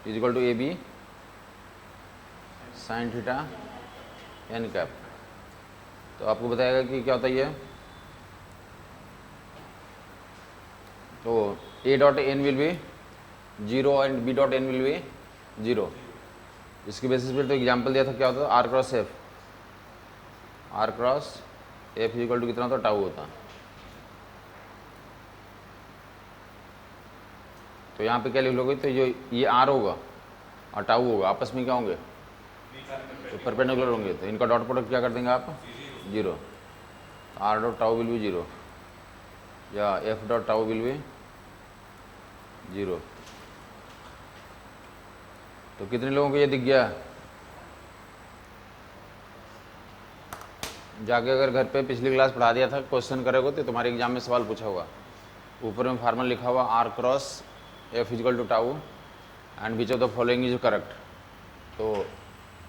Is equal to A B sine theta N cap. तो आपको बताएगा कि क्या होता है ये, तो A dot N will be 0 and B dot N will be 0। इसकी बेसिस पे तो एग्जाम्पल दिया था, क्या होता था, R cross F, R cross F equal to कितना होता, टाउ होता। तो यहाँ पे क्या लिख लोगे, तो जो ये आर होगा और टाउ होगा, आपस में क्या होंगे, तो परपेंडिकुलर होंगे, तो इनका डॉट प्रोडक्ट क्या कर देंगे आप, 0। R dot tau will be 0 या F dot tau will be 0। तो कितने लोगों को ये दिख गया, जाके अगर घर पे पिछली क्लास पढ़ा दिया था, क्वेश्चन करोगे तो तुम्हारे एग्जाम में सवाल पूछा होगा, ऊपर में फार्मूला लिखा हुआ R cross F is equal to tau and which of the following is correct. तो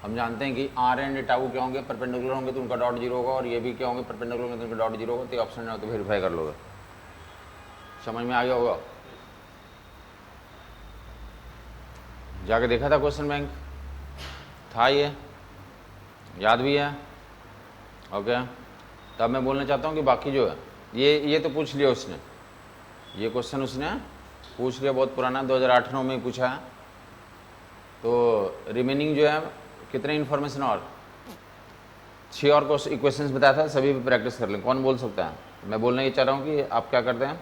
हम जानते हैं कि आर एंड टाउ क्या होंगे, परपेंडिकुलर होंगे तो उनका डॉट 0 होगा, और ये भी क्या होंगे, परपेंडिकुलर होंगे तो उनका डॉट 0 होगा। तो ऑप्शन है तो वेरीफाई कर लोगे। समझ में आ गया होगा, जाके देखा था क्वेश्चन बैंक था, ये याद भी है। ओके, तब मैं बोलना चाहता हूँ कि बाकी जो है ये तो पूछ लिया उसने, ये क्वेश्चन उसने पूछ लिया, बहुत पुराना 2008-9 में पूछा है। तो रिमेनिंग जो है कितने इन्फॉर्मेशन और 6 और इक्वेशंस बताया था, सभी पे प्रैक्टिस कर लें। कौन बोल सकता है, मैं बोलना ये चाह रहा हूँ कि आप क्या करते हैं,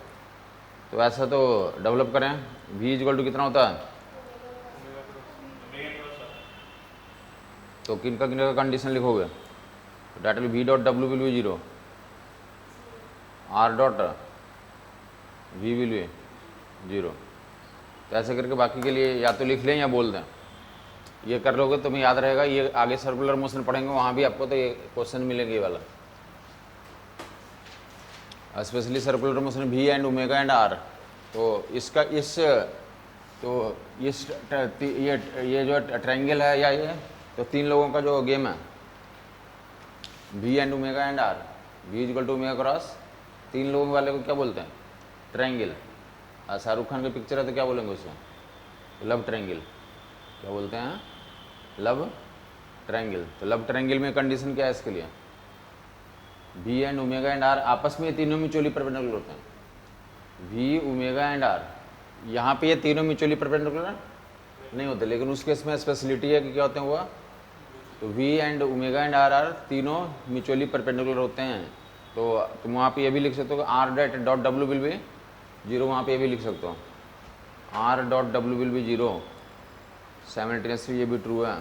तो ऐसा तो डेवलप करें। v इक्वल टू कितना होता है, तो किन का कंडीशन लिखोगे, that will v dot w will be 0, r dot v will be 0। तो ऐसे करके बाकी के लिए या तो लिख लें या बोल दें, ये कर लोगे तो तुम्हें याद रहेगा। ये आगे सर्कुलर मोशन पढ़ेंगे, वहाँ भी आपको तो ये क्वेश्चन मिलेंगे ये वाला, specially circular motion v and omega and r। तो इसका ये जो ट्रायंगल है या ये, तो 3 लोगों का जो गेम है, v and omega and r, v equal to omega cross 3 लोगों वाले को क्या बोलते हैं, ट्रायंगल। शाहरुख खान की पिक्चर है तो क्या बोलेंगे उसे, लव ट्रायंगल। क्या बोलते हैं, लव ट्रायंगल। तो लव ट्रायंगल में कंडीशन क्या है इसके लिए, v and omega and r आपस में तीनों म्यूचुअली परपेंडिकुलर होते हैं, v ओमेगा एंड r। यहाँ पे ये तीनों म्यूचुअली परपेंडिकुलर नहीं होते, लेकिन उस केस में स्पेशलिटी है कि क्या होते हैं हुआ, तो v and omega and r तीनों म्यूचुअली परपेंडिकुलर होते हैं। तो तुम वहाँ पे ये भी लिख सकते हो कि r dot w will be 0, वहाँ पे ये भी लिख सकते हो r dot w will be 0। Simultaneously ये भी ट्रू है।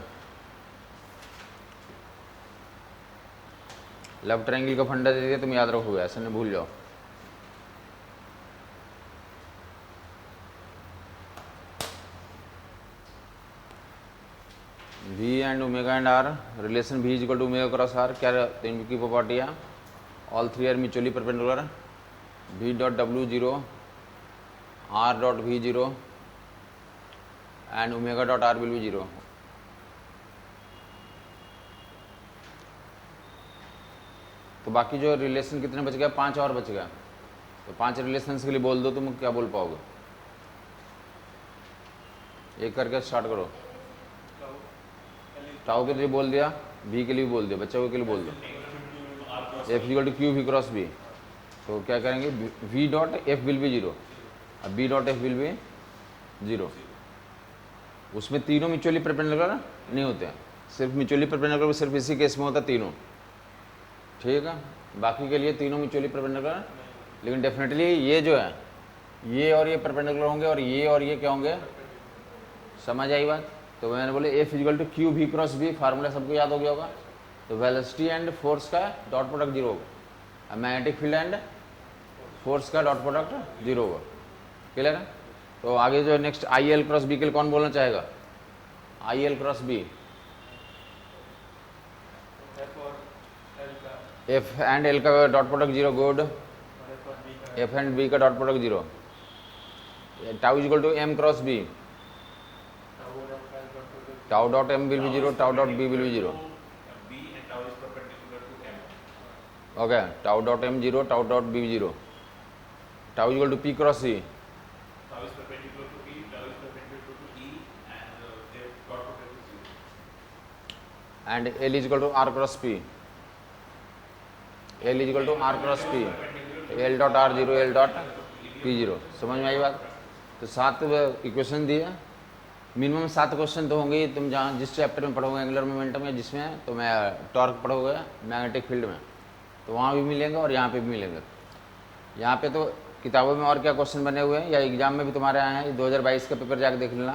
लेफ्ट ट्रायंगल का फंडा दे दिया, तुम याद रखोगे, ऐसे नहीं भूल जाओ। v and omega and r relation v equal to omega cross r, क्या तो इनकी प्रॉपर्टी है, all 3 are mutually perpendicular, v dot w 0, r dot v 0 and omega dot r will be 0। तो बाकी जो रिलेशन कितने बच गए, 5 और बच गया। तो 5 रिलेशन के लिए बोल दो, तुम क्या बोल पाओगे, एक करके स्टार्ट करो। टाउ के लिए बोल दिया, v के लिए बोल दिया, बच्चों के लिए बोल दो, f equal to Q v cross b। तो क्या करेंगे, v dot f will be 0, अब b dot f will be 0। उसमें तीनों म्यूचुअली परपेंडिकुलर नहीं होते हैं, सिर्फ म्यूचुअली परपेंडिकुलर सिर्फ इसी केस में होता है तीनों, ठीक है। बाकी के लिए तीनों म्यूचुअली परपेंडिकुलर, लेकिन डेफिनेटली ये जो है, ये और ये परपेंडिकुलर होंगे और ये क्या होंगे, समझ आई बात। तो मैंने बोले F is equal to Q v cross b, formula सबको याद हो गया होगा। तो वेलोसिटी एंड फोर्स का डॉट प्रोडक्ट 0 होगा, मैग्नेटिक फील्ड एंड फोर्स का डॉट प्रोडक्ट 0 होगा, क्लियर है। तो आगे जो next I L cross B के लिए कौन बोलना चाहेगा, I L cross B, F and L का dot product 0, good. F and B का dot product 0, tau is equal to M cross B, tau dot M will be 0, tau dot B will be 0, okay. Tau dot M 0, tau dot B 0, tau is equal to P cross C, and L is equal to are cross P, L is equal to are cross P, L dot are zero L dot P zero. समझ में आई बात? तो 7 equation दिए, minimum 7 question तो होंगे तुम जहाँ जिस चैप्टर में पढ़ोगे एंगुलर मोमेंटम या जिसमें तो मैं टॉर्क पढ़ोगे मैग्नेटिक फील्ड में, तो वहाँ भी मिलेंगे और यहाँ पे भी मिलेंगे। यहाँ पे तो किताबों में और क्या क्वेश्चन बने हुए हैं या एग्जाम में भी तुम्हारे आए हैं, 2022 का पेपर जाकर देख लेना।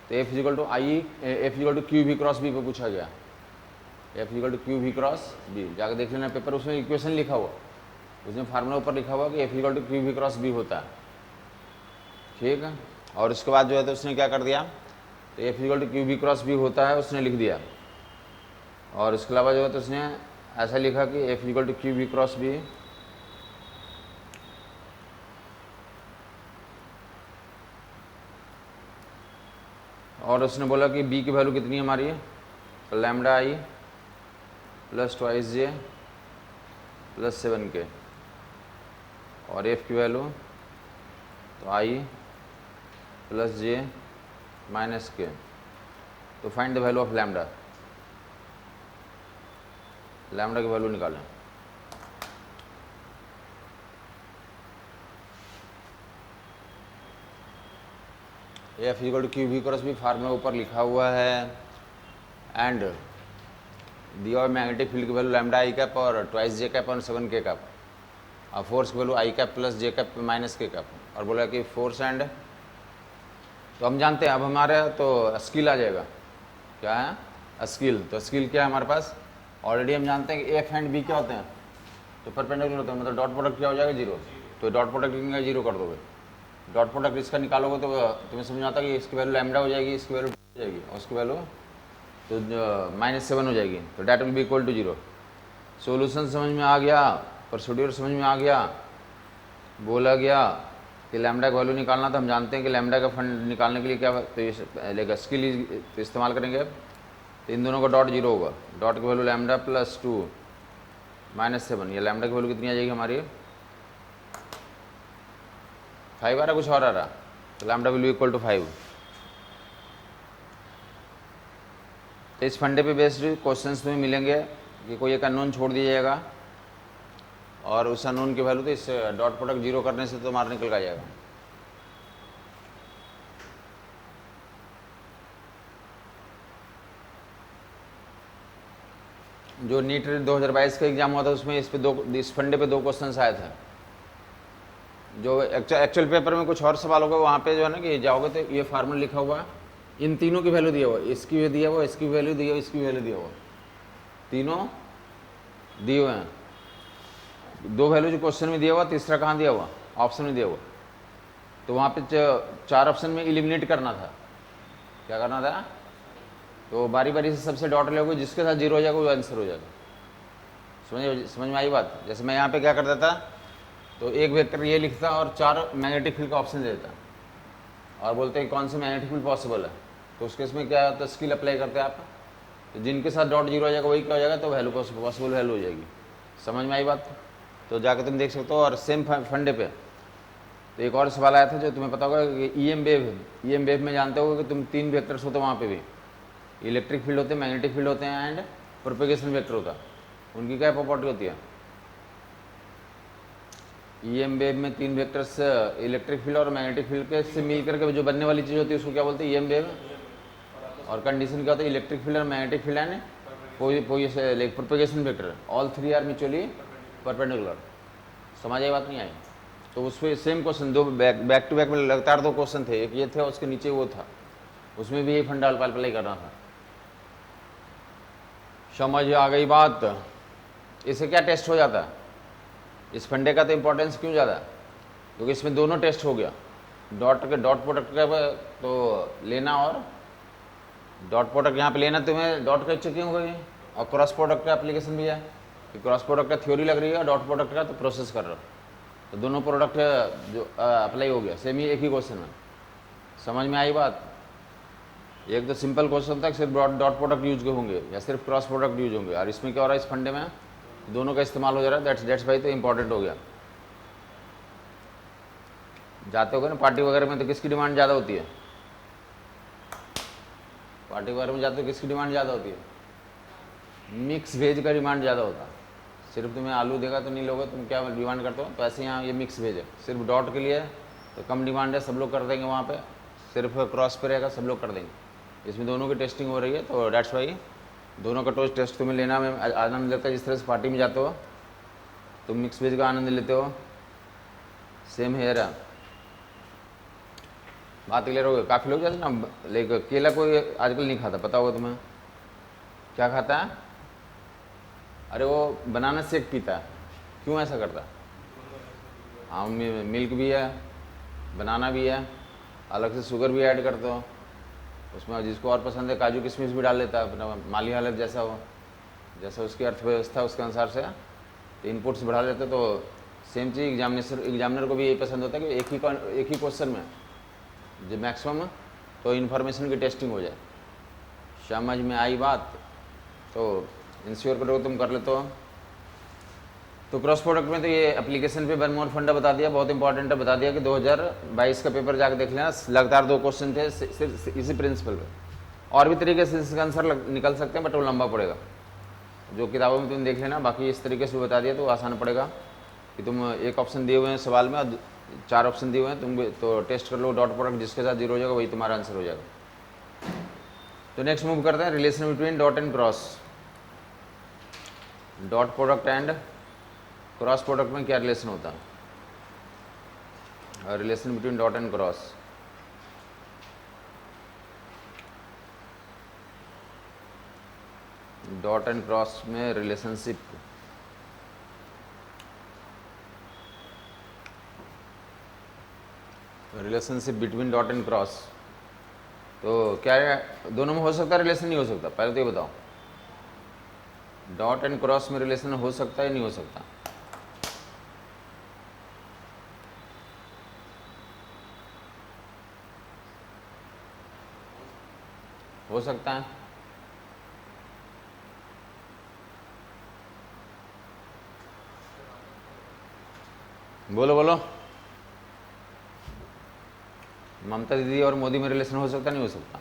तो F is equal to I, F is equal to Q we cross B पे पूछा गया, F is equal to Q we cross B, जाकर देख लेना पेपर, उसमें इक्वेशन लिखा हुआ, उसमें फार्मूला ऊपर लिखा हुआ कि F is equal to Q we cross B होता है, ठीक है। और उसके बाद जो है तो उसने क्या कर दिया, तो F is equal to Q we cross B होता है उसने लिख दिया। और उसके अलावा जो है तो उसने ऐसा लिखा कि F is equal to Q we cross B और उसने बोला कि बी की वैल्यू कितनी है हमारी, तो लैम्डा आई प्लस ट्वाइस जे प्लस 7k, और एफ की वैल्यू तो आई प्लस जे माइनस के। तो find the value of lambda, lambda की वैल्यू निकालें। F equal to Q we cross B formula ऊपर लिखा हुआ है, एंड दिया हुआ मैग्नेटिक फील्ड की वैल्यू लैम्डा आई कैप और ट्वाइस जे कैप और 7k कैप, और फोर्स की value I cap plus J cap minus k cap, और बोला कि फोर्स एंड, तो हम जानते हैं अब हमारे तो स्किल आ जाएगा, क्या है स्किल, तो स्किल क्या है हमारे पास, ऑलरेडी हम जानते हैं कि एफ एंड बी क्या होते हैं, तो परपेंडिकुलर होते हैं, मतलब डॉट प्रोडक्ट क्या हो जाएगा 0, तो डॉट प्रोडक्ट 0 कर दोगे, डॉट प्रोडक्ट इसका निकालोगे तो तुम्हें समझ आता है कि इसकी वैल्यू लैम्डा हो जाएगी, इसकी वैल्यू हो जाएगी, और उसकी वैल्यू तो -7 हो जाएगी, तो that will be equal to 0। Solution समझ में आ गया, प्रोसीड्यूर समझ में आ गया, बोला गया कि लैम्डा का वैल्यू निकालना था, हम जानते हैं कि लैम्डा का फंड निकालने के लिए क्या तो ये स्किल तो इस्तेमाल करेंगे, तो इन दोनों का डॉट 0 होगा, डॉट की वैल्यू लैम्डा प्लस 2 -7, ये लैम्डा की वैल्यू कितनी आ जाएगी हमारी 5 आ रहा, कुछ और आ रहा, तो lambda will be equal to 5। तो इस फंडे पे बेस्ड क्वेश्चंस तुम्हें मिलेंगे कि कोई एक अननोन छोड़ दिया जाएगा और उस अननोन की वैल्यू तो इस डॉट प्रोडक्ट 0 करने से तुम्हारा निकल का जाएगा। जो नीट 2022 का एग्जाम हुआ था उसमें इस फंडे पे 2 क्वेश्चन आए थे, जो एक्चुअल पेपर में कुछ और सवाल होगा, वहाँ पे जो है ना कि जाओगे तो ये फार्मूला लिखा हुआ, इन तीनों की वैल्यू दिया हुआ, इसकी भी दिया हुआ, इसकी वैल्यू दिया हुआ, इसकी वैल्यू दिया हुआ, तीनों दिए हुए हैं, 2 वैल्यू जो क्वेश्चन में दिया हुआ, तीसरा कहाँ दिया हुआ, ऑप्शन में दिया हुआ, तो वहाँ पे 4 ऑप्शन में एलिमिनेट करना था, क्या करना था, तो बारी बारी से सबसे डॉट लोगे, जिसके साथ 0 हो जाएगा वो आंसर हो जाएगा। समझ में आई बात? जैसे मैं यहाँ पे क्या करता था, तो एक वेक्टर ये लिखता और 4 मैग्नेटिक फील्ड का ऑप्शन देता और बोलते हैं कौन सा मैग्नेटिक फील्ड पॉसिबल है, तो उसके इसमें क्या होता है स्किल अप्लाई करते हैं आप, तो जिनके साथ डॉट 0 हो जाएगा वही क्या हो जाएगा, तो वैल्यू पॉसिबल वैल्यू हो जाएगी। समझ में आई बात? तो जाकर तुम देख सकते हो। और सेम फंडे पे तो एक और सवाल आया था जो तुम्हें पता होगा कि ईएम वेव में जानते हो कि तुम 3 वेक्टर्स होते हैं, वहाँ पे भी इलेक्ट्रिक फील्ड होते हैं, मैग्नेटिक फील्ड होते हैं एंड प्रोपेगेशन वेक्टर होता है, उनकी क्या प्रॉपर्टी होती है, ईएम वेव में 3 वेक्टर्स इलेक्ट्रिक फील्ड और मैग्नेटिक फील्ड के से मिल करके जो बनने वाली चीज़ होती है उसको क्या बोलते हैं, ईएम वेव, और कंडीशन क्या होता है, इलेक्ट्रिक फील्ड और magnetic field and propagation vector, all 3 are mutually perpendicular. समझ आई बात नहीं आई? तो उस पर same question, 2 back to back में लगातार 2 क्वेश्चन थे, एक ये थे और उसके नीचे वो था, उसमें भी ये फंडा अप्लाई करना था। समझ आ गई बात? इससे क्या टेस्ट हो जाता है, इस फंडे का तो इंपॉर्टेंस क्यों ज़्यादा, क्योंकि इसमें दोनों टेस्ट हो गया, डॉट प्रोडक्ट का तो लेना और डॉट प्रोडक्ट यहाँ पे लेना, तुम्हें डॉट का चेकिंग हो गई, और क्रॉस प्रोडक्ट का एप्लीकेशन भी है कि क्रॉस प्रोडक्ट का थ्योरी लग रही है और डॉट प्रोडक्ट का तो प्रोसेस कर रहा हो, तो दोनों प्रोडक्ट जो अप्लाई हो गया सेम ही एक ही क्वेश्चन में। समझ में आई बात? एक तो सिंपल क्वेश्चन था सिर्फ डॉट प्रोडक्ट यूज होंगे या सिर्फ क्रॉस प्रोडक्ट यूज होंगे, और इसमें क्या हो रहा है, इस फंडे में दोनों का इस्तेमाल हो जा रहा है, दैट्स भाई तो इंपॉर्टेंट हो गया। जाते हो ना पार्टी वगैरह में तो किसकी डिमांड ज़्यादा होती है, पार्टी वगैरह में जाते हो किसकी डिमांड ज़्यादा होती है, मिक्स वेज का डिमांड ज़्यादा होता है। सिर्फ तुम्हें आलू देगा तो नहीं लोगे, तुम क्या डिमांड करते हो? तो ऐसे यहाँ ये मिक्स वेज है, सिर्फ डॉट के लिए तो कम डिमांड है, सब लोग कर देंगे वहाँ पे। सिर्फ क्रॉस पे रहेगा, सब लोग कर देंगे। इसमें दोनों की टेस्टिंग हो रही है, तो डेट्स वाई दोनों का टेस्ट तुम्हें लेना में आनंद लेता है। जिस तरह से पार्टी में जाते हो तुम मिक्स वेज का आनंद लेते हो, सेम हेयर है। बात क्लियर हो गई? काफ़ी लोग जाते ना, लेकिन केला कोई आजकल नहीं खाता, पता होगा तुम्हें क्या खाता है? अरे वो बनाना शेक पीता है। क्यों ऐसा करता है? हाँ, मिल्क भी है, बनाना भी है, अलग से शुगर भी ऐड करते हो उसमें। जिसको और पसंद है काजू किशमिश भी डाल लेता है, अपना माली हालत जैसा हो, जैसा उसकी अर्थव्यवस्था उसके अनुसार से इनपुट्स बढ़ा लेते। तो सेम चीज़ एग्जामिनर को भी यही पसंद होता है कि एक ही क्वेश्चन में जो मैक्सिमम तो इन्फॉर्मेशन की टेस्टिंग हो जाए। समझ में आई बात? तो इंश्योर करो तुम कर लेते हो। तो क्रॉस प्रोडक्ट में तो ये एप्लीकेशन पे वन मोर फंडा बता दिया, बहुत इंपॉर्टेंट है, बता दिया कि 2022 का पेपर जाकर देख लेना, लगातार 2 क्वेश्चन थे सिर्फ इसी प्रिंसिपल पे। और भी तरीके से इसका आंसर निकल सकते हैं, बट वो लंबा पड़ेगा। जो किताबों में तुम देख लेना, बाकी इस तरीके से बता दिया तो आसान पड़ेगा कि तुम एक ऑप्शन दिए हुए हैं सवाल में और 4 ऑप्शन दिए हुए हैं, तुम तो टेस्ट कर लो डॉट प्रोडक्ट, जिसके साथ 0 हो जाएगा वही तुम्हारा आंसर हो जाएगा। तो नेक्स्ट मूव करते हैं, relation between dot and cross. Dot product and cross product में क्या रिलेशन होता है? Relation between dot and cross. Dot and cross में relationship, between dot and cross, तो क्या है? दोनों में हो सकता है रिलेशन, नहीं हो सकता? पहले तो ये बताओ, डॉट एंड क्रॉस में रिलेशन हो सकता है नहीं हो सकता? हो सकता है। बोलो बोलो। ममता दीदी और मोदी में रिलेशन हो सकता नहीं हो सकता?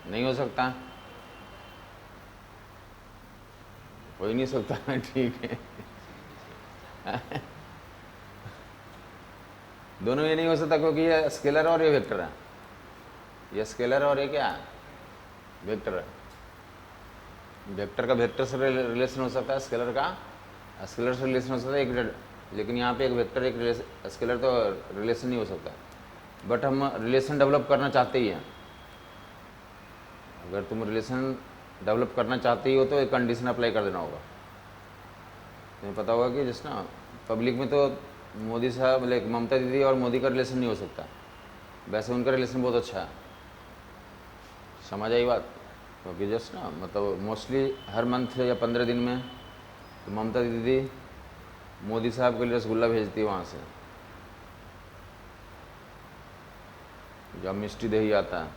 नहीं हो सकता, हो ही नहीं सकता। ठीक है। दोनों ये नहीं हो सकता क्योंकि ये स्केलर और ये वेक्टर है। ये स्केलर और ये क्या है? वेक्टर है। वेक्टर का वेक्टर से रिलेशन हो सकता है, स्केलर का स्केलर से रिलेशन हो सकता है एक, लेकिन यहाँ पे एक वेक्टर एक स्केलर तो रिलेशन नहीं हो सकता। बट हम रिलेशन डेवलप करना चाहते ही हैं। अगर तुम रिलेशन डेवलप करना चाहते ही हो तो एक कंडीशन अप्लाई कर देना होगा। तुम्हें पता होगा कि जिस ना पब्लिक में तो मोदी साहब लाइक ममता दीदी और मोदी का रिलेशन नहीं हो सकता, वैसे उनका रिलेशन बहुत अच्छा है। समझ आई बात? क्योंकि जस्ट ना मतलब मोस्टली हर मंथ या 15 दिन में तो ममता दीदी मोदी साहब के लिए रसगुल्ला भेजती है वहाँ से, जब मिष्टी दही आता है।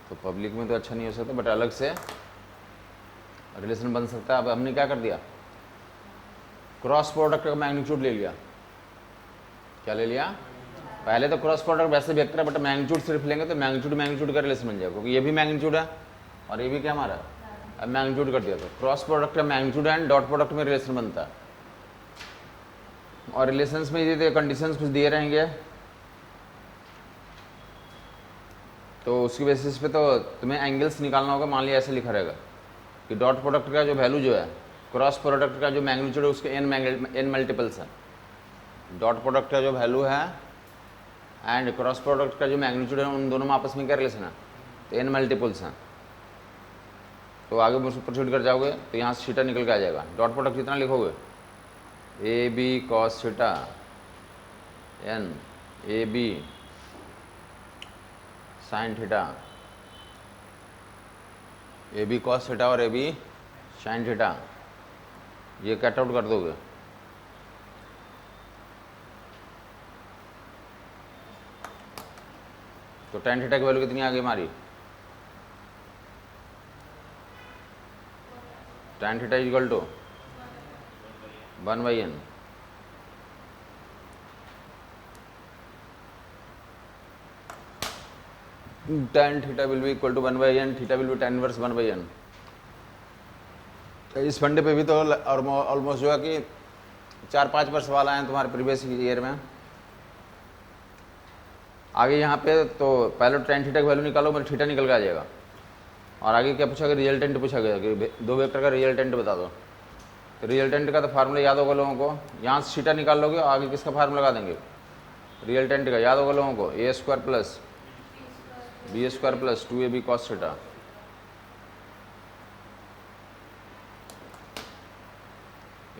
तो पब्लिक में तो अच्छा नहीं हो सकता, बट अलग से रिलेशन बन सकता है। अब हमने क्या कर दिया? क्रॉस प्रोडक्ट का मैग्नीट्यूड ले लिया। क्या ले लिया? पहले तो क्रॉस प्रोडक्ट वैसे वेक्टर है, बट मैग्नीट्यूड सिर्फ लेंगे तो मैग्नीट्यूड का रिलेशन बन जाएगा, क्योंकि ये भी मैग्नीट्यूड है और ये भी क्या हमारा है, अब मैग्नीट्यूड कर दिया तो क्रॉस प्रोडक्ट का मैग्नीट्यूड एंड डॉट प्रोडक्ट में रिलेशन बनता है। और रिलेशंस में यदि कंडीशंस कुछ दिए रहेंगे तो उसकी बेसिस पे तो तुम्हें एंगल्स निकालना होगा। मान लिया ऐसे लिखा रहेगा कि डॉट प्रोडक्ट का जो वैल्यू जो है क्रॉस प्रोडक्ट का जो मैग्नीट्यूड है उसके एन मल्टीपल्स है। डॉट प्रोडक्ट का जो वैल्यू है एंड क्रॉस प्रोडक्ट का जो मैग्नीट्यूड है, उन दोनों में आपस में क्या रिलेशन है? तो एन मल्टीपल्स हैं। तो आगे प्रोसीड कर जाओगे तो यहाँ से थीटा निकल के आ जाएगा। डॉट प्रोडक्ट कितना लिखोगे? A B cos theta and A B sine theta, A B cos theta और ए बी साइन थीटा, ये कट आउट कर दोगे। तो टेन थीटा की वैल्यू कितनी आ गई हमारी? Tan theta equal to 1/n। tan theta will be equal to 1/n, theta will be tan inverse 1/n। इस फंडे पे भी तो ऑलमोस्ट जो है कि 4-5 बार सवाल आए हैं तुम्हारे प्रीवियस ईयर में। आगे यहाँ पे तो पहले tan थीटा की वैल्यू निकालो, मतलब थीटा निकल के आ जाएगा। और आगे क्या पूछा गया, रिजल्टेंट पूछा गया कि दो वेक्टर का रिजल्टेंट बता दो। तो रिजल्टेंट का तो फार्मूला याद होगा लोगों को, यहाँ से थीटा निकाल लोगे, आगे किसका फार्मूला लगा देंगे, रिजल्टेंट का याद होगा लोगों को, a² plus b² plus 2ab cos theta.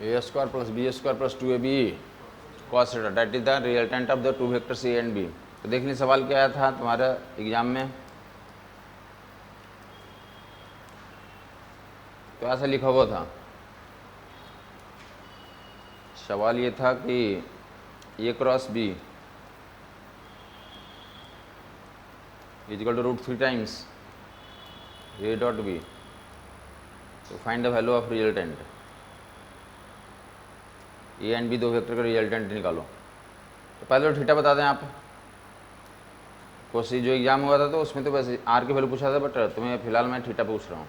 a² plus b² plus 2ab cos theta, that is the resultant of the two vectors a and b। तो देखने सवाल क्या आया था तुम्हारे एग्जाम में, तो ऐसा लिखा हुआ था, सवाल ये था कि a cross b equal to √3 times a dot b, तो find the value of resultant. a and b दो वेक्टर का रिजल्टेंट निकालो। तो पहले तो थीटा बता दें आप, कोशिश जो एग्जाम हुआ था तो उसमें तो वैसे आर की वैल्यू पूछा था, बट तुम्हें फिलहाल मैं थीटा पूछ रहा हूँ।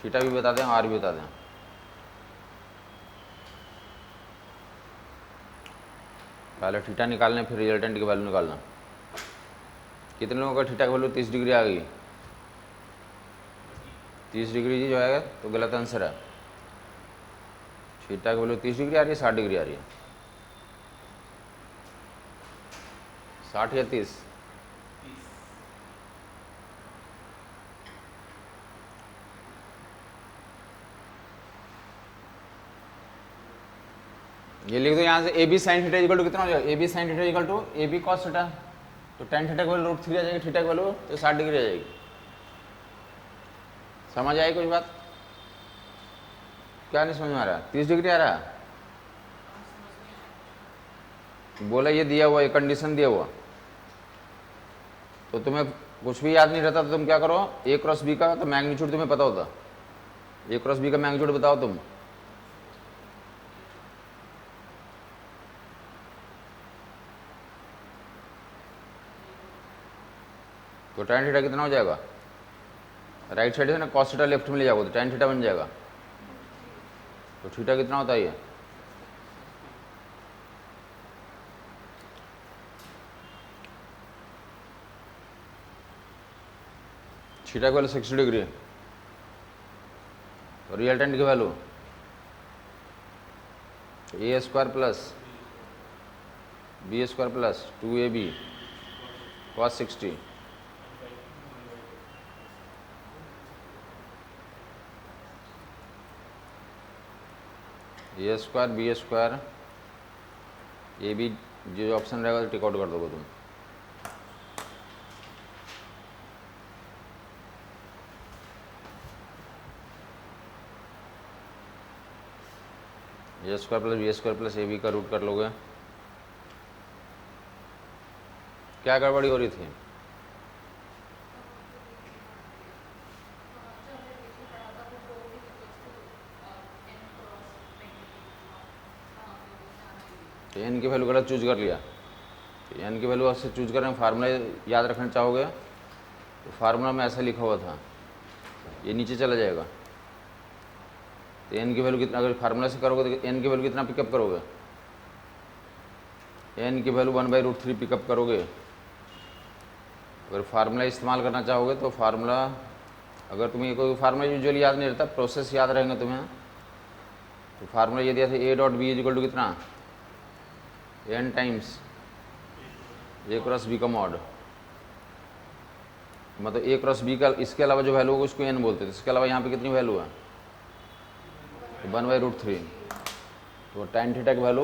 थीटा भी बता दें, आर भी बता दें। पहले थीटा निकालने, फिर रिजल्टेंट की वैल्यू निकालना। कितने लोगों का थीटा की वैल्यू 30 डिग्री आ गई, 30 डिग्री जी जो है तो गलत आंसर है। थीटा की वैल्यू 30 डिग्री आ रही है, 60 डिग्री आ रही है, 60 या 30? ये लिख दो यहाँ से, A B sine theta equal to कितना हो जाएगा, A B sine theta equal to A B cos theta. तो tan थीटा की वैल्यू √3 आ जाएगी, थीटा की वैल्यू तो 60 डिग्री आ जाएगी। समझ आई कोई बात? क्या नहीं समझ में आ रहा? 30 डिग्री आ रहा है, बोला ये दिया हुआ, ये कंडीशन दिया हुआ, तो तुम्हें कुछ भी याद नहीं रहता तो तुम क्या करो, a क्रॉस b का तो मैग्नीट्यूड तुम्हें पता होता, a क्रॉस b का मैग्नीट्यूड बताओ तुम। तो tan थीटा कितना हो जाएगा, राइट साइड है ना, cos थीटा लेफ्ट में ले जाओगे तो tan थीटा बन जाएगा। तो थीटा कितना होता है ये, थीटा की वैल्यू 60 डिग्री, तो रिजल्टेंट की value a² plus b² plus 2ab cos 60। a² b² ab जो ऑप्शन रहेगा तो टिक आउट कर दोगे तुम। a² plus b² plus ab का रूट कर लोगे। क्या गड़बड़ी हो रही थी? एन की वैल्यू गलत चूज कर लिया, एन की वैल्यू ऐसे चूज करें, फार्मूला याद रखना चाहोगे तो फार्मूला में ऐसा लिखा हुआ था, ये नीचे चला जाएगा। तो एन की वैल्यू कितना, अगर फार्मूला से करोगे तो एन की वैल्यू कितना पिकअप करोगे, एन की वैल्यू 1/√3 पिकअप करोगे। अगर फार्मूला इस्तेमाल करना चाहोगे तो फार्मूला, अगर तुम्हें कोई फार्मूला यूजुअली याद नहीं रहता, प्रोसेस याद रहेंगे तुम्हें, तो फार्मूला ये दिया था a dot B equal to कितना, n times a cross b का मॉड, मतलब a क्रॉस b का इसके अलावा जो वैल्यू होगा उसको n बोलते हैं। इसके अलावा यहाँ पे कितनी वैल्यू है, तो 1/√3, तो tan थीटा की वैल्यू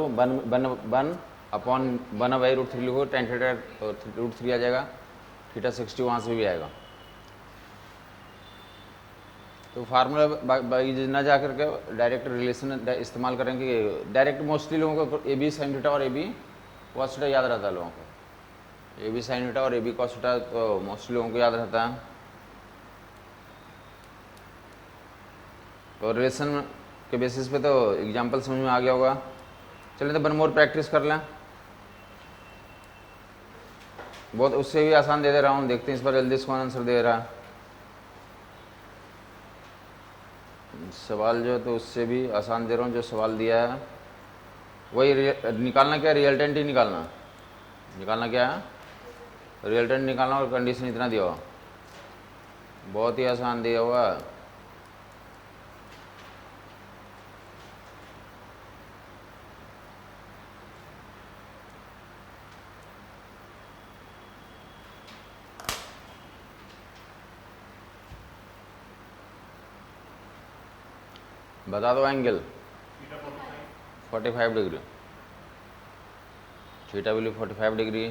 1/√3 लिखो, tan थीटा तो √3 आ जाएगा, थीटा 60 वहाँ से भी आएगा। तो फार्मूला ना जा करके डायरेक्ट रिलेशन इस्तेमाल करेंगे, डायरेक्ट मोस्टली लोगों को ए बी साइन थीटा और ए बी कॉस थीटा याद रहता है लोगों को, ए बी साइन थीटा और ए बी कॉस थीटा तो मोस्टली लोगों को याद रहता है। तो रिलेशन के बेसिस पे तो एग्जाम्पल समझ में आ गया होगा। चलिए तो वन मोर प्रैक्टिस कर लें। बहुत उससे भी आसान दे रहा हूँ, देखते हैं इस बार जल्दी से कौन आंसर दे रहा है। सवाल जो है तो उससे भी आसान दे रहा हूँ, जो सवाल दिया है वही निकालना क्या है, रिजल्टेंट ही निकालना। निकालना क्या है, रिजल्टेंट निकालना, और कंडीशन इतना दिया हुआ, बहुत ही आसान दिया हुआ। बता दो angle 45 degree, theta value 45 degree.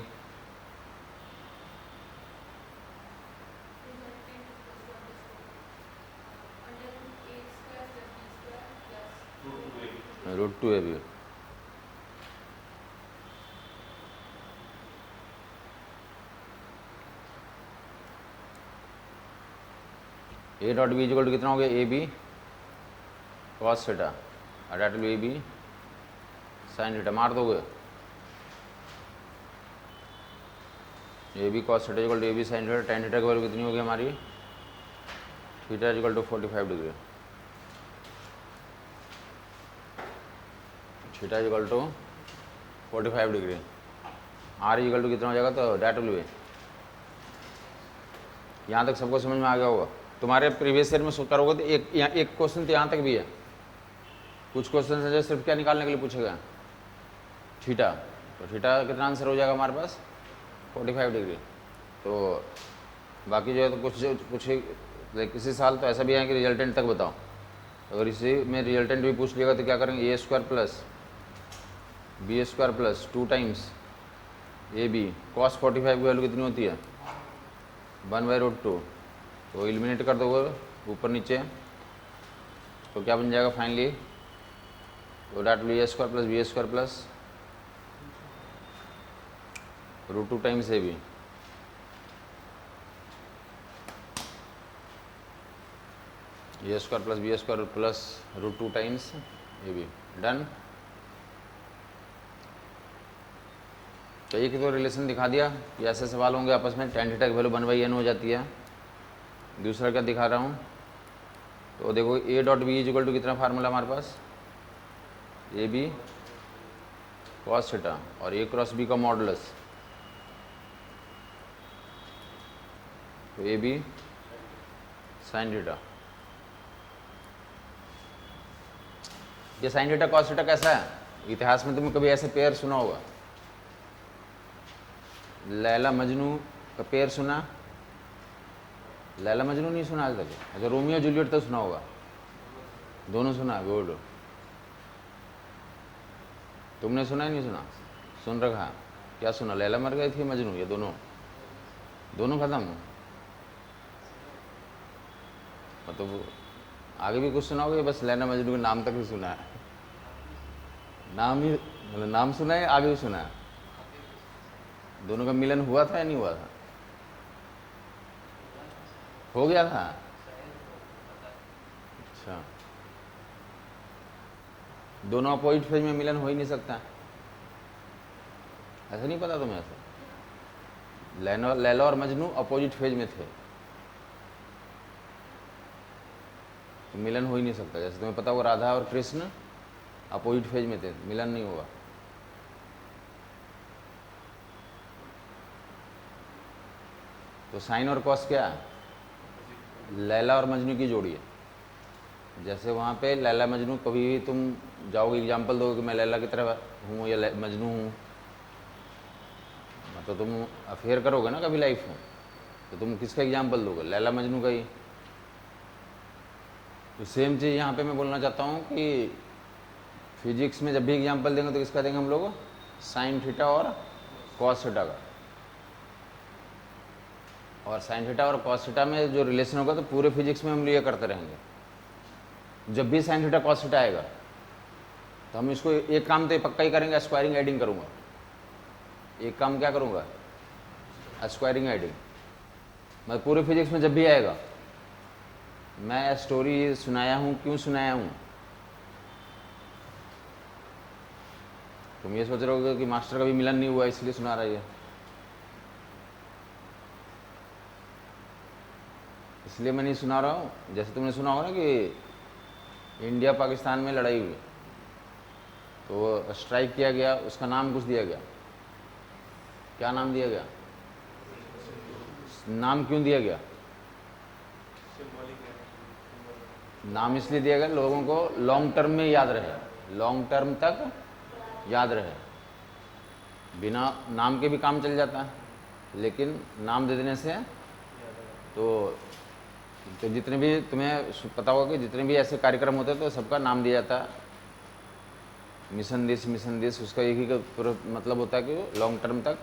√2 है भी। A dot B equal to कितना हो गया, ए बी कॉस थीटा, और that A B sine theta, मार दोगे। A B cos theta equal to A B sine theta, tan theta की value कितनी होगी हमारी, theta equal to 45 degree, theta equal to 45 degree, R equal to कितना हो जाएगा, तो डेट विल बी। यहाँ तक सबको समझ में आ गया होगा। तुम्हारे प्रीवियस ईयर में करोगे तो एक क्वेश्चन तो यहाँ तक भी है, कुछ क्वेश्चन है जो सिर्फ क्या निकालने के लिए पूछेगा, थीटा। तो थीटा कितना आंसर हो जाएगा हमारे पास, 45 डिग्री। तो बाकी जो है तो कुछ किसी साल तो ऐसा भी है कि रिजल्टेंट तक बताओ। अगर इसी में रिजल्टेंट भी पूछ लिएगा तो क्या करेंगे, a square plus B square plus 2 times A B cos 45 की वैल्यू कितनी होती है, 1/√2। तो एलिमिनेट कर दोगे ऊपर नीचे, तो क्या बन जाएगा फाइनली, तो that will A square plus B square plus √2 times A B. A square plus B square plus √2 times A B, done. तो एक तो रिलेशन दिखा दिया कि ऐसे सवाल होंगे आपस में, टेन थीटा की वैल्यू 1/n हो जाती है। दूसरा क्या दिखा रहा हूँ, तो देखो A dot B is equal to कितना फार्मूला हमारे पास, ए बी कॉस थीटा और ए क्रॉस बी का मॉडुलस, तो ए बी साइन थीटा। ये साइन थीटा कॉस थीटा कैसा है, इतिहास में तुमने कभी ऐसे पेयर सुना होगा, लैला मजनू का पेयर सुना, लैला मजनू नहीं सुना आज तक। अच्छा रोमियो जूलियट तो सुना होगा, दोनों सुना, गुड। तुमने सुना ही नहीं सुना, सुन रखा, क्या सुना, लैला मर गई थी मजनू, ये दोनों खत्म। मतलब आगे भी कुछ सुना होगा, बस लैला मजनू के नाम तक ही सुना है, नाम ही मतलब नाम सुना है, आगे भी सुना है। दोनों का मिलन हुआ था या नहीं हुआ था, हो गया था। अच्छा, दोनों अपोजिट फेज में मिलन हो ही नहीं सकता, ऐसा नहीं पता तुम्हें। ऐसा लैला और मजनू अपोजिट फेज में थे, तो मिलन हो ही नहीं सकता। जैसे तुम्हें पता होगा राधा और कृष्ण अपोजिट फेज में थे, मिलन नहीं हुआ। तो साइन और कॉस क्या है, लैला और मजनू की जोड़ी है। जैसे वहाँ पे लैला मजनू, कभी भी तुम जाओगे एग्जाम्पल दोगे कि मैं लैला की तरह हूँ या मजनू हूँ, तो तुम अफेयर करोगे ना कभी लाइफ में, तो तुम किसका एग्जाम्पल दोगे, लैला मजनू का ही। तो सेम चीज़ यहाँ पे मैं बोलना चाहता हूँ कि फिजिक्स में जब भी एग्जाम्पल देंगे तो किसका देंगे हम लोग, साइन थीटा और कॉस थीटा का। और साइन थीटा और कॉस थीटा में जो रिलेशन होगा तो पूरे फिजिक्स में हम लिया करते रहेंगे। जब भी साइन थीटा कॉस थीटा आएगा तो हम इसको एक काम तो पक्का ही करेंगे, स्क्वायरिंग एडिंग करूँगा। एक काम क्या करूँगा, स्क्वायरिंग एडिंग। मैं पूरे फिजिक्स में जब भी आएगा, मैं स्टोरी सुनाया हूँ, क्यों सुनाया हूँ। तुम ये सोच रहे हो कि मास्टर का भी मिलन नहीं हुआ इसलिए सुना रही है, इसलिए मैं नहीं सुना रहा हूँ। जैसे तुमने सुना होगा ना कि इंडिया पाकिस्तान में लड़ाई हुई तो स्ट्राइक किया गया, उसका नाम कुछ दिया गया। क्या नाम दिया गया? नाम क्यों दिया गया? नाम इसलिए दिया गया लोगों को लॉन्ग टर्म में याद रहे, लॉन्ग टर्म तक याद रहे। बिना नाम के भी काम चल जाता है, लेकिन नाम दे देने से तो जितने भी तुम्हें पता होगा कि जितने भी ऐसे कार्यक्रम होते हैं तो सबका नाम दिया जाता है। मिशन दिस उसका एक ही मतलब होता है कि लॉन्ग टर्म तक।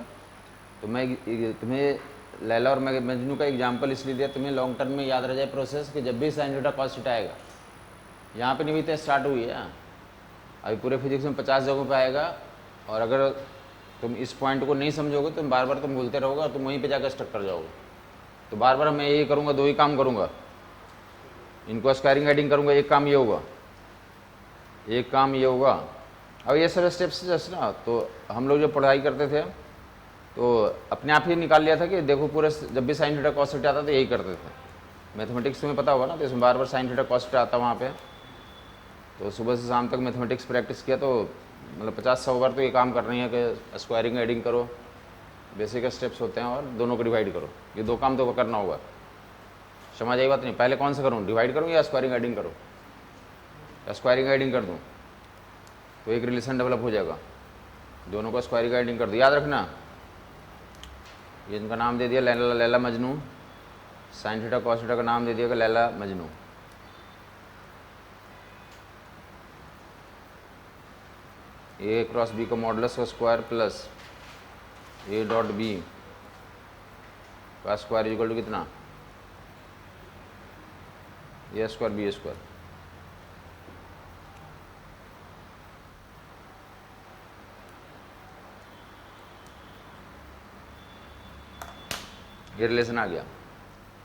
तो मैं तुम्हें लैला और मजनू का एग्जाम्पल इसलिए दिया, तुम्हें लॉन्ग टर्म में याद रह जाए प्रोसेस कि जब भी साइन थीटा कॉस थीटा आएगा, यहाँ पे निमित्त स्टार्ट हुई है, अभी पूरे फिजिक्स में 50 जगहों पे आएगा। और अगर तुम इस पॉइंट को नहीं समझोगे तो बार बार तुम भूलते रहोगे और तुम वहीं पे जाकर स्टक कर जाओगे। तो बार बार मैं यही करूँगा, दो ही काम करूँगा, इनको स्क्वायरिंग एडिंग करूँगा, एक काम ये होगा, एक काम ये होगा। अब ये सारे स्टेप्स जस्ट ना, तो हम लोग जब पढ़ाई करते थे तो अपने आप ही निकाल लिया था कि देखो पूरे जब भी साइन थीटा कॉस थीटा आता तो यही करते थे। मैथमेटिक्स तुम्हें पता होगा ना, तो इसमें बार बार साइन थीटा कॉस थीटा आता वहाँ पे। तो सुबह से शाम तक मैथमेटिक्स प्रैक्टिस किया तो मतलब 50-100 बार तो ये काम कर रही है कि स्क्वायरिंग एडिंग करो, बेसिक स्टेप्स होते हैं, और दोनों को डिवाइड करो। ये दो काम तो करना होगा। समझ आई बात नहीं? पहले कौन सा करूँ, डिवाइड करूँ या स्क्वायरिंग एडिंग करूँ? या स्क्वायरिंग एडिंग कर दूँ तो एक रिलेशन डेवलप हो जाएगा। दोनों को स्क्वायरिंग एडिंग कर दो। याद रखना, ये इनका नाम दे दिया Laila Majnu, sine theta cos theta का नाम दे दिया Laila Majnu. A cross B का मॉडुलस का square plus A dot B का स्क्वायर इक्वल टू कितना? A square B square. ये रिलेशन आ गया।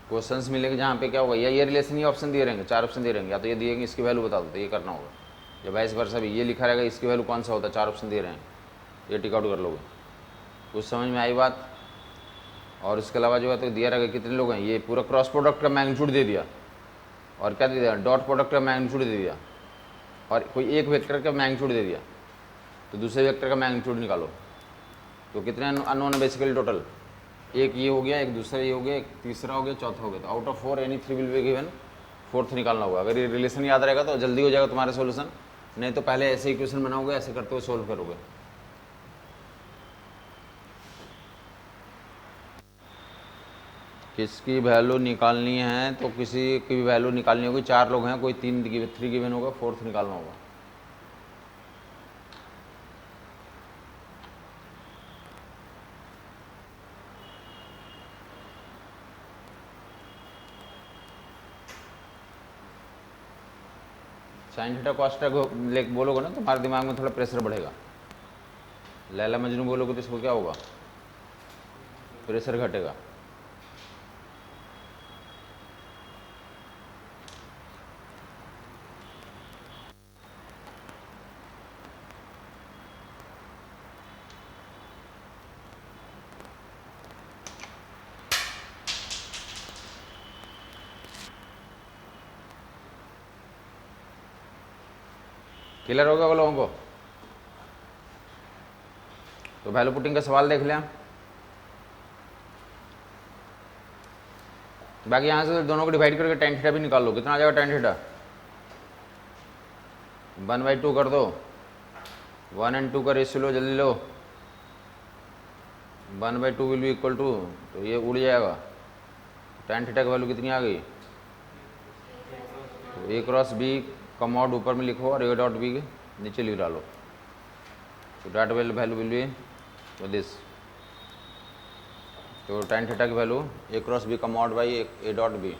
क्वेश्चंस मिलेंगे जहाँ पे क्या होगा, या ये रिलेशन ही ऑप्शन दिए रहेंगे, 4 ऑप्शन दिए रहेंगे, या तो ये दिएंगे इसकी वैल्यू बता दो, तो ये करना होगा। या वाइस वर्सा भी ये लिखा रहेगा इसकी वैल्यू कौन सा होता है, 4 ऑप्शन दे रहे हैं, ये टिक आउट कर लोगे। कुछ समझ में आई बात? और इसके अलावा जो है तो दिया रहेगा कितने लोग हैं, ये पूरा क्रॉस प्रोडक्ट का मैग्नीट्यूड दे दिया, और क्या दे दिया, डॉट प्रोडक्ट का मैग्नीट्यूड दे दिया, और कोई एक वेक्टर का मैग्नीट्यूड दे दिया, तो दूसरे वेक्टर का मैग्नीट्यूड निकालो। तो कितने अननोन है बेसिकली टोटल? एक ये हो गया, एक दूसरा ये हो गया, एक तीसरा हो गया, चौथा हो गया। तो out of 4 any 3 will be given, fourth निकालना होगा। अगर ये रिलेशन याद रहेगा तो जल्दी हो जाएगा तुम्हारा सोल्यूशन, नहीं तो पहले ऐसे इक्वेशन बनाओगे, ऐसे करते हुए सोल्व करोगे। किसकी वैल्यू निकालनी है, तो किसी की भी वैल्यू निकालनी होगी। 4 लोग हैं, कोई 3 गिवन होगा, फोर्थ निकालना होगा। साइन थीटा कॉस थीटा बोलोगे ना, तुम्हारे दिमाग में थोड़ा प्रेशर बढ़ेगा। लैला मजनू बोलोगे तो इसको क्या होगा, प्रेशर घटेगा। क्लियर हो गया लोगों को? तो वैल्यू पुटिंग का सवाल देख लिया। बाकी यहाँ से दोनों को डिवाइड करके tan थीटा भी निकाल लो। कितना आ जाएगा tan थीटा? 1/2 कर दो, 1 और 2 का रेशियो लो, जल्दी लो। 1/2 विल बी इक्वल टू, तो ये उड़ जाएगा। tan थीटा की वैल्यू कितनी आ गई? तो ए क्रॉस बी का मॉड ऊपर में लिखो और ए डॉट बी नीचे लिख डालो। तो dot value will be this. तो tan थीटा की वैल्यू ए क्रॉस बी का mod by A dot B.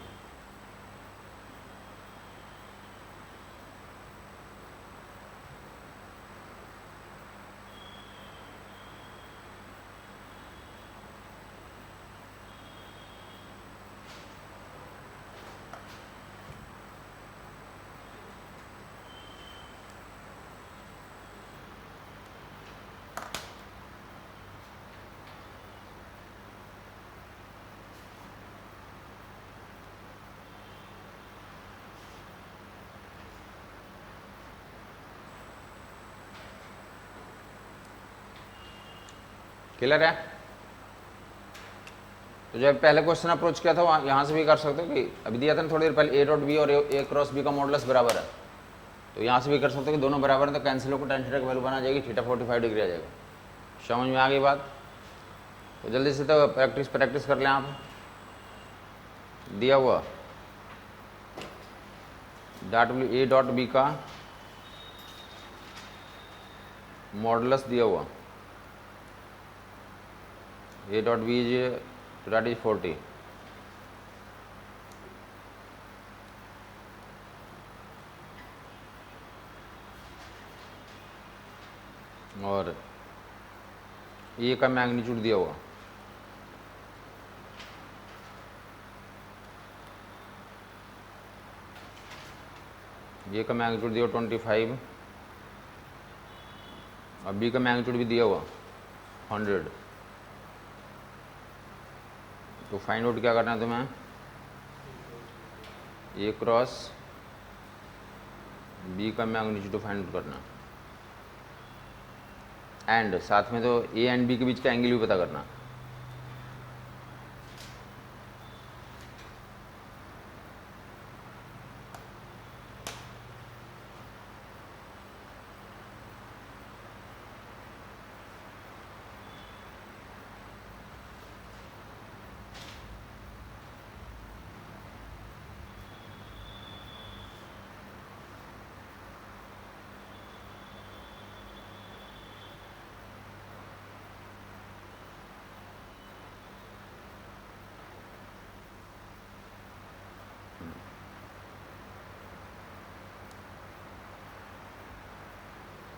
Clear है? तो जब पहले क्वेश्चन अप्रोच किया था वहाँ यहाँ से भी कर सकते हो कि अभी दिया था ना थोड़ी देर पहले, ए डॉट बी और ए क्रॉस बी का मॉडुलस बराबर है, तो यहाँ से भी कर सकते हो कि दोनों बराबर है, तो कैंसिल होकर tan थीटा की वैल्यू बना जाएगी, थीटा 45 डिग्री आ जाएगा। समझ में आ गई बात? तो जल्दी से तो प्रैक्टिस कर लें आप। दिया हुआ ए डॉट बी का मॉडुलस दिया हुआ, A dot B is that is 40, और ए का मैग्नीट्यूड दिया हुआ, ए का मैग्नीट्यूड दिया 25 और बी का मैग्नीट्यूड भी दिया हुआ 100। तो फाइंड आउट क्या करना है तुम्हें? ए क्रॉस बी का मैग्नीट्यूड फाइंड आउट करना, एंड साथ में तो ए एंड बी के बीच का एंगल भी पता करना।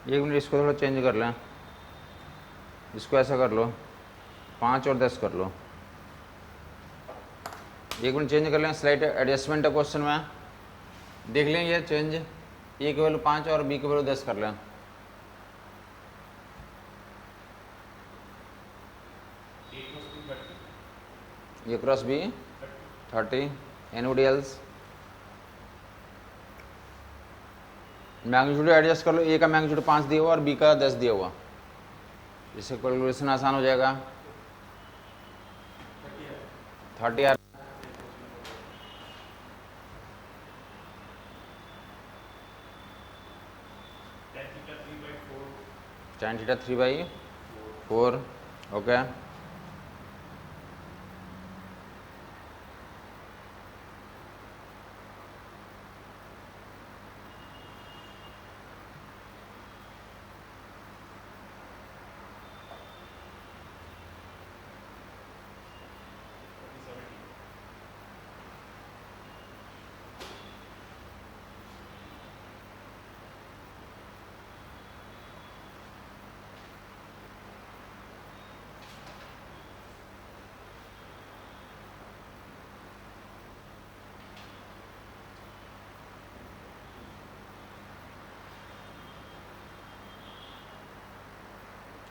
एक मिनट इसको थोड़ा चेंज कर लें, इसको ऐसा कर लो, 5 और 10 कर लो। एक मिनट चेंज कर लें, स्लाइड एडजस्टमेंट है क्वेश्चन में, देख लें ये चेंज। ए की वैल्यू 5 और बी की वैल्यू 10 कर लें। ए क्रॉस बी 30, एनओडी एल्स मैग्नीट्यूड एडजस्ट कर लो, ए का मैग्नीट्यूड 5 दिया हुआ और बी का 10 दिया हुआ, इससे कैलकुलेशन आसान हो जाएगा। 30 आ tan थीटा 3/4 ओके।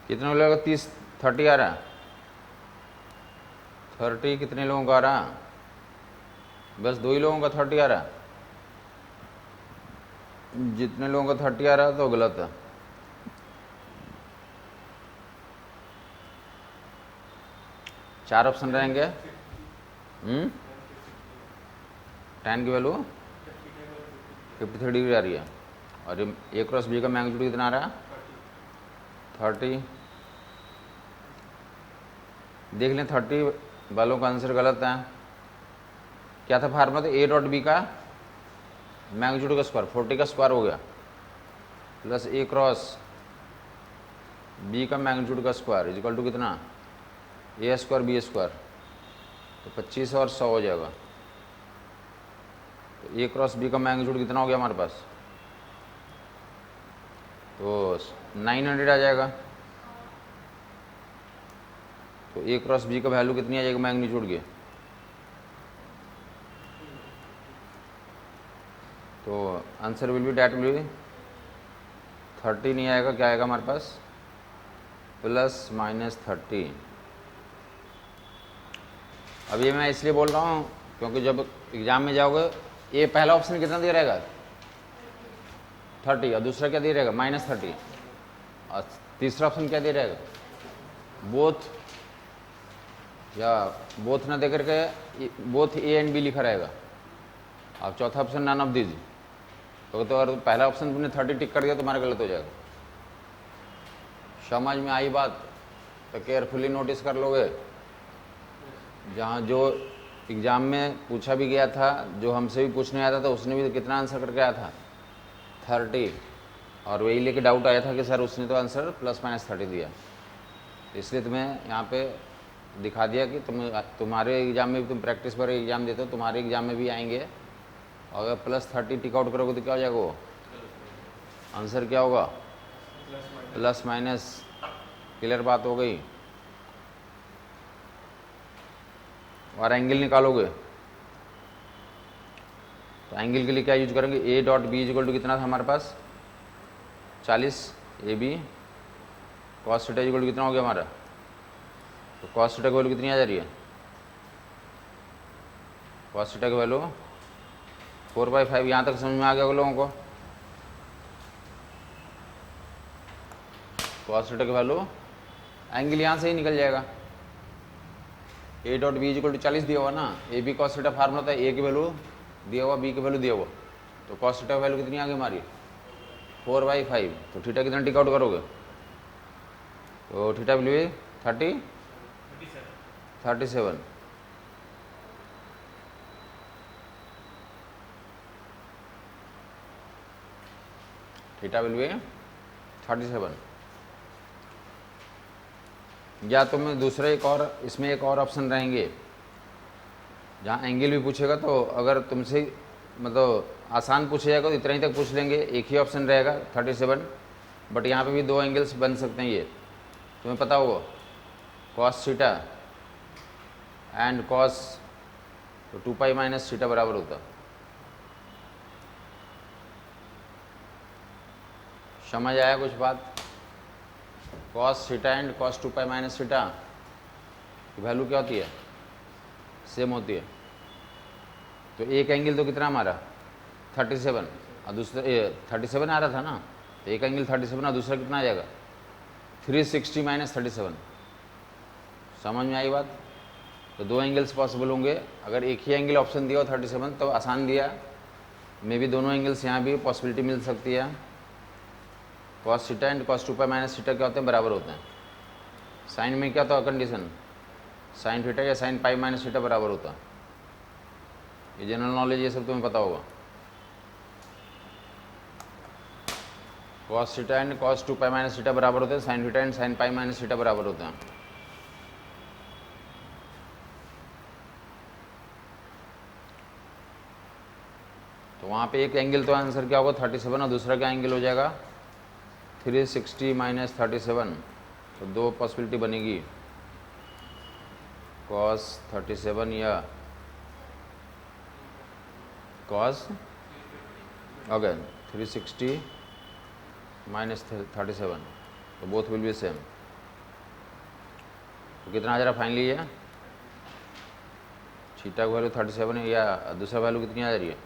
कितने लोगों का 30 आ रहा है? 30 कितने लोगों का आ रहा? बस 2 ही लोगों का 30 आ रहा। जितने लोगों का 30 आ रहा तो गलत है। चार ऑप्शन रहेंगे। tan की वैल्यू 53 डिग्री आ रही है, और ए क्रॉस बी का मैग्नीट्यूड कितना आ रहा है? 30। देख लें 30 वालों का आंसर गलत है। क्या था फार्मूला? तो ए डॉट बी का मैग्नीट्यूड का स्क्वायर 40 का स्क्वायर हो गया, प्लस ए क्रॉस बी का मैग्नीट्यूड का स्क्वायर इजिकल टू कितना? ए स्क्वायर बी स्क्वायर, तो 25 और 100 हो जाएगा। तो ए क्रॉस बी का मैग्नीट्यूड कितना हो गया हमारे पास? तो 900 आ जाएगा। तो ए क्रॉस बी का वैल्यू कितनी आ जाएगी मैग्नीट्यूड की? तो answer will B that will B 30 नहीं आएगा, क्या आएगा हमारे पास? ±30। अब ये मैं इसलिए बोल रहा हूँ क्योंकि जब एग्जाम में जाओगे, ये पहला ऑप्शन कितना दिया रहेगा? 30, और दूसरा क्या दिया रहेगा? -30, और तीसरा ऑप्शन क्या दिया रहेगा? बोथ या बोथ ना दे करके बोथ ए एंड बी लिखा रहेगा। अब चौथा ऑप्शन नन ऑफ दीज, तो अगर पहला ऑप्शन तुमने 30 टिक कर दिया तुम्हारा गलत हो जाएगा। समझ में आई बात? तो केयरफुली नोटिस कर लोगे। जहाँ जो एग्ज़ाम में पूछा भी गया था, जो हमसे भी पूछने आया था, तो उसने भी कितना आंसर करके आया था 30, और वही लेके डाउट आया था कि सर उसने तो आंसर ±30 दिया। इसलिए तुम्हें यहाँ पे दिखा दिया कि तुम्हारे एग्ज़ाम में भी तुम प्रैक्टिस पर एग्ज़ाम देते हो, तुम्हारे एग्ज़ाम में भी आएंगे। अगर +30 टिक आउट करोगे तो क्या हो जाएगा? वो आंसर क्या होगा? ±। क्लियर बात हो गई? और एंगल निकालोगे तो एंगल के लिए क्या यूज करेंगे? A dot B equal to कितना था हमारे पास? 40 AB cos theta equal to कितना हो गया हमारा? तो कॉस थीटा की वैल्यू कितनी आ जा रही है? कॉस थीटा की वैल्यू 4/5। यहाँ तक समझ में आ गया होगा लोगों को? कॉस थीटा की वैल्यू एंगल यहाँ से ही निकल जाएगा। A dot B equal to 40 दिया हुआ ना, A B cos theta formula था, ए की वैल्यू दिया हुआ, बी की वैल्यू दिया हुआ, तो कॉस थीटा की वैल्यू कितनी आ गई हमारी? 4/5। तो थीटा कितना टिक आउट करोगे? तो थीटा वैल्यू 37। Theta value 37। या तो मैं दूसरा एक और, इसमें एक और ऑप्शन रहेंगे जहाँ एंगल भी पूछेगा, तो अगर तुमसे मतलब आसान पूछा जाएगा तो इतना ही तक पूछ लेंगे, एक ही ऑप्शन रहेगा 37। बट यहाँ पे भी दो एंगल्स बन सकते हैं, ये तुम्हें पता होगा, कॉस थीटा एंड कॉस, तो 2π माइनस थीटा बराबर होता। समझ आया कुछ बात? Cos theta and cos 2π minus theta की वैल्यू क्या होती है? सेम होती है। तो एक एंगल तो कितना हमारा 37, और दूसरा 37 आ रहा था ना, तो एक एंगल 37 और दूसरा कितना आ जाएगा 360 माइनस 37। समझ में आई बात? तो दो एंगल्स पॉसिबल होंगे। अगर एक ही एंगल ऑप्शन दिया हो 37 तो आसान दिया, मे भी दोनों एंगल्स यहाँ भी पॉसिबिलिटी मिल सकती है। Cos theta and cos 2π minus theta क्या होते हैं? बराबर होते हैं। साइन में क्या था कंडीशन? साइन थीटा या साइन पाई माइनस थीटा बराबर होता है। ये जनरल नॉलेज, ये सब तुम्हें पता होगा। Cos theta and cos 2π minus theta बराबर होते हैं, sine theta and sine pi minus theta बराबर होते हैं। तो वहाँ पे एक एंगल तो आंसर क्या होगा 37, और दूसरा क्या एंगल हो जाएगा 360 माइनस 37। तो दो पॉसिबिलिटी बनेगी, कॉस 37 या कॉस ओके 360 माइनस 37, तो बोथ विल बी सेम। तो कितना आ जा रहा फाइनली? है थीटा की वैल्यू 37 है, या दूसरा वैल्यू कितनी आ जा रही है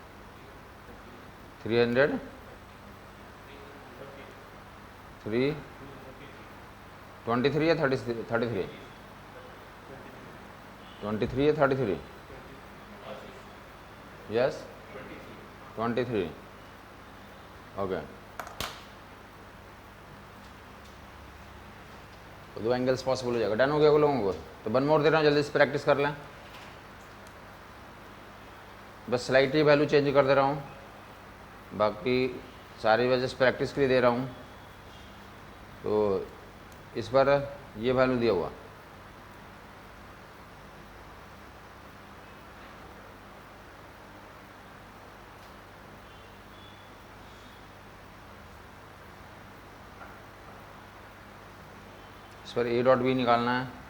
300 323 या 33 23 या 33? यस 23। ओके, तो दो एंगल्स पॉसिबल हो जाएगा। डन हो गया वो लोगों को? तो वन मोर दे रहा हूँ, जल्दी से प्रैक्टिस कर लें। बस स्लाइट ही वैल्यू चेंज कर दे रहा हूँ, बाकी सारी वजह से प्रैक्टिस के लिए दे रहा हूँ। तो इस पर ये वैल्यू दिया हुआ, इस पर A डॉट बी निकालना है।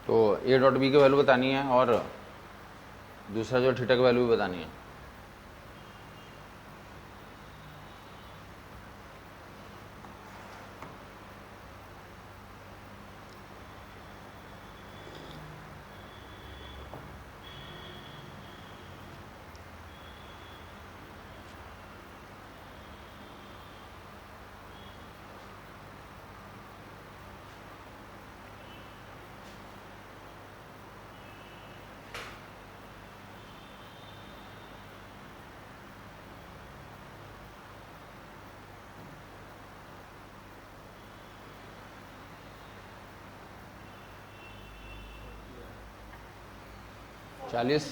तो ए डॉट बी की वैल्यू बतानी है और दूसरा जो थीटा की वैल्यू भी बतानी है। चालीस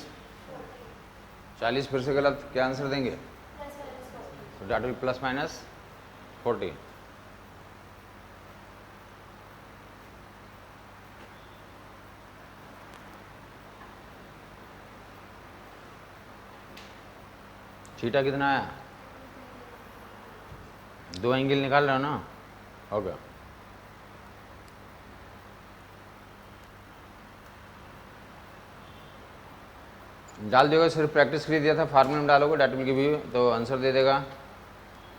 40 फिर से गलत, क्या आंसर देंगे? तो that will plus minus 40। Theta कितना आया? 2 एंगल निकाल रहे हो ना? ओके। डाल दोगे, सिर्फ प्रैक्टिस के लिए दिया था, फार्मूला में डालोगे डेट विल गिव यू तो आंसर दे देगा।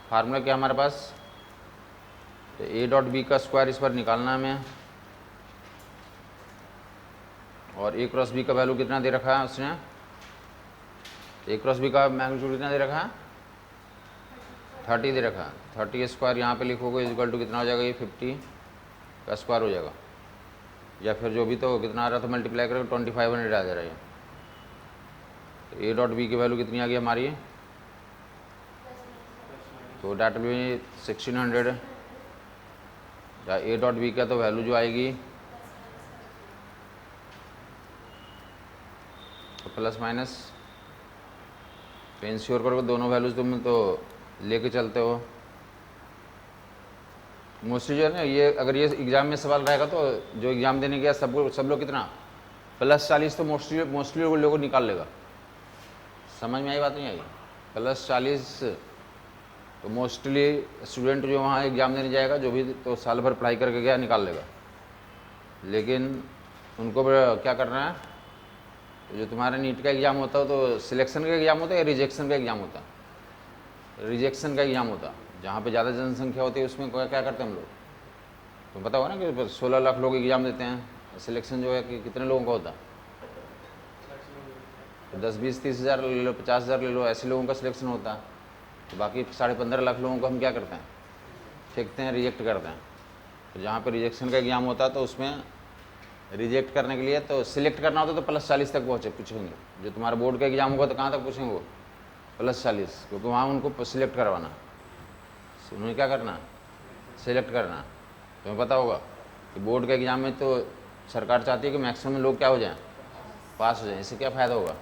फार्मूला क्या हमारे पास? तो ए डॉट बी का स्क्वायर इस पर निकालना है हमें, और ए क्रॉस बी का वैल्यू कितना दे रखा है उसने? ए क्रॉस बी का मैग्नीट्यूड कितना दे रखा है? 30 दे रखा है। 30 स्क्वायर यहाँ पे लिखोगे इक्वल टू कितना हो जाएगा? ये 50 का स्क्वायर हो जाएगा, या फिर जो भी तो कितना आ रहा था मल्टीप्लाई करके 2500 आ जा रहा है। तो ए डॉट बी की वैल्यू कितनी आ गई हमारी? तो डेट विल बी 1600, या ए डॉट बी का तो वैल्यू जो आएगी तो प्लस माइनस, तो इंश्योर करोगे दोनों वैल्यूज तुम तो लेके चलते हो। मोस्टली जो है ना, ये अगर ये एग्जाम में सवाल रहेगा तो जो एग्जाम देने गया सब लोग कितना +40 तो मोस्टली लोगों निकाल लेगा। समझ में आई बात? नहीं आई? +40 तो मोस्टली स्टूडेंट जो वहाँ एग्जाम देने जाएगा, जो भी तो साल भर पढ़ाई करके गया, निकाल लेगा। लेकिन उनको क्या करना है, तो जो तुम्हारा नीट का एग्ज़ाम होता है तो सिलेक्शन का एग्ज़ाम होता है या रिजेक्शन का एग्ज़ाम होता है? रिजेक्शन का एग्ज़ाम होता है, जहाँ पे ज़्यादा जनसंख्या होती है उसमें क्या करते हैं हम लोग, तो पता होगा ना कि 16 लाख लोग एग्ज़ाम देते हैं। सिलेक्शन जो है कि कितने लोगों का होता है? 10, 20, 30 हज़ार ले लो, 50 हज़ार ले लो, ऐसे लोगों का सिलेक्शन होता है। तो बाकी 15.5 लाख लोगों को हम क्या करते हैं? फेंकते हैं, रिजेक्ट करते हैं। तो जहाँ पे रिजेक्शन का एग्ज़ाम होता है तो उसमें रिजेक्ट करने के लिए तो सिलेक्ट करना होता है तो +40 तक पूछेंगे। जो तुम्हारा बोर्ड का एग्ज़ाम होगा तो कहाँ तक पूछेंगे वो? +40, क्योंकि वहाँ उनको सिलेक्ट करवाना, उन्हें क्या करना? सिलेक्ट करना। तुम्हें पता होगा कि बोर्ड के एग्ज़ाम में तो सरकार चाहती है कि मैक्सिमम लोग क्या हो जाएं? पास हो जाएं। इससे क्या फ़ायदा होगा?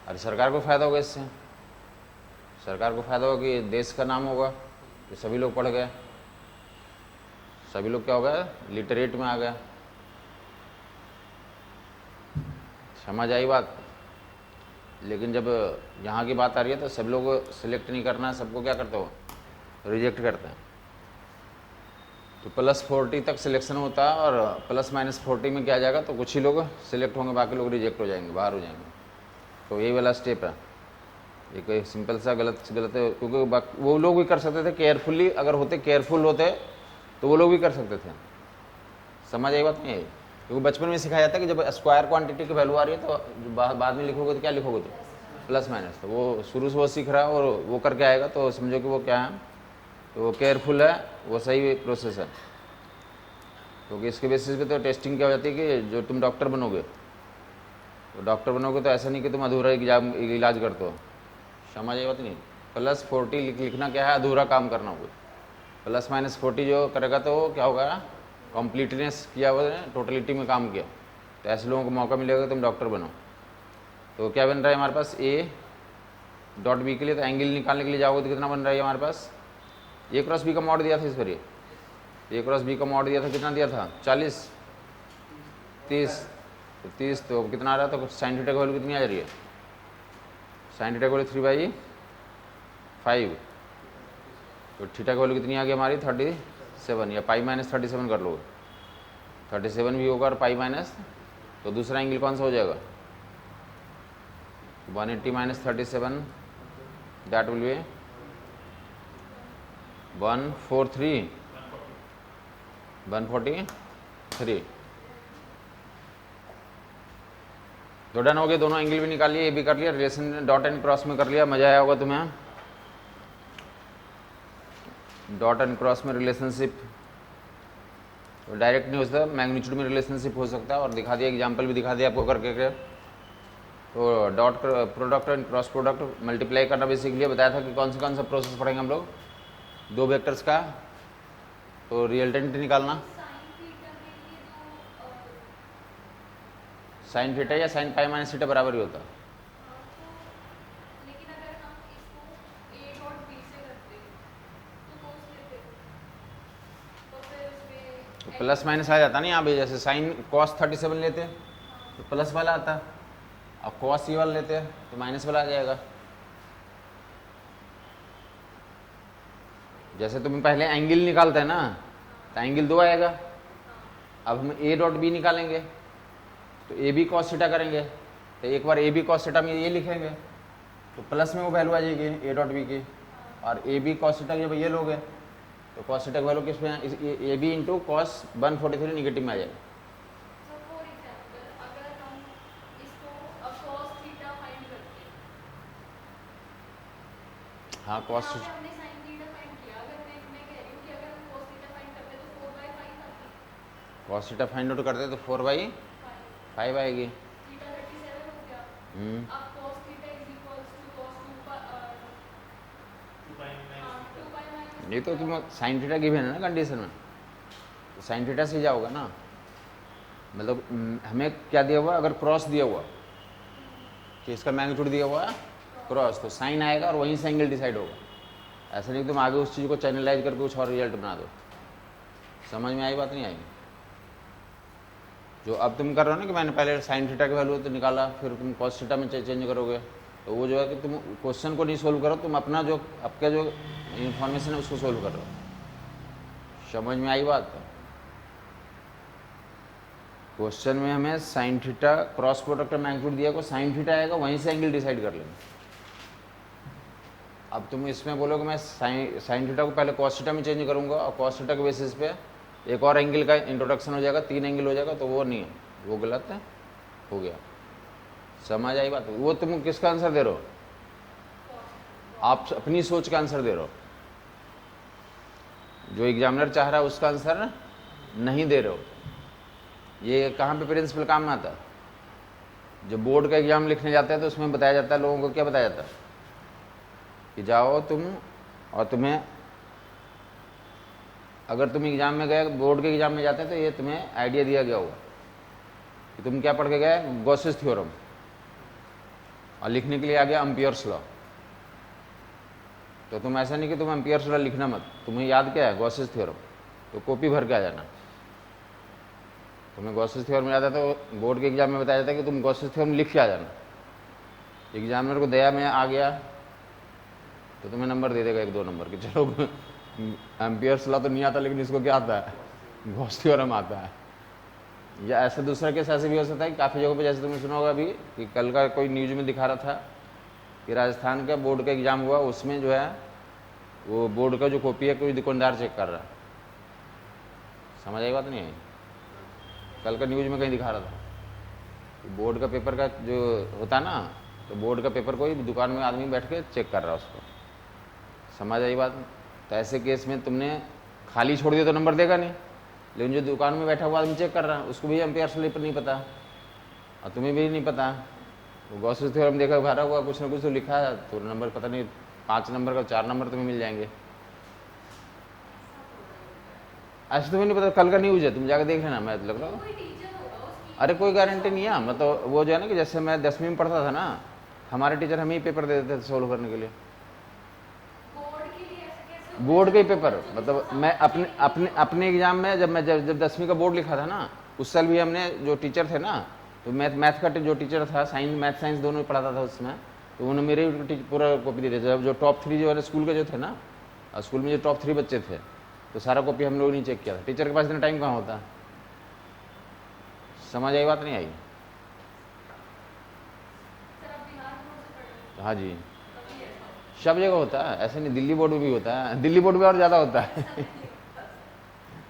अरे सरकार को फ़ायदा होगा इससे। सरकार को फ़ायदा होगा कि देश का नाम होगा कि सभी लोग पढ़ गए, सभी लोग क्या हो गए? लिटरेट में आ गए। समझ आई बात? लेकिन जब यहाँ की बात आ रही है तो सब लोग सिलेक्ट नहीं करना है, सबको क्या करते हो? रिजेक्ट करते हैं। तो +40 तक सिलेक्शन होता है, और ±40 में क्या आ जाएगा, तो कुछ ही लोग सिलेक्ट होंगे, बाकी लोग रिजेक्ट हो जाएंगे, बाहर हो जाएंगे। तो यही वाला स्टेप है। ये कोई सिंपल सा गलत है, क्योंकि वो लोग भी कर सकते थे केयरफुली, अगर होते केयरफुल होते तो वो लोग भी कर सकते थे। समझ आई बात नहीं आई? क्योंकि बचपन में सिखाया जाता है कि जब स्क्वायर क्वांटिटी की वैल्यू आ रही है तो बाद में लिखोगे तो क्या लिखोगे? तो प्लस माइनस। तो वो शुरू से वो सीख रहा है और वो करके आएगा, तो समझो कि वो क्या है, तो वो केयरफुल है, वो सही प्रोसेस है। क्योंकि इसके बेसिस पे तो टेस्टिंग क्या हो जाती है कि जो तुम डॉक्टर बनोगे, तो डॉक्टर बनोगे तो ऐसा नहीं कि तुम अधूरा इलाज करते हो। समझ आई बात नहीं? +40 लिखना क्या है? अधूरा काम करना होगा। +-40 जो करेगा तो क्या होगा? कम्प्लीटनेस किया हुआ है, टोटलिटी में काम किया। तो ऐसे लोगों को मौका मिलेगा तुम डॉक्टर बनो। तो क्या बन रहा है हमारे पास? ए डॉट बी के लिए तो एंगल निकालने के लिए जाओगे तो कितना बन रहा है हमारे पास? ए क्रॉस बी का मॉड दिया था इस पर, ए क्रॉस बी का मॉड दिया था, कितना दिया था? 40, 30। तो 30 तो कितना आ रहा था? तो साइन थीटा की वैल्यू कितनी आ रही है? साइन थीटा की वैल्यू 3/5। तो थीटा की वैल्यू कितनी आ गई हमारी? 37, या π - 37 कर लो। 37 भी होगा और पाई माइनस, तो दूसरा एंगल कौन सा हो जाएगा 180 माइनस 37, दैट विल बी 143। तो डन हो गए, दोनों एंगल भी निकाल लिए, ये भी कर लिया, रिलेशन डॉट एंड क्रॉस में कर लिया। मजा आया होगा तुम्हें डॉट एंड क्रॉस में रिलेशनशिप। तो डायरेक्ट नहीं हो सकता, मैग्नीट्यूड में रिलेशनशिप हो सकता है, और दिखा दिया, एग्जाम्पल भी दिखा दिया आपको करके। तो dot product and cross product multiply करना भी सीख लिया। बताया था कि कौन सा प्रोसेस पढ़ेंगे हम लोग, दो वेक्टर्स का, तो रिजल्टेंट निकालना, साइन थीटा या साइन पाई माइनस थीटा बराबर ही होता है। लेकिन अगर हम इसको a डॉट b से करते तो cos लेते, तो फिर उसमें तो प्लस माइनस आ जाता ना यहाँ पे, जैसे साइन कॉस 37 लेते तो प्लस वाला आता, अब कॉस ये वाला लेते हैं तो माइनस वाला आ जाएगा। जैसे तुम्हें पहले एंगल निकालते हैं ना, तो एंगल 2 आएगा। अब हम a डॉट बी निकालेंगे तो ए बी कॉस थीटा करेंगे, तो एक बार ए बी कॉस थीटा में ये लिखेंगे तो प्लस में वो वैल्यू आ जाएगी ए डॉट बी की, और ए बी कॉस थीटा जब ये लोगे तो कॉस थीटा की वैल्यू किस में, A B into cos 143 negative में आ जाएगा। फॉर एग्जांपल अगर हम इसको cos थीटा फाइंड करते, हाँ कॉस, यहाँ पे हमने sin थीटा फाइंड किया, अगर मैं कह रही हूँ कि अगर हम cos थीटा फाइंड करते तो 4/5 आती, कॉस थीटा फाइंड आउट करते तो 4/5 आएगी। थीटा 37 हो गया। अब cos theta is equals to cos 2 pi minus, ये तो तुम साइन थीटा गिवन है ना कंडीशन में, तो साइन थीटा से जाओगा ना, मतलब हमें क्या दिया हुआ, अगर क्रॉस दिया हुआ कि इसका मैग्नीट्यूड दिया हुआ है क्रॉस, तो साइन आएगा और वहीं से एंगल डिसाइड होगा। ऐसा नहीं तुम आगे उस चीज़ को चैनलाइज करके कुछ और रिजल्ट बना दो। समझ में आई बात, नहीं आई? जो अब तुम कर रहे हो ना कि मैंने पहले साइन थीटा की वैल्यू तो निकाला, फिर तुम कॉस थीटा में चेंज करोगे, तो वो जो है कि तुम क्वेश्चन को नहीं सोल्व करो, तुम अपना जो आपका जो इन्फॉर्मेशन है उसको सोल्व कर रहे हो। समझ में आई बात? क्वेश्चन में हमें sine theta cross product magnitude दिया को साइन थीटा आएगा, वहीं से एंगल डिसाइड कर लेंगे। अब तुम इसमें बोलोगे मैं साइन थीटा को पहले कॉस थीटा में चेंज करूंगा और कॉस थीटा के बेसिस पे एक और एंगल का इंट्रोडक्शन हो जाएगा, 3 एंगल हो जाएगा, तो वो नहीं है, वो गलत है, हो गया। समझ आई बात? वो तुम किसका आंसर दे रहे हो? आप अपनी सोच का आंसर दे रहे हो, जो एग्जामिनर चाह रहा है उसका आंसर नहीं दे रहे हो। ये कहाँ पे प्रिंसिपल काम में आता है? जब बोर्ड का एग्जाम लिखने जाते हैं तो उसमें बताया जाता है, लोगों को क्या बताया जाता है कि जाओ तुम, और तुम्हें अगर तुम एग्जाम में गए, बोर्ड के एग्जाम में जाते हैं तो ये तुम्हें आइडिया दिया गया होगा कि तुम क्या पढ़ के गए, गॉसेस थ्योरम, और लिखने के लिए आ गया एम्पियर्स लॉ। तो तुम ऐसा नहीं कि तुम एम्पियर्स लॉ लिखना मत, तुम्हें याद क्या है, गॉसेस थ्योरम, तो कॉपी भर के आ जाना। तुम्हें गॉसेस थ्योरम याद है तो बोर्ड के एग्जाम में बताया जाता है कि तुम गॉसेस थ्योरम लिख के आ जाना। एग्जामिनर को दया में आ गया तो तुम्हें नंबर दे देगा 1-2 नंबर के, चलो एम्पियर्स लॉ तो नहीं आता लेकिन इसको क्या आता है, गॉस थ्योरम आता है। या ऐसा दूसरा केस ऐसे भी हो सकता है, काफ़ी जगहों पे जैसे तुमने सुना होगा अभी कि कल का कोई न्यूज़ में दिखा रहा था कि राजस्थान का बोर्ड का एग्ज़ाम हुआ, उसमें जो है वो बोर्ड का जो कॉपी है कोई दुकानदार चेक कर रहा है। समझ आई बात, नहीं आई? कल का न्यूज़ में कहीं दिखा रहा था कि बोर्ड का पेपर का जो होता है ना, तो बोर्ड का पेपर कोई दुकान में आदमी बैठ के चेक कर रहा है उसको। समझ आई बात? तो ऐसे केस में तुमने खाली छोड़ दिया तो नंबर देगा नहीं, लेकिन जो दुकान में बैठा हुआ आदमी चेक कर रहा है उसको भी एम्पियर्स लॉ नहीं पता और तुम्हें भी नहीं पता, वो गॉसेस थ्योरम देखा भरा हुआ कुछ ना कुछ तो लिखा है, तो नंबर पता नहीं 5 नंबर का 4 नंबर तुम्हें मिल जाएंगे। ऐसे तुम्हें नहीं पता, कल का न्यूज़ है, तुम जाकर देख लेना। मैं लग रहा हूँ अरे कोई गारंटी नहीं है, मतलब वो जो है ना कि जैसे मैं 10वीं में पढ़ता था ना, हमारे टीचर हमें ही पेपर दे देते थे सोल्व करने के लिए, बोर्ड के ही पेपर। मतलब मैं अपने एग्जाम में जब 10वीं का बोर्ड लिखा था ना, उस साल भी हमने जो टीचर थे ना, तो मैथ का जो टीचर था, मैथ साइंस दोनों ही पढ़ाता था उसमें, तो उन्होंने मेरे पूरा कॉपी दे दिया। जो टॉप 3 जो है स्कूल के जो थे ना, स्कूल में जो टॉप 3 बच्चे थे, तो सारा कॉपी हम लोगों ने चेक किया था। टीचर के पास इतना टाइम कहाँ होता है, समझ आई बात नहीं आई? सर आप बिहार बोर्ड से पढ़ रहे हो हाँ जी, तभी ऐसा होता सब जगह होता है ऐसे नहीं, दिल्ली बोर्ड में भी होता है, दिल्ली बोर्ड में और ज़्यादा होता है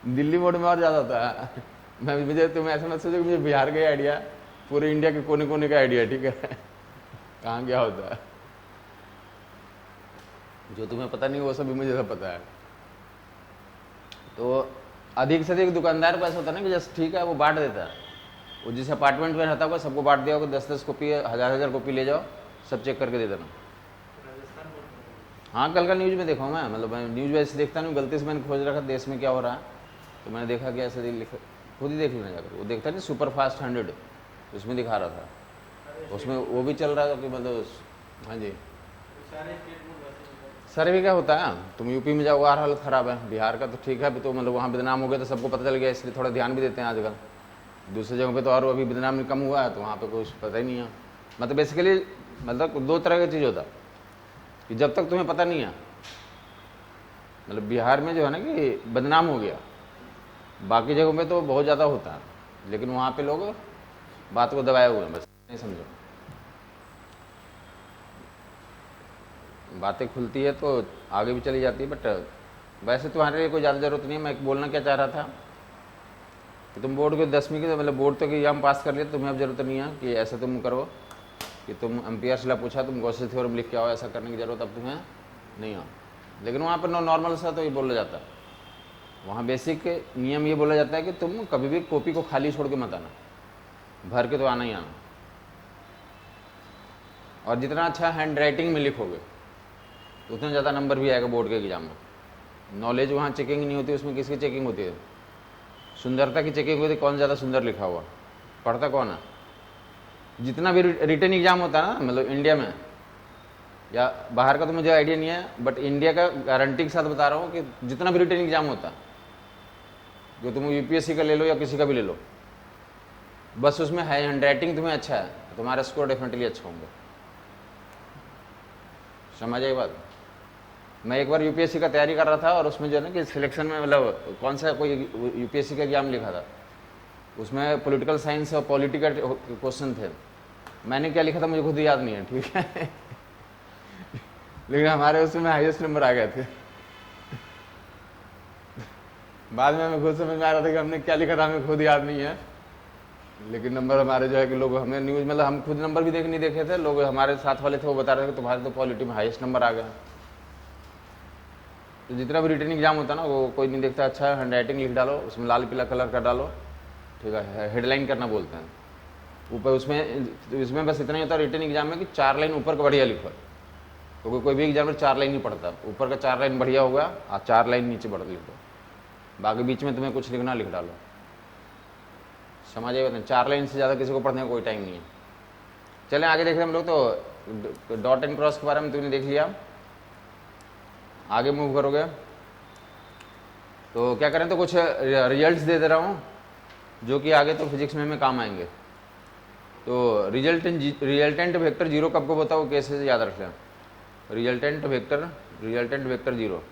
दिल्ली बोर्ड में और ज़्यादा होता है। मैं मुझे तुम ऐसा मत सोचो कि मुझे बिहार का ही आइडिया, पूरे इंडिया के कोने कोने का आइडिया, ठीक है कहाँ क्या होता है, जो तुम्हें पता नहीं वो सब भी मुझे सब पता है। तो अधिक से अधिक दुकानदार को ऐसा होता है ना कि जैसे ठीक है वो बांट देता है, वो जिस अपार्टमेंट में रहता होगा सबको बांट दिया होगा, 10-10 कॉपी 1000-1000 कॉपी ले जाओ, सब चेक करके दे देना। हाँ कल का न्यूज़ में देखा हूँ मैं, मतलब मैं न्यूज़ वैसे देखता नहीं, गलती से मैंने खोज रखा देश में क्या हो रहा है, तो मैंने देखा कि ऐसे लिखा, खुद ही देख लेना जाकर, वो देखता नहीं सुपर फास्ट 100 उसमें दिखा रहा था, उसमें वो भी चल रहा था कि मतलब हाँ जी सर भी क्या होता है, तुम यूपी में जाओ और हालत ख़राब है, बिहार का तो ठीक है अभी तो मतलब वहाँ बदनाम हो गया तो सबको पता चल गया, इसलिए थोड़ा ध्यान भी देते हैं आजकल। दूसरी जगहों पे तो और अभी बदनामी कम हुआ है तो वहाँ पे कुछ पता ही नहीं है। मतलब बेसिकली मतलब 2 तरह की चीज़ होता है कि जब तक तुम्हें पता नहीं है, मतलब बिहार में जो है ना कि बदनाम हो गया, बाकी जगहों पे तो बहुत ज़्यादा होता है, लेकिन वहाँ पे लोग बात को दबाए हुए हैं, बस नहीं समझो, बातें खुलती है तो आगे भी चली जाती है। बट वैसे तुम्हारे लिए कोई ज़्यादा ज़रूरत नहीं है। मैं बोलना क्या चाह रहा था कि तुम बोर्ड के 10वीं के मतलब बोर्ड तक एग्जाम पास कर लिया, तुम्हें अब जरूरत नहीं है कि ऐसा तुम करो कि तुम एम्पियर से पूछा तुम गॉसियन थ्योरम लिख के आओ, ऐसा करने की ज़रूरत अब तुम्हें नहीं हो। लेकिन वहाँ पर नॉर्मल सा तो ये बोला जाता है, वहाँ बेसिक नियम ये बोला जाता है कि तुम कभी भी कॉपी को खाली छोड़ के मत आना, भर के तो आना ही आना, और जितना अच्छा हैंड राइटिंग में लिखोगे उतना ज़्यादा नंबर भी आएगा बोर्ड के एग्जाम में। नॉलेज वहाँ चेकिंग नहीं होती, उसमें किसकी चेकिंग होती है? सुंदरता की चेकिंग होती है, कौन ज़्यादा सुंदर लिखा हुआ, पढ़ता कौन है। जितना भी रिटन एग्जाम होता है ना, मतलब इंडिया में या बाहर का तो मुझे आइडिया नहीं है, बट इंडिया का गारंटी के साथ बता रहा हूँ कि जितना भी रिटन एग्जाम होता है, जो तुम यूपीएससी का ले लो या किसी का भी ले लो, बस उसमें हैंड राइटिंग तुम्हें अच्छा है तो तुम्हारा स्कोर डेफिनेटली अच्छा होंगे। समझ आई बात? मैं एक बार यूपीएससी का तैयारी कर रहा था और उसमें जो है ना कि सिलेक्शन में मतलब कौन सा कोई यूपीएससी का एग्जाम लिखा था, उसमें पॉलिटिकल साइंस और पॉलिटिकल क्वेश्चन थे। मैंने क्या लिखा था मुझे खुद याद नहीं है, ठीक है लेकिन हमारे उसमें हाईएस्ट नंबर आ गए थे बाद में हमें खुद समझ में आ रहा था कि हमने क्या लिखा था, हमें खुद याद नहीं है, लेकिन नंबर हमारे जो है कि लोग हमें न्यूज़ मतलब हम खुद नंबर भी नहीं देखे थे, लोग हमारे साथ वाले थे वो बता रहे थे कि तुम्हारे तो पॉलिटी में हाईएस्ट नंबर आ गया। तो जितना भी रिटन एग्जाम होता है ना वो कोई नहीं देखता, अच्छा हैंड राइटिंग लिख डालो, उसमें लाल पीला कलर कर डालो, ठीक है, हेडलाइन करना बोलते हैं ऊपर। उसमें बस इतना ही होता है रिटन एग्जाम में कि 4 लाइन ऊपर का बढ़िया लिखो, क्योंकि कोई भी एग्जाम में 4 लाइन नहीं पढ़ता, ऊपर का 4 लाइन बढ़िया होगा और 4 लाइन नीचे बढ़ लिखो, बाकी बीच में तुम्हें कुछ लिखना लिख डालो। समझ आए? 4 लाइन से ज़्यादा किसी को पढ़ने का कोई टाइम नहीं है। चलें आगे देख रहे हम लोग। तो डॉट एंड क्रॉस के बारे में तुमने देख लिया, आगे मूव करोगे तो क्या करें, तो कुछ रिजल्ट्स दे रहा हूँ जो कि आगे तो फिजिक्स में हमें काम आएंगे। तो रिजल्टेंट वेक्टर जीरो कब कब होता है वो कैसे याद रख लें। रिजल्टेंट वेक्टर जीरो,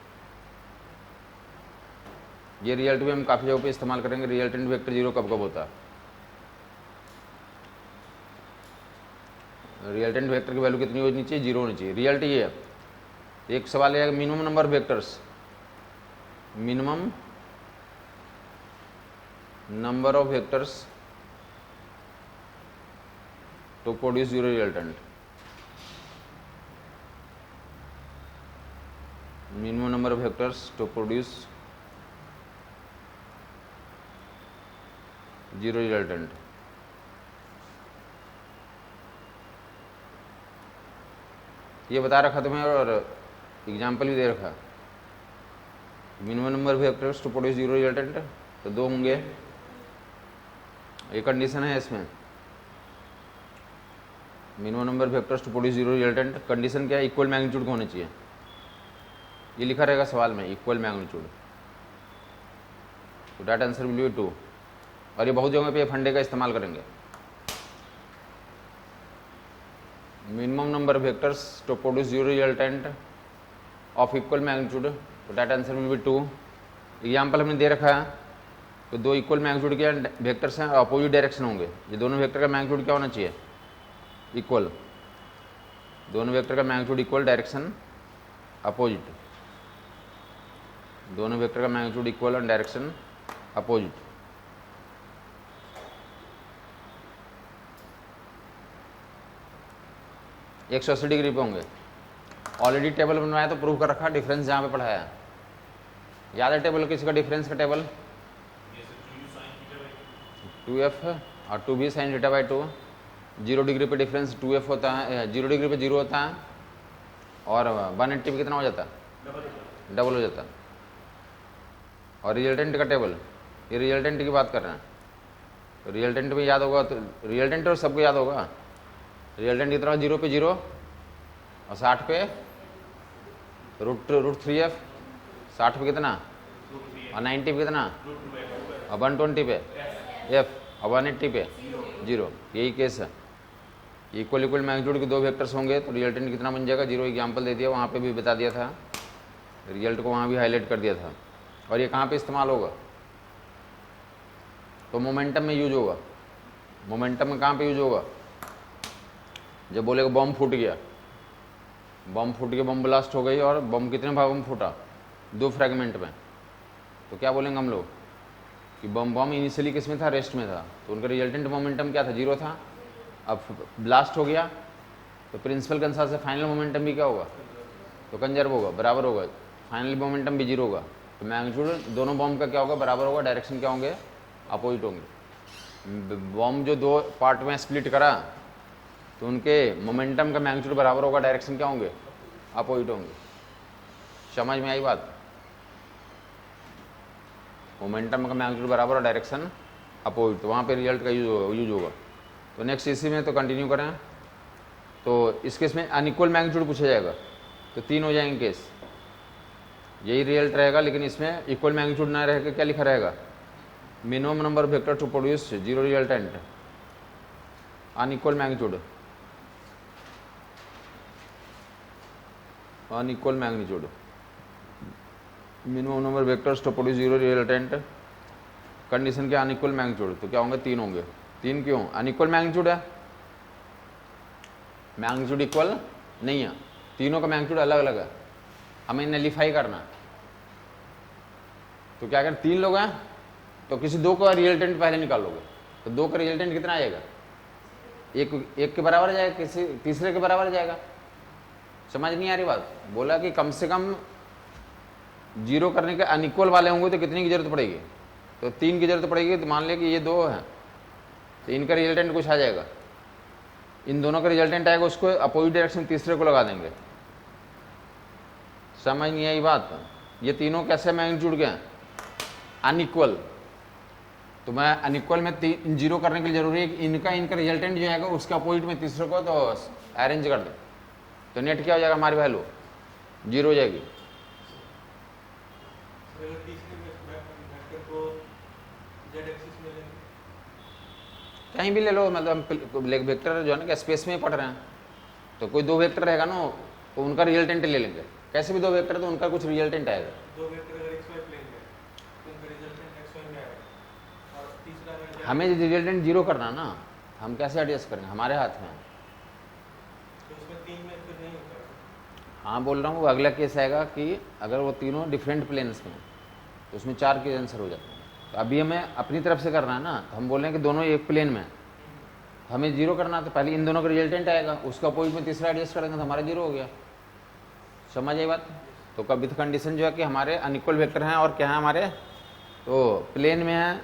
ये रिजल्ट भी हम काफ़ी जगहों पे इस्तेमाल करेंगे। रिजल्टेंट वेक्टर जीरो कब कब होता है, रिजल्टेंट वेक्टर की वैल्यू कितनी होनी चाहिए? 0 होनी चाहिए। रिजल्ट ये है, एक सवाल है minimum number vectors, minimum number of vectors to produce zero resultant, minimum number of vectors to produce zero resultant. ये बता रखा तुम्हें और एग्जाम्पल भी दे रखा, minimum number of vectors to produce zero resultant, तो 2 होंगे। ये कंडीशन है इसमें, minimum number of vectors to produce zero resultant. Condition क्या है? इक्वल मैग्नीट्यूड का होना चाहिए, ये लिखा रहेगा सवाल में, इक्वल मैग्नीट्यूड। तो दैट आंसर विल बी 2। और ये बहुत जगह पे फंडे का इस्तेमाल करेंगे। Minimum number of vectors to produce zero resultant of equal magnitude, तो that answer will be 2। Example हमने दे रखा है तो दो इक्वल मैग्नीट्यूड के वेक्टर्स हैं, अपोजिट डायरेक्शन होंगे। ये दोनों वेक्टर का मैग्नीट्यूड क्या होना चाहिए? इक्वल। दोनों वेक्टर का मैग्नीट्यूड इक्वल, डायरेक्शन अपोजिट। दोनों वेक्टर का मैग्नीट्यूड इक्वल और डायरेक्शन अपोजिट। एक 180 डिग्री पे होंगे। ऑलरेडी टेबल बनवाया तो प्रूव कर रखा, डिफरेंस जहाँ पे पढ़ाया। याद है टेबल किसी का? डिफरेंस का टेबल 2f और 2b sine theta by 2। 0 degree पे डिफरेंस 2f होता है, 0 डिग्री पे 0 होता है, और 180 पे कितना हो जाता है? डबल हो जाता है। और रिजल्टेंट का टेबल, ये रिजल्टेंट की बात कर रहे हैं। तो रिजल्टेंट में याद होगा, तो रिजल्टेंट और सबको याद होगा। रिजल्टेंट कितना? 0 पे 0 और 60 पे रूट 3f। 60 पे कितना? और 90 पे कितना? और 120 पे f, और 180 पे 0। यही केस है। इक्वल इक्वल मैग्नीट्यूड के दो वेक्टर्स होंगे तो रिजल्टेंट कितना बन जाएगा? 0। एग्जाम्पल दे दिया, वहाँ पे भी बता दिया था, रिजल्ट को वहाँ भी हाईलाइट कर दिया था। और ये कहाँ पे इस्तेमाल होगा? तो मोमेंटम में यूज होगा। मोमेंटम में कहाँ पे यूज होगा? जब बोलेगा बम फूट गया, बम फूट के बम ब्लास्ट हो गई, और बम कितने भागों में फूटा? 2 फ्रैगमेंट में। तो क्या बोलेंगे हम लोग कि बम इनिशियली किस में था? रेस्ट में था। तो उनका रिजल्टेंट मोमेंटम क्या था? 0 था। अब ब्लास्ट हो गया तो प्रिंसिपल कंसार से फाइनल मोमेंटम भी क्या होगा? तो कंजर्व होगा, बराबर होगा। फाइनल मोमेंटम भी 0 होगा। तो मैग्नीट्यूड दोनों बम का क्या होगा? बराबर होगा। डायरेक्शन क्या होंगे? अपोजिट होंगे। बम जो दो पार्ट में स्प्लिट करा तो उनके मोमेंटम का मैग्नीट्यूड बराबर होगा, डायरेक्शन क्या होंगे? अपोजिट होंगे। समझ में आई बात? मोमेंटम का मैग्नीट्यूड बराबर और डायरेक्शन अपोजिट, तो वहाँ पे रिजल्ट का यूज होगा। तो नेक्स्ट इसी में तो कंटिन्यू करें। तो इस केस में अनइक्वल मैग्नीट्यूड पूछा जाएगा, तो 3 हो जाएंगे केस। यही रिजल्ट रहेगा, लेकिन इसमें इक्वल मैग्नीट्यूड ना रहेगा, क्या लिखा रहेगा? Minimum number vector to produce 0 resultant. Unequal magnitude, unequal magnitude, minimum number vectors to produce 0 resultant. Condition के अनइक्वल मैग्नीट्यूड, तो क्या होंगे? 3 होंगे। 3 क्यों? अनइक्वल मैग्नीट्यूड है, मैग्नीट्यूड इक्वल नहीं है, तीनों का मैग्नीट्यूड अलग अलग है। हमें नलीफाई करना, तो क्या करें? 3 लोग हैं तो किसी 2 का रिजल्टेंट पहले निकालोगे, तो 2 का रिजल्टेंट कितना आएगा? एक के बराबर जाएगा, किसी तीसरे के बराबर जाएगा। समझ नहीं आ रही बात? बोला कि कम से कम 0 करने के अनइक्वल वाले होंगे तो कितनी की जरूरत पड़ेगी? तो 3 की जरूरत पड़ेगी। तो मान लिया कि ये 2 हैं, तो इनका रिजल्टेंट कुछ आ जाएगा, इन दोनों का रिजल्टेंट आएगा, उसको अपोजिट डायरेक्शन तीसरे को लगा देंगे। समझ नहीं आई बात? ये तीनों कैसे मैग्नीट्यूड के हैं? अनइक्वल। तो मैं अनइक्वल में 0 करने के लिए जरूरी है कि इनका रिजल्टेंट जो आएगा उसके अपोजिट में तीसरे को तो अरेंज कर दे, तो नेट क्या हो जाएगा? हमारी वैल्यू 0 हो जाएगी। कहीं भी ले लो, मतलब वेक्टर जो है ना कि स्पेस में पढ़ रहे हैं, तो कोई 2 वेक्टर रहेगा ना, तो उनका रिजल्टेंट ले लेंगे। कैसे भी 2 वेक्टर है तो उनका कुछ रिजल्टेंट आएगा। 2 वेक्टर अगर xy प्लेन में तो उनका रिजल्टेंट xy में आएगा। और तीसरा अगर हमें रिजल्टेंट 0 करना ना, हम कैसे एडजस्ट करेंगे? हमारे हाथ में। तो उसमें 3 में फिर नहीं होता। हाँ बोल रहा हूँ, वो अगला केस आएगा कि अगर वो तीनों डिफरेंट प्लेन्स में, तो उसमें 4 के आंसर हो जाते हैं। तो अभी हमें अपनी तरफ से करना है ना, तो हम बोल रहे हैं कि दोनों एक प्लेन में, तो हमें 0 करना, तो पहले इन दोनों का रिजल्टेंट आएगा, उसका अपोजिट में तीसरा एडजस्ट करेंगे तो हमारा 0 हो गया। समझ आई बात? तो कभी तो कंडीशन जो है कि हमारे अनइक्वल वेक्टर हैं और क्या है हमारे, तो प्लेन में है,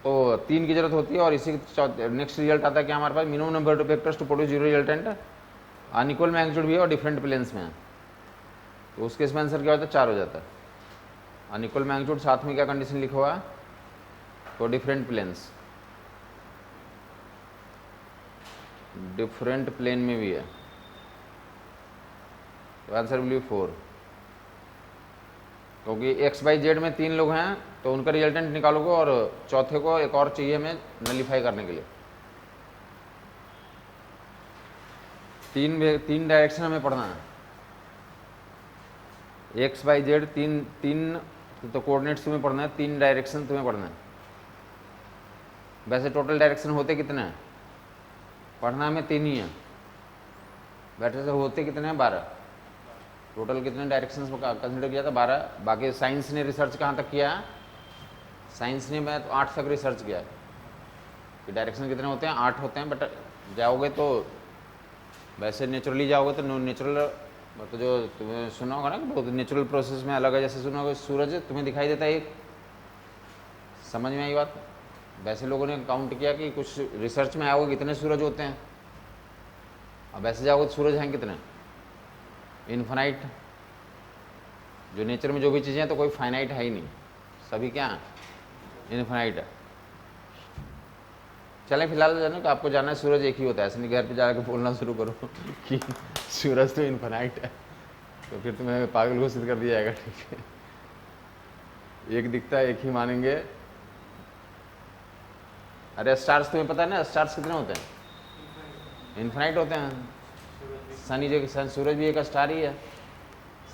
तो 3 की जरूरत होती है। और इसी नेक्स्ट रिजल्ट आता है कि हमारे पास minimum number of vectors to produce 0 resultant, unequal magnitude भी है और डिफरेंट प्लेन्स में है, तो उसके इसमें आंसर क्या होता है? 4 हो जाता है। अनइक्वल मैग्नीट्यूड, साथ में क्या कंडीशन लिखा हुआ है? तो डिफरेंट प्लेन्स, डिफरेंट प्लेन में भी है, तो आंसर विल बी 4। क्योंकि x/z में 3 लोग हैं तो उनका रिजल्टेंट निकालोगे, और चौथे को एक और चाहिए हमें नलीफाई करने के लिए। 3 डायरेक्शन हमें पढ़ना है, x/z 3 तो कोऑर्डिनेट्स तुम्हें पढ़ना है, 3 डायरेक्शन तुम्हें पढ़ना है। वैसे टोटल डायरेक्शन होते कितने हैं? पढ़ना में 3 ही है, वैसे से होते कितने हैं? 12। टोटल कितने डायरेक्शंस कंसिडर किया था? 12। बाकी साइंस ने रिसर्च कहाँ तक किया है? साइंस ने मैं तो 8 तक रिसर्च किया है कि डायरेक्शन कितने होते हैं? 8 होते हैं। बट जाओगे तो वैसे नेचुरली जाओगे तो नेचुरल तो जो तुम्हें सुना होगा ना कि नेचुरल प्रोसेस में अलग है। जैसे सुना होगा सूरज तुम्हें दिखाई देता है एक, समझ में आई बात? वैसे लोगों ने काउंट किया कि कुछ रिसर्च में आया होगा कितने सूरज होते हैं। अब वैसे जाओगे तो सूरज हैं कितने? इनफाइनाइट। जो नेचर में जो भी चीज़ें हैं तो कोई फाइनाइट है ही नहीं, सभी क्या है? इनफाइनाइट है। चलें फिलहाल जानो कि आपको जाना है सूरज एक ही होता है, ऐसे नहीं घर पे जाकर बोलना शुरू करो कि सूरज तो इनफाइनाइट है, तो फिर तुम्हें पागल घोषित कर दिया जाएगा। ठीक है, एक दिखता है एक ही मानेंगे। अरे स्टार्स तुम्हें पता है ना, स्टार्स कितने होते हैं? इनफाइनाइट होते हैं। सन ही सन सूरज भी एक स्टार ही है।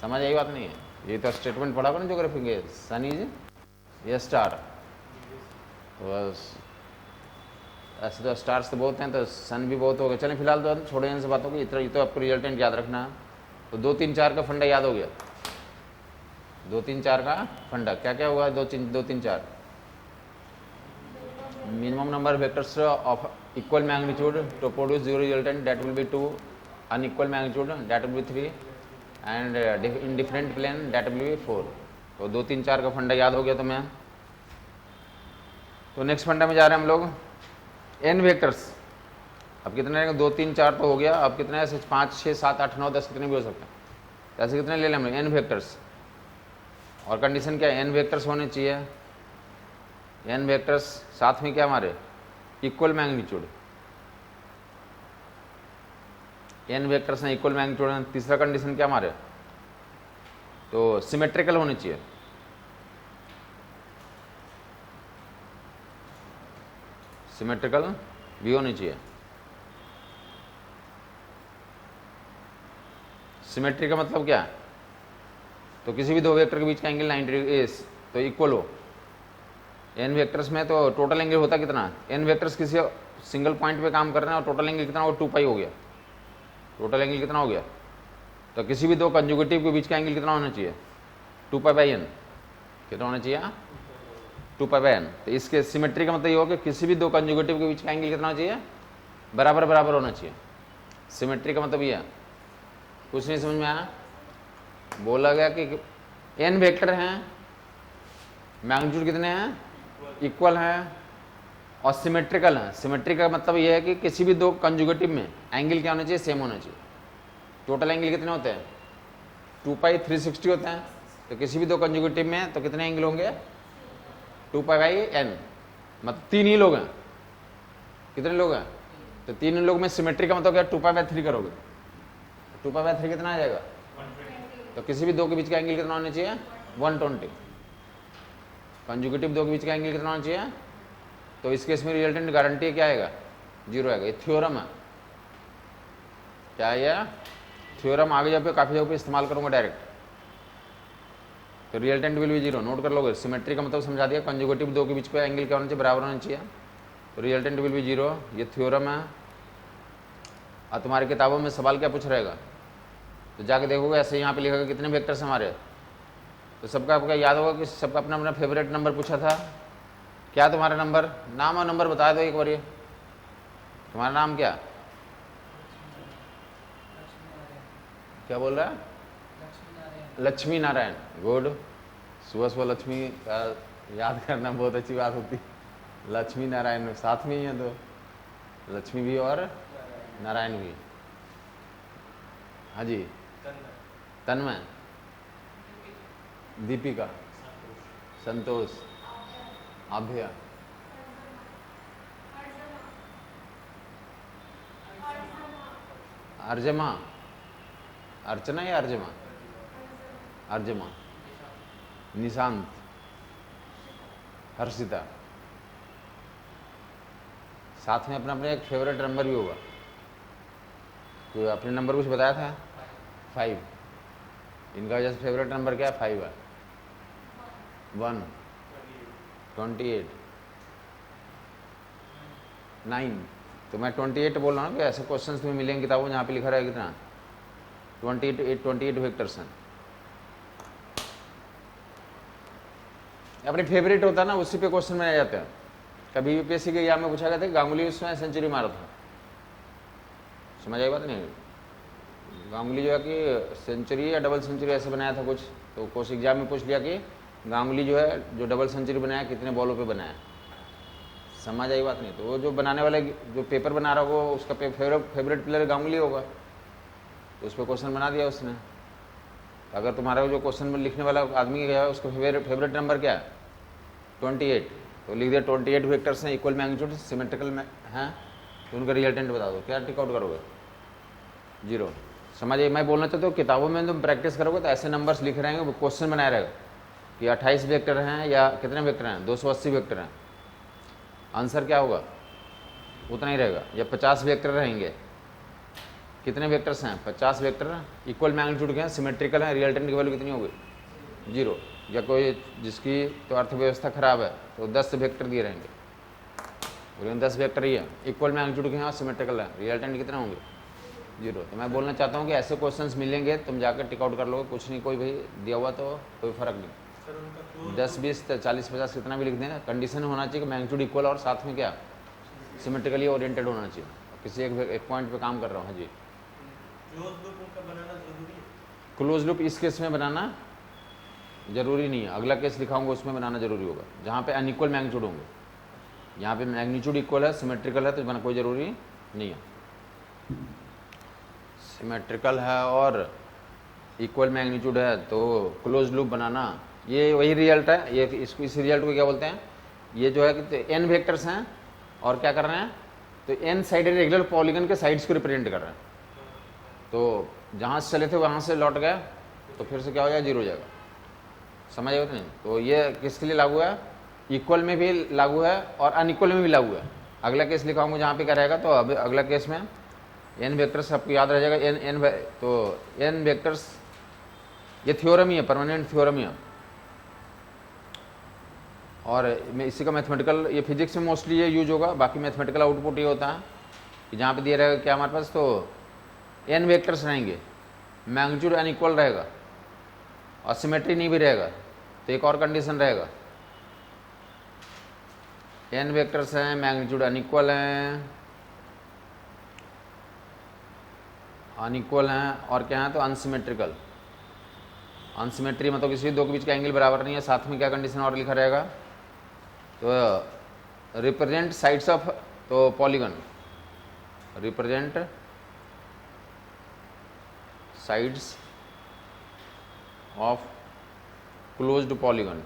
समझ आई बात? नहीं है ये तो स्टेटमेंट पढ़ा ना ज्योग्राफी के, सन इज ये स्टार। तो बस ऐसे तो स्टार्स तो बहुत हैं, तो सन भी बहुत हो गए। चलें फिलहाल तो छोड़े इन से बातों की, इतना ये तो आपको रिजल्टेंट याद रखना है। तो 2 3 4 का फंडा याद हो गया? 2 3 4 का फंडा क्या क्या हुआ? 2 3 4 minimum number of vectors of equal magnitude to produce zero resultant, that will be 2, unequal magnitude that will be 3, and in different plane that will be 4। तो 2 3 4 का फंडा याद हो गया तुम्हें। तो नेक्स्ट फंडा में जा रहे हैं हम लोग, n वेक्टर्स। अब कितने रहेंगे? 2 3 4 तो हो गया, अब कितने ऐसे 5 6 7 8 9 10 कितने भी हो सकते हैं, ऐसे कितने ले लें हम लोग? n vectors. और कंडीशन क्या है? n वेक्टर्स होने चाहिए। n वेक्टर्स साथ में क्या हमारे? Equal magnitude. n वेक्टर्स हैं इक्वल मैग्नीट्यूड है। तीसरा कंडीशन क्या हमारे? तो सिमेट्रिकल होने चाहिए। सिमेट्रिकल भी होनी चाहिए। सिमेट्री का मतलब क्या है? तो किसी भी 2 वेक्टर के बीच का एंगल 90 डिग्री तो इक्वल हो। n वेक्टर्स में तो टोटल एंगल होता कितना? n वेक्टर्स किसी सिंगल पॉइंट पे काम कर रहे हैं और टोटल एंगल कितना हो? 2 पाई हो गया। टोटल एंगल कितना हो गया? तो किसी भी 2 कंजुगेटिव के बीच का एंगल कितना होना चाहिए? 2 पाई बाई n। कितना होना चाहिए? 2 पाई बाई n। तो इसके सिमेट्री का मतलब ये हो कि किसी भी 2 कंजुगेटिव के बीच का एंगल कितना होना चाहिए? बराबर बराबर होना चाहिए। सिमेट्री का मतलब ये है। कुछ नहीं समझ में आया? बोला गया कि n वेक्टर हैं, मैग्नीट्यूड कितने हैं? इक्वल हैं और सिमेट्रिकल हैं। सिमेट्री का मतलब ये है कि किसी भी 2 कंजुगेटिव में एंगल क्या होना चाहिए? सेम होना चाहिए। टोटल एंगल कितने होते हैं? 2 पाई 360 होते हैं। तो किसी भी 2 कंजुगेटिव में तो कितने एंगल होंगे? 2 पाई बाई n। मतलब 3 ही लोग हैं। कितने लोग हैं? तो 3 लोग में सिमेट्री का मतलब क्या? 2 पाई बाई 3 करोगे, 2 पाई बाई 3 कितना आ जाएगा? तो किसी भी 2 के बीच का एंगल कितना होना चाहिए? 120। कंजुगेटिव 2 के बीच का एंगल कितना होना चाहिए? तो इस केस में रिजल्टेंट गारंटी क्या आएगा? 0 आएगा। ये थ्योरम है। क्या है? थ्योरम आगे जब पे काफ़ी जगह पे इस्तेमाल करूंगा डायरेक्ट। तो रिजल्टेंट विल बी 0, नोट कर लोगे। सिमेट्री का मतलब समझा दिया। कंजुगेटिव 2 के बीच पे एंगल क्या होना चाहिए? बराबर होना चाहिए। तो रिजल्टेंट विल बी 0। ये थ्योरम है। और तुम्हारी किताबों में सवाल क्या पूछ रहेगा? तो जाके देखोगे ऐसे यहाँ पे लिखा कितने वेक्टर्स हमारे। तो सबका आपका याद होगा कि सबका अपना अपना फेवरेट नंबर पूछा था। क्या तुम्हारा नंबर? नाम और नंबर बता दो एक बार। ये तुम्हारा नाम क्या? क्या बोल रहा है? लक्ष्मी नारायण। गुड। सुबह सुबह लक्ष्मी का याद करना बहुत अच्छी बात होती। लक्ष्मी नारायण साथ में ही है, तो लक्ष्मी भी और नारायण भी। हाँ जी। तन्मय, दीपिका, संतोष, आभ्या, अर्जमा, अर्चना या अर्जमा? अर्जमा, निशांत, हर्षिता। साथ में अपना अपने एक फेवरेट नंबर भी होगा। तो अपने नंबर कुछ बताया था? 5। इनका वजह से फेवरेट नंबर क्या है? 5 है। 1, 28, 9। तो मैं 28 बोल रहा हूँ कि ऐसे क्वेश्चन तुम्हें मिलेंगे किताबों में जहाँ पे लिखा रहेगा कितना 28 वेक्टर्स हैं। अपने फेवरेट होता है ना, उसी पे क्वेश्चन बनाए जाते हैं। कभी यूपीएससी के एग्जाम में पूछा गया था गांगुली उसमें सेंचुरी मारा था, समझ आई बात नहीं? गांगुली जो है कि सेंचुरी या डबल सेंचुरी ऐसे बनाया था कुछ, तो कुछ एग्जाम में पूछ लिया कि गांगुली जो है जो डबल सेंचुरी बनाया कितने बॉलों पे बनाया, समझ आई बात नहीं? तो वो जो बनाने वाला जो पेपर बना रहा होगा उसका फेवरेट प्लेयर गांगुली होगा, तो उस पर क्वेश्चन बना दिया उसने। अगर तुम्हारा जो क्वेश्चन लिखने वाला आदमी है उसका फेवरेट नंबर क्या है 28, तो लिख दिया 28 वेक्टर्स हैं इक्वल मैग्नीट्यूड सिमेट्रिकल में हैं, तो उनका रिजल्टेंट बता दो, क्या टिक आउट करोगे? 0। समझिए, मैं बोलना चाहता हूँ किताबों में तुम प्रैक्टिस करोगे तो ऐसे नंबर्स लिख रहेंगे, वो क्वेश्चन बनाया रहेगा कि 28 वेक्टर हैं या कितने वेक्टर हैं 280 वेक्टर हैं, आंसर क्या होगा उतना ही रहेगा। या 50 वेक्टर रहेंगे, कितने वेक्टर्स हैं 50 वेक्टर इक्वल मैग्नीट्यूड के हैं सिमेट्रिकल हैं, रिजल्टेंट की वैल्यू कितनी होगी 0। या कोई जिसकी तो अर्थव्यवस्था खराब है तो 10 वेक्टर दिए रहेंगे, लेकिन 10 वेक्टर ही है इक्वल मैग्नीट्यूड के हैं और सिमेट्रिकल है, रिजल्टेंट कितने होंगे 0। तो मैं बोलना चाहता हूँ कि ऐसे क्वेश्चंस मिलेंगे तुम जाकर टिक आउट कर लोगे, कुछ नहीं कोई भाई दिया हुआ तो कोई फर्क नहीं, सर उनका क्लोज 10 20 40 50 कितना भी लिख देना, कंडीशन होना चाहिए कि मैग्नीट्यूड इक्वल और साथ में क्या सिमेट्रिकली ओरिएंटेड होना चाहिए। किसी एक पॉइंट पे काम कर रहा हूँ। हाँ जी, क्लोज लूप उनका बनाना जरूरी है। क्लोज लूप इस केस में बनाना जरूरी नहीं है, अगला केस लिखाऊंगा उसमें बनाना जरूरी होगा जहाँ पे अनइक्वल मैग्नीट्यूड होंगे। यहाँ पे मैग्नीट्यूड इक्वल है सिमेट्रिकल है तो बनाना कोई ज़रूरी नहीं है, सिमेट्रिकल है और इक्वल मैग्नीट्यूड है तो क्लोज लूप बनाना ये वही रिजल्ट है। ये इस रिजल्ट को क्या बोलते हैं, ये जो है कि n वेक्टर्स हैं और क्या कर रहे हैं तो n साइडेड रेगुलर पॉलीगन के साइड्स को रिप्रेजेंट कर रहे हैं, तो जहाँ से चले थे वहाँ से लौट गए तो फिर से क्या हो जाएगा 0 हो जाएगा, समझ आए नहीं? तो ये किसके लिए लागू है, इक्वल में भी लागू है और अनइक्वल में भी लागू है। अगला केस लिखाऊंगा जहाँ पे क्या रहेगा, तो अब अगला केस में n वेक्टर्स आपको याद रह जाएगा तो n वेक्टर्स ये थ्योरम ही है, परमानेंट थ्योरम ही है। और इसी का मैथमेटिकल ये फिजिक्स में मोस्टली ये यूज होगा, बाकी मैथमेटिकल आउटपुट ये होता है कि जहाँ पे दिया रहेगा क्या हमारे पास तो n वेक्टर्स रहेंगे, मैग्नीट्यूड अनइक्वल रहेगा और सिमेट्री नहीं भी रहेगा, तो एक और कंडीशन रहेगा n वेक्टर्स हैं मैग्नीट्यूड अनइक्वल हैं और क्या है तो अनसिमेट्रिकल। अनसिमेट्री मतलब किसी दो के बीच का एंगल बराबर नहीं है, साथ में क्या कंडीशन और लिखा रहेगा तो रिप्रेजेंट साइड्स ऑफ तो polygon, represent sides of closed polygon.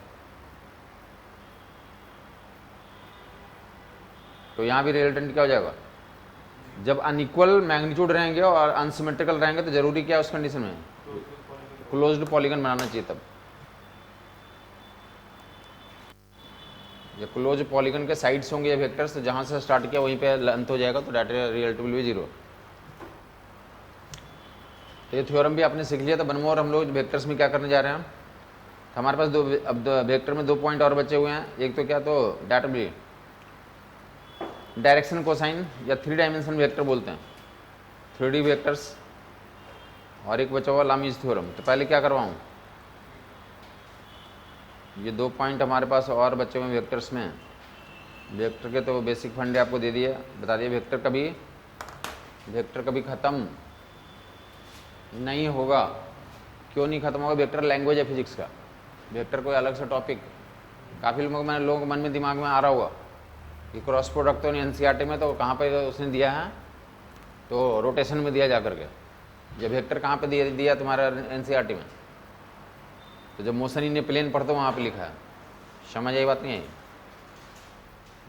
तो यहाँ भी रिजल्टेंट क्या हो जाएगा, जब अनइक्वल मैग्नीट्यूड रहेंगे और अनसिमेट्रिकल रहेंगे तो जरूरी क्या है उस कंडीशन में क्लोज्ड पॉलीगन बनाना चाहिए। तब ये क्लोज पॉलीगन के साइड्स होंगे ये वेक्टर्स, तो जहाँ से स्टार्ट किया वहीं पे अंत हो जाएगा, तो डाटा रिजल्ट विल बी 0। तो ये थ्योरम भी आपने सीख लिया था। बनमोर हम लोग वेक्टर्स में क्या करने जा रहे हैं, तो हमारे पास अब वेक्टर में 2 पॉइंट और बचे हुए हैं। एक तो क्या तो डाटा भी डायरेक्शन कोसाइन या 3 डायमेंशन वेक्टर बोलते हैं, 3D वेक्टर्स, और एक बचा हुआ लामीज थ्योरम। तो पहले क्या करवाऊँ, ये 2 पॉइंट हमारे पास और बचे हुए वेक्टर्स में। वेक्टर के तो बेसिक फंडे आपको दे दिए, बता दिए वेक्टर कभी ख़त्म नहीं होगा। क्यों नहीं ख़त्म होगा, वेक्टर लैंग्वेज है फिजिक्स का, वेक्टर कोई अलग से टॉपिक। काफ़ी लोगों के मन में दिमाग में आ रहा होगा कि क्रॉस प्रोडक्ट तो एनसीईआरटी में तो कहाँ पे उसने दिया है, तो रोटेशन में दिया जा करके। जब वेक्टर कहाँ पे दिया तुम्हारा एनसीईआरटी में, तो जब मोशन इन ए प्लेन पढ़ते हो वहाँ पे लिखा है, समझ आई बात नहीं आई?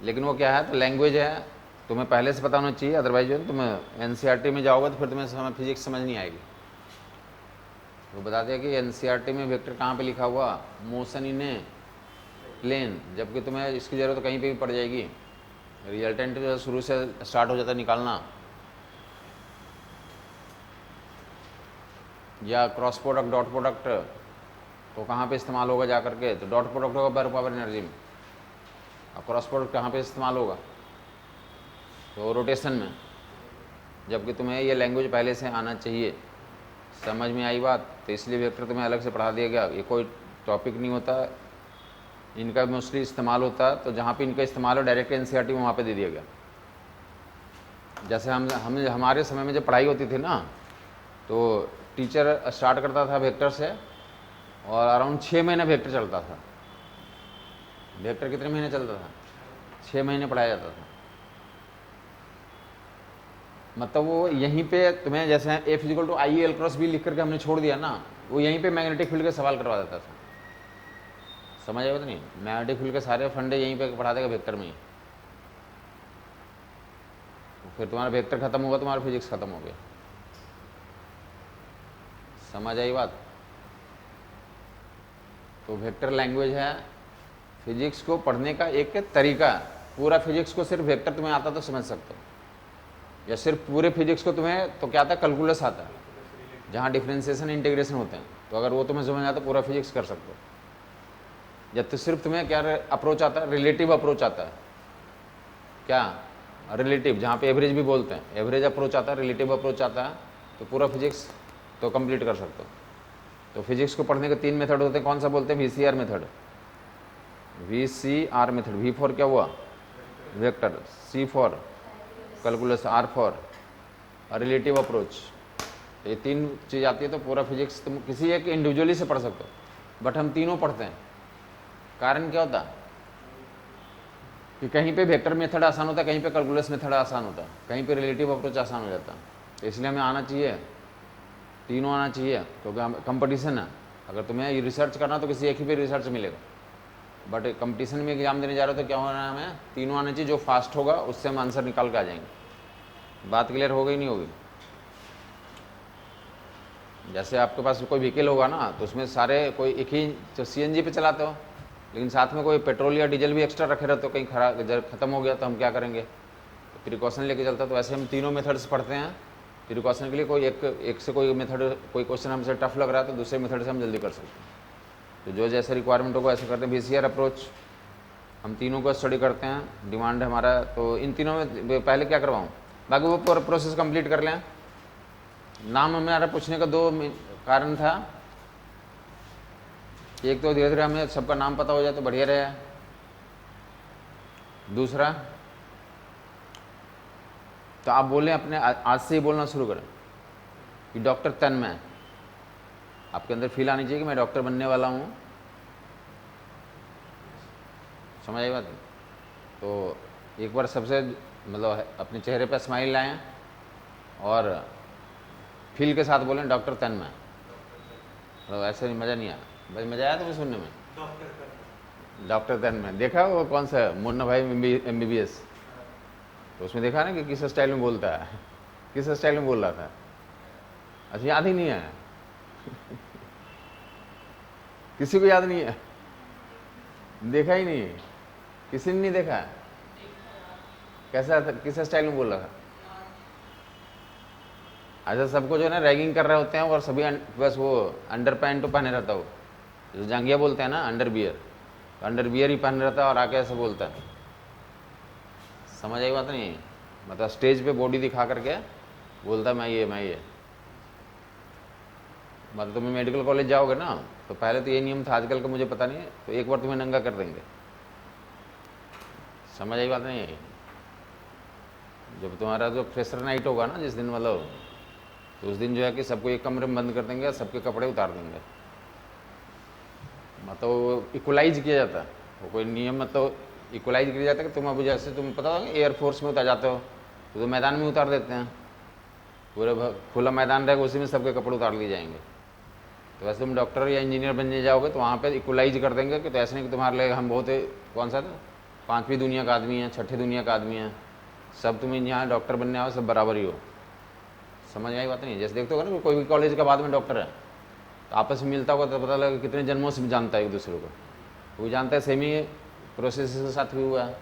लेकिन वो क्या है तो लैंग्वेज है, तुम्हें पहले से पता होना चाहिए, अदरवाइज जो तुम एनसीईआरटी में जाओगे तो फिर तुम्हें फिजिक्स समझ नहीं आएगी। वो बताते हैं कि एनसीईआरटी में वेक्टर कहाँ पे लिखा हुआ, मोशन इन ए प्लेन, जबकि तुम्हें इसकी ज़रूरत कहीं पे भी पड़ जाएगी। रिजल्टेंट जो शुरू से स्टार्ट हो जाता है निकालना, या क्रॉस प्रोडक्ट डॉट प्रोडक्ट तो कहाँ पे इस्तेमाल होगा जा करके, तो डॉट प्रोडक्ट होगा बार पावर एनर्जी में, और क्रॉस प्रोडक्ट कहाँ पे इस्तेमाल होगा तो रोटेशन में, जबकि तुम्हें ये लैंग्वेज पहले से आना चाहिए। समझ में आई बात? तो इसलिए वेक्टर तुम्हें अलग से पढ़ा दिया गया। ये कोई टॉपिक नहीं होता, इनका मोस्टली इस्तेमाल होता है, तो जहाँ पे इनका इस्तेमाल हो डायरेक्ट एनसीईआरटी में वहाँ पे दे दिया गया। जैसे हम हमारे समय में जब पढ़ाई होती थी ना, तो टीचर स्टार्ट करता था वेक्टर से और अराउंड 6 महीने वेक्टर चलता था। वेक्टर कितने महीने चलता था? 6 महीने पढ़ाया जाता था। मतलब वो यहीं पे तुम्हें जैसे F = I L cross B लिख करके हमने छोड़ दिया ना, वो यहीं पे मैग्नेटिक फील्ड के सवाल करवा देता था। समझ आया? तो नहीं, मैग्नेटिक फील्ड के सारे फंडे यहीं पे पढ़ा देगा वेक्टर में ही। फिर तुम्हारा वेक्टर खत्म होगा, तुम्हारा फिजिक्स खत्म हो गया। समझ आई बात? तो वेक्टर लैंग्वेज है फिजिक्स को पढ़ने का एक तरीका। पूरा फिजिक्स को सिर्फ वेक्टर तुम्हें आता तो समझ सकते हो, या सिर्फ पूरे फिजिक्स को तुम्हें तो क्या आता है, कैलकुलस आता है, जहाँ डिफरेंशिएशन इंटीग्रेशन होते हैं। तो अगर वो तुम्हें समझ आता तो पूरा फिजिक्स कर सकते हो। जब तो सिर्फ तुम्हें क्या अप्रोच आता है, रिलेटिव अप्रोच आता है। क्या रिलेटिव, जहाँ पे एवरेज भी बोलते हैं, एवरेज अप्रोच आता है, रिलेटिव अप्रोच आता है, तो पूरा फिजिक्स तो कंप्लीट कर सकते हो। तो फिजिक्स को पढ़ने के 3 मेथड होते हैं। कौन सा बोलते हैं? VCR method. VCR method. V for क्या हुआ? Vector. C for calculus. R for relative approach. ये 3 चीज़ आती है तो पूरा फिजिक्स तुम किसी एक इंडिविजुअली से पढ़ सकते हो। बट हम तीनों पढ़ते हैं। कारण क्या होता है कि कहीं पे वेक्टर मेथड आसान होता है, कहीं पे कैलकुलस मेथड आसान होता है, कहीं पे रिलेटिव अप्रोच आसान हो जाता है। तो इसलिए हमें आना चाहिए, तीनों आना चाहिए, क्योंकि कंपटीशन है। अगर तुम्हें रिसर्च करना तो किसी एक ही पे रिसर्च मिलेगा, बट कंपटीशन में एग्जाम देने जा रहे हो तो क्या होना है, हमें तीनों आने चाहिए। जो फास्ट होगा उससे हम आंसर निकाल के आ जाएंगे। बात क्लियर हो गई नहीं होगी? जैसे आपके पास कोई व्हीकल होगा ना, तो उसमें सारे कोई एक ही तो CNG पे चलाते हो, लेकिन साथ में कोई पेट्रोल या डीजल भी एक्स्ट्रा रखे रहते हो, कहीं खत्म हो गया तो हम क्या करेंगे? तो प्रिकॉशन लेके चलता। तो ऐसे हम तीनों मेथड्स पढ़ते हैं प्रिकॉशन के लिए। कोई एक से कोई मेथड, कोई क्वेश्चन हमसे टफ लग रहा है तो दूसरे मेथड से हम जल्दी कर सकते हैं। तो जो जैसे रिक्वायरमेंट होगा ऐसे करते हैं। VCR अप्रोच हम तीनों को स्टडी करते हैं, डिमांड है हमारा। तो इन तीनों में पहले क्या करवाऊँ, बाकी वो प्रोसेस कंप्लीट कर लें। नाम हमारा पूछने का 2 कारण था। एक तो धीरे धीरे हमें सबका नाम पता हो जाए तो बढ़िया रहे। दूसरा, तो आप बोलें अपने आज से ही बोलना शुरू करें कि डॉक्टर तन्मय। आपके अंदर फील आनी चाहिए कि मैं डॉक्टर बनने वाला हूँ। समझ आई बात? तो एक बार सबसे मतलब अपने चेहरे पर स्माइल लाएं और फील के साथ बोलें डॉक्टर तन्मय। मतलब ऐसे मज़ा नहीं आया भाई, मज़ा आया तुम्हें सुनने में? डॉक्टर तन्मय देखा वो कौन सा मुन्ना भाई MBBS, तो उसमें देखा ना कि किस स्टाइल में बोलता है, किस स्टाइल में बोल रहा था। अच्छा, याद ही नहीं है किसी को याद नहीं है? देखा ही नहीं, किसी ने नहीं देखा? कैसा था, किस स्टाइल में बोल रहा था? अच्छा, सबको जो है ना रैगिंग कर रहे होते हैं और सभी बस वो अंडर पैंट तो पहने रहता हो, जो जांघिया बोलते हैं ना, अंडर बियर, तो अंडर बियर ही पहन रहता है और आके ऐसे बोलता है। समझ आई बात नहीं? मतलब स्टेज पे बॉडी दिखा करके बोलता है मैं ये। मतलब तुम्हें मेडिकल कॉलेज जाओगे ना, तो पहले तो ये नियम था, आजकल का मुझे पता नहीं है, तो एक बार तुम्हें नंगा कर देंगे। समझ आई बात नहीं? जब तुम्हारा जो फ्रेशर नाइट होगा ना जिस दिन, मतलब तो उस दिन जो है कि सबको एक कमरे में बंद कर देंगे, सबके कपड़े उतार देंगे। मतलब इक्वलाइज किया जाता है वो कोई नियम, मतलब इक्वलाइज किया जाता है कि तुम अब जैसे तुम पता होगा एयरफोर्स में उतर जाते हो तो मैदान में उतार देते हैं, पूरे खुला मैदान रहेगा उसी में सबके कपड़े उतार लिए जाएंगे। तो वैसे तुम डॉक्टर या इंजीनियर बनने जाओगे तो वहाँ पे इक्वलाइज कर देंगे कि तो ऐसे नहीं कि तुम्हारे लिए हम बहुत कौन सा था 5वीं दुनिया का आदमी है, 6ठे दुनिया का आदमी है, सब तुम यहाँ डॉक्टर बनने आओ सब बराबर ही हो। समझ आई बात नहीं? जैसे देखते हो ना कोई भी कॉलेज का बाद में डॉक्टर है तो आपस में मिलता होगा तो पता लगा कितने जन्मों से जानता है एक दूसरे को, वो जानता है। सेम ही प्रोसेस के साथ भी हुआ है,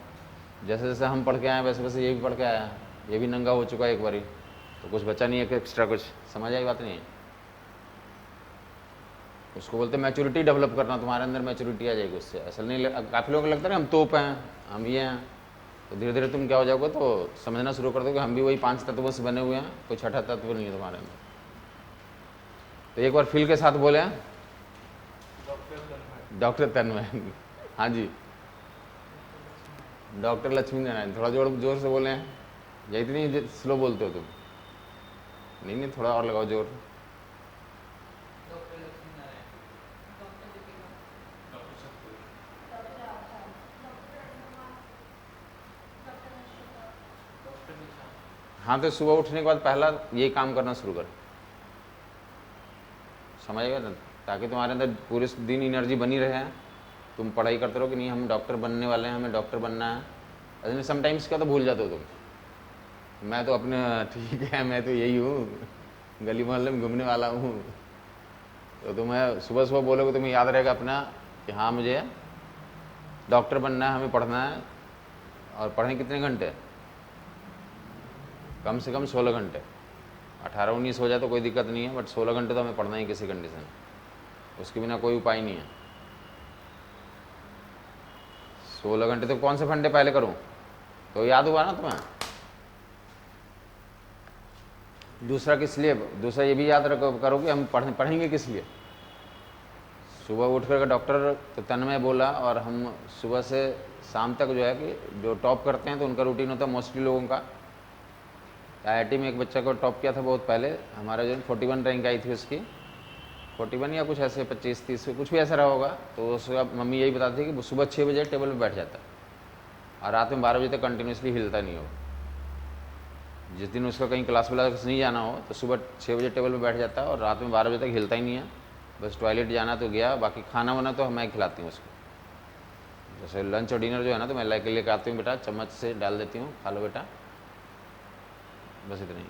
जैसे जैसे हम पढ़ के आए वैसे वैसे ये भी पढ़ के आया, ये भी नंगा हो चुका है एक बारी, तो कुछ बचा नहीं है कि एक्स्ट्रा कुछ। समझ आई बात नहीं? उसको बोलते हैं मैच्योरिटी डेवलप करना, तुम्हारे अंदर मैच्योरिटी आ जाएगी उससे। असल नहीं, काफ़ी लोगों को लगता है हम तोप हैं, हम ये हैं, तो धीरे धीरे तुम क्या हो जाओगे, तो समझना शुरू कर दोगे हम भी वही 5 तत्वों से बने हुए हैं, कोई छठा तत्व नहीं है तुम्हारे अंदर। तो एक बार फील के साथ बोले, डॉक्टर तन्मय। डॉक्टर तन्मय। हाँ जी, डॉक्टर लक्ष्मी नारायण। थोड़ा जोर से बोले हैं, या इतनी स्लो बोलते हो तुम? नहीं नहीं, थोड़ा और लगाओ जोर। Doctor Lakshmi Narayan, doctor Deepika, doctor सत्य, डॉक्टर आशा, डॉक्टर अनुमा, डॉक्टर नश्यता, डॉक्टर निशान। हाँ, तो सुबह उठने के बाद पहला यही काम करना शुरू कर, समझेगा ना, ताकि तुम्हारे अंदर पूरे दिन एनर्जी बनी रहे। तुम पढ़ाई करते रहो कि नहीं हम डॉक्टर बनने वाले हैं, हमें डॉक्टर बनना है। अरे समटाइम्स क्या तो भूल जाते हो तुम, मैं तो अपने ठीक है, मैं तो यही हूँ, गली मोहल्ले में घूमने वाला हूँ। तो तुम्हें सुबह सुबह बोलोगे, तुम्हें याद रहेगा अपना कि हाँ मुझे डॉक्टर बनना है, हमें पढ़ना है। और पढ़ें कितने घंटे? कम से कम 16 घंटे। 18-19 हो जाए तो कोई दिक्कत नहीं है, बट 16 घंटे तो हमें पढ़ना ही किसी कंडीशन, उसके बिना कोई उपाय नहीं है। 16 घंटे तो कौन से घंटे पहले करूं? तो याद हुआ ना तुम्हें? दूसरा किस लिए? दूसरा ये भी याद करो कि हम पढ़ेंगे किस लिए। सुबह उठ कर डॉक्टर तो तन्मय बोला, और हम सुबह से शाम तक जो है कि जो टॉप करते हैं तो उनका रूटीन होता है मोस्टली लोगों का। IIT में एक बच्चा को टॉप किया था बहुत पहले, हमारा जो 41 रैंक आई थी उसकी, 41 या कुछ ऐसे 25-30 कुछ भी ऐसा रहा होगा। तो उसका मम्मी यही बताती थी कि वो सुबह 6 बजे टेबल पे बैठ जाता है और रात में 12 बजे तक कंटिन्यूसली हिलता नहीं हो। जिस दिन उसका कहीं क्लास व्लास नहीं जाना हो तो सुबह 6 बजे टेबल पे बैठ जाता है और रात में 12 बजे तक हिलता ही नहीं है। बस टॉयलेट जाना तो गया, बाकी खाना वाना तो मैं खिलाती हूँ उसको। जैसे लंच और डिनर जो है ना, तो मैं लेके आती हूँ, बेटा चम्मच से डाल देती हूँ, खा लो बेटा, बस इतना ही।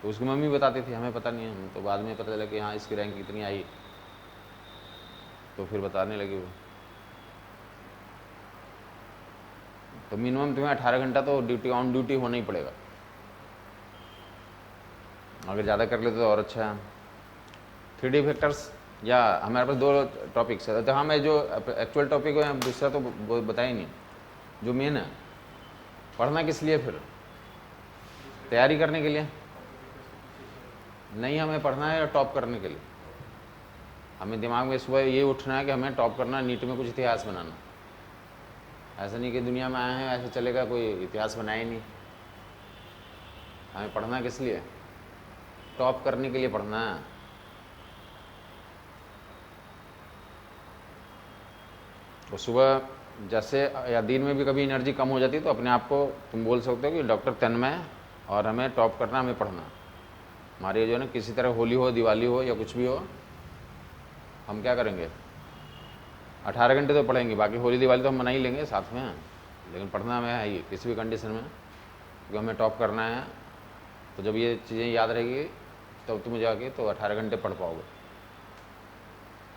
तो उसकी मम्मी बताती थी, हमें पता नहीं है, हम तो बाद में पता चला कि हाँ इसकी रैंक कितनी आई, तो फिर बताने लगी वो। तो मिनिमम तुम्हें 18 घंटा तो ऑन ड्यूटी होना ही पड़ेगा। अगर ज़्यादा कर लेते तो और अच्छा है। 3D वेक्टर्स, या हमारे पास 2 टॉपिक्स है। तो हाँ, मैं जो एक्चुअल टॉपिक है दूसरा तो बताया ही नहीं, जो मेन है। पढ़ना किस लिए? फिर तैयारी करने के लिए नहीं, हमें पढ़ना है टॉप करने के लिए। हमें दिमाग में सुबह ये उठना है कि हमें टॉप करना है, नीट में कुछ इतिहास बनाना। ऐसा नहीं कि दुनिया में आए हैं ऐसे चलेगा, कोई इतिहास बनाया ही नहीं। हमें पढ़ना किस लिए? टॉप करने के लिए पढ़ना है। तो सुबह जैसे या दिन में भी कभी एनर्जी कम हो जाती है तो अपने आप को तुम बोल सकते हो कि डॉक्टर तन्मय, और हमें टॉप करना, हमें पढ़ना। हमारे जो है ना, किसी तरह होली हो, दिवाली हो या कुछ भी हो, हम क्या करेंगे? 18 घंटे तो पढ़ेंगे, बाकी होली दिवाली तो हम मना ही लेंगे साथ में, लेकिन पढ़ना हमें है ही किसी भी कंडीशन में, क्योंकि हमें टॉप करना है। तो जब ये चीज़ें याद रहेगी तब तुम जाके तो 18 घंटे पढ़ पाओगे।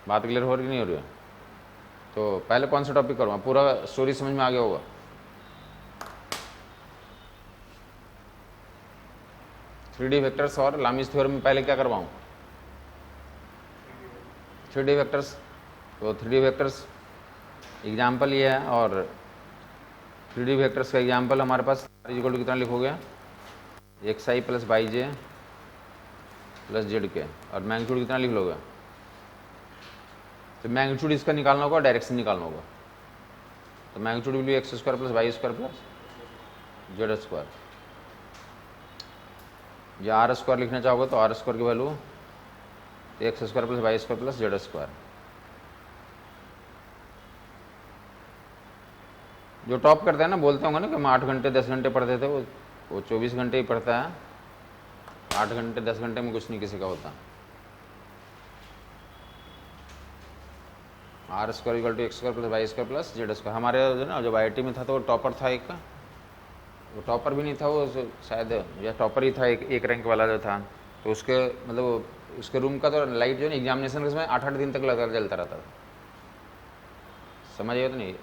बात क्लियर हो रही नहीं हो रही है? तो पहले कौन सा टॉपिक करूँगा? पूरा स्टोरी समझ में आ गया होगा। थ्री डी वेक्टर्स और लामिस थ्योरम में पहले क्या करवाऊँ? 3D vectors. तो 3D वेक्टर्स एग्जाम्पल ये है, और 3D वेक्टर्स का एग्जाम्पल हमारे पास इक्वल टू कितना लिखोगे? xi plus by J plus Z के, और मैग्नीट्यूड कितना लिख लोगे? तो मैग्नीट्यूड इसका निकालना होगा, डायरेक्शन निकालना होगा। तो magnitude will be x² plus Y square plus Z square, या r² लिखना चाहोगे तो r² की value x² plus Y square plus Z square. जो टॉप करते हैं ना, बोलते होंगे ना कि हम 8 घंटे 10 घंटे पढ़ते थे, वो 24 घंटे ही पढ़ता है। 8 घंटे 10 घंटे में कुछ नहीं किसी का होता। r² equal to x² plus Y square plus Z square. हमारे जो ना, जब IIT में था तो वो टॉपर था एक, वो टॉपर भी नहीं था, वो शायद या टॉपर ही था, एक रैंक वाला जो था। तो उसके मतलब उसके रूम का तो लाइट जो है एग्जामिनेशन के समय 8-8 दिन तक जलता रहता था। समझिए तो नहीं,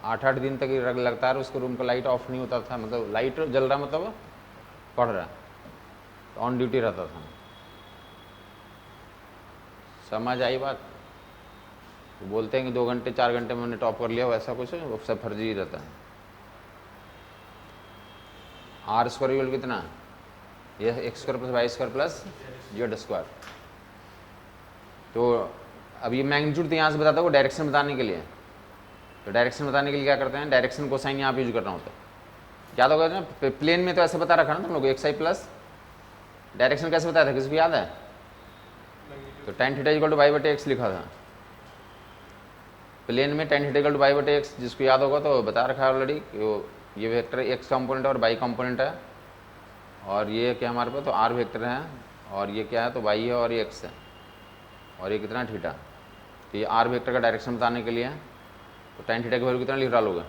8-8 दिन तक लगातार उसके रूम का लाइट ऑफ नहीं होता था। मतलब लाइट जल रहा, मतलब पढ़ रहा, तो ऑन ड्यूटी रहता था। समझ आई बात? तो बोलते हैं कि 2 घंटे 4 घंटे में मैंने टॉप कर लिया, वैसा कुछ वो सब फर्जी ही रहता है। आर स्क्वायर इक्वल कितना, ये X square plus Y square plus Z square. तो अब ये मैग्नीट्यूड तो यहाँ से बताता हूँ डायरेक्शन बताने के लिए। तो डायरेक्शन बताने के लिए क्या करते हैं, डायरेक्शन कोसाइन यहाँ पे यूज करना होता है। याद होगा ना, प्लेन में तो ऐसे बता रखा ना तुम लोग, एक्स आई प्लस डायरेक्शन कैसे बताया था, किसी को याद है? तो tan theta equal to Y बटे एक्स लिखा था प्लेन में, tan theta equal to Y बटे एक्स, जिसको याद होगा तो बता रखा है ऑलरेडी कि वो ये वेक्टर एक्स कंपोनेंट है और वाई कंपोनेंट है, और ये क्या हमारे पास तो आर वेक्टर है, और ये क्या है तो वाई है और ये एक्स है, और ये कितना थीटा। तो ये आर वेक्टर का डायरेक्शन बताने के लिए है। तो tan थीटा की वैल्यू कितना लिख डालोगे,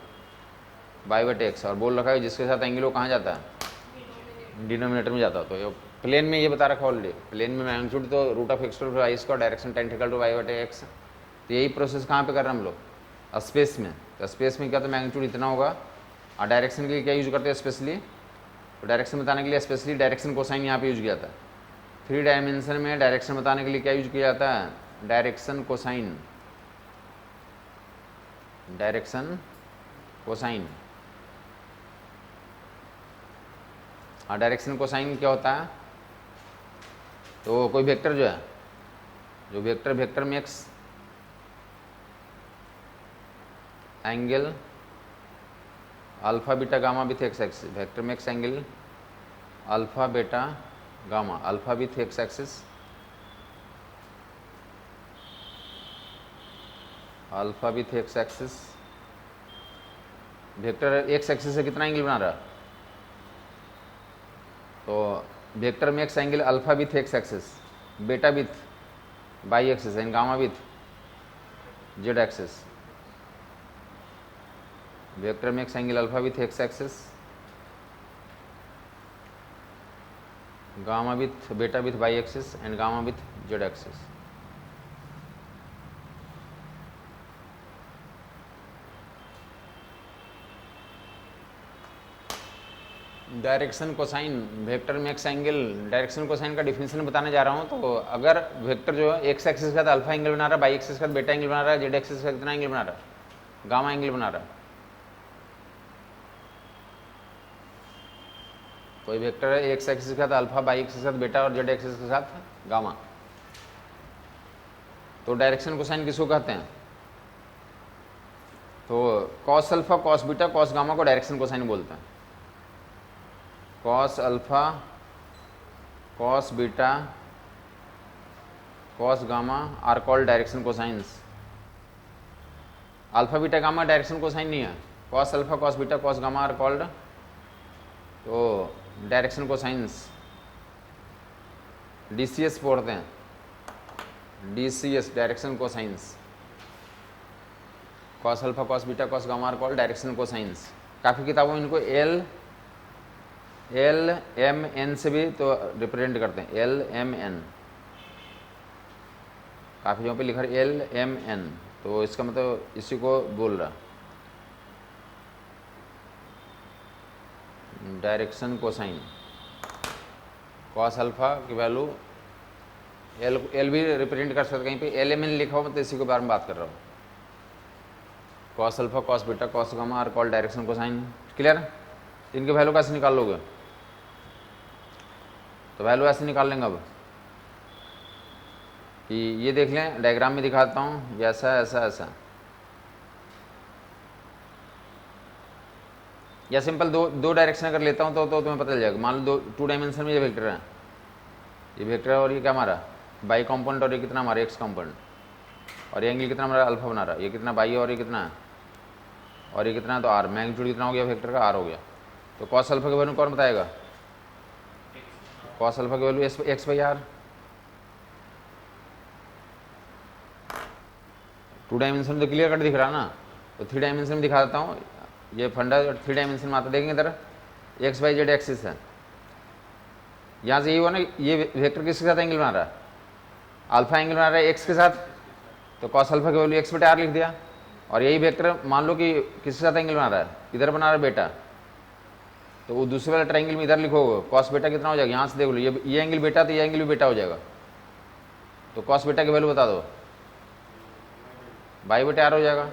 वाई बटे एक्स, और बोल रखा है जिसके साथ एंगल वो कहाँ जाता है, डिनोमिनेटर में जाता है। तो ये प्लेन में ये बता रखा ऑलरेडी, प्लेन में मैग्नीट्यूड तो root of X square Y square, direction tan theta to Y बटे एक्स। तो यही प्रोसेस कहाँ पे कर रहे हैं हम लोग, स्पेस में। तो स्पेस में क्या, तो मैग्नीट्यूड इतना होगा, और डायरेक्शन के लिए क्या यूज करते हैं स्पेशली, तो डायरेक्शन बताने के लिए स्पेशली डायरेक्शन कोसाइन यहाँ पे यूज किया जाता है। 3 डायमेंशन में डायरेक्शन बताने के लिए क्या यूज किया जाता है, डायरेक्शन कोसाइन, डायरेक्शन कोसाइन। हाँ, डायरेक्शन कोसाइन क्या होता है, तो कोई वेक्टर जो है, जो vector makes angle alpha beta gamma with X axis, vector makes angle alpha beta gamma alpha with X axis, alpha with X axis. Vector X axis से कितना एंगल बना रहा है, तो vector makes angle alpha with X axis, beta with Y axis and gamma with Z axis. Vector makes angle alpha with X axis, gamma with beta with Y axis and gamma with Z axis. Direction cosine vector makes angle, direction cosine का definition बताने जा रहा हूँ। तो अगर vector जो है X axis का अल्फा एंगल बना रहा है, वाई एक्सिस का बीटा एंगल बना रहा है, जेड एक्सिस का कितना एंगल बना रहा है, गामा एंगल बना रहा है। कोई वेक्टर है एक्स एक्सिस के साथ अल्फा, वाई एक्सिस के साथ बीटा और जेड एक्सिस के साथ गामा, तो डायरेक्शन कोसाइन किसको कहते हैं, तो cos alpha cos beta cos gamma को डायरेक्शन कोसाइन बोलते हैं। Cos alpha cos beta cos gamma are called direction cosines. Alpha beta gamma direction cosine नहीं है, cos alpha cos beta cos gamma are called तो direction cosines. DCs पढ़ते हैं, DCs direction cosines, cos alpha cos beta cos gamma are called direction cosines. काफ़ी किताबों में इनको L M N से भी तो रिप्रेजेंट करते हैं, एल एम एन, काफ़ी जगहों पे लिखा है एल एम एन, तो इसका मतलब इसी को बोल रहा, डायरेक्शन कोसाइन। कॉस अल्फा की वैल्यू एल भी रिप्रेजेंट कर सकते, कहीं पे एल एम एन लिखा हो, मतलब इसी के बारे में बात कर रहा हूँ। Cos alpha cos beta cos gamma are called direction cosine. Clear? इनके वैल्यू कैसे निकाल लोगे, तो वैल्यू ऐसे निकाल लेंगे अब कि ये देख लें, डायग्राम में दिखाता हूँ, ऐसा ऐसा ऐसा, या सिंपल दो डायरेक्शन अगर लेता हूँ तो तुम्हें पता चल जाएगा। मान लो 2 डायमेंशन में ये वेक्टर है, ये वेक्टर है और ये क्या हमारा बाई कॉम्पोनेंट, और ये कितना हमारा एक्स कॉम्पोनेंट, और ये एंगल कितना हमारा अल्फा बना रहा है, ये कितना बाई और ये कितना है, और ये कितना है तो आर, मैग्नीट्यूड कितना हो गया वेक्टर का, आर हो गया। तो कॉस अल्फा की वैल्यू कौन बताएगा, कॉस अल्फा की value X by R. 2 dimension में तो क्लियर कट दिख रहा ना, तो 3 डायमेंशन में दिखा देता हूँ। ये फंडा 3 डायमेंशन में आता, देखेंगे इधर एक्स बाई जेड एक्सिस है, यहाँ से ये हुआ ना, ये वेक्टर किसके साथ एंगल बना रहा है, अल्फा एंगल बना रहा है एक्स के साथ, तो कॉस अल्फा की वैल्यू एक्स बटे आर लिख दिया। और यही वेक्टर मान लो कि किसके साथ एंगल बना रहा है, इधर बना रहा है बेटा, तो वो दूसरे वाला ट्रायंगल में इधर लिखोगे कॉस बेटा कितना हो जाएगा, यहाँ से देख लो, ये एंगल बेटा तो ये एंगल भी बेटा हो जाएगा, तो कॉस बेटा की वैल्यू बता दो, बाई बटे आर हो जाएगा।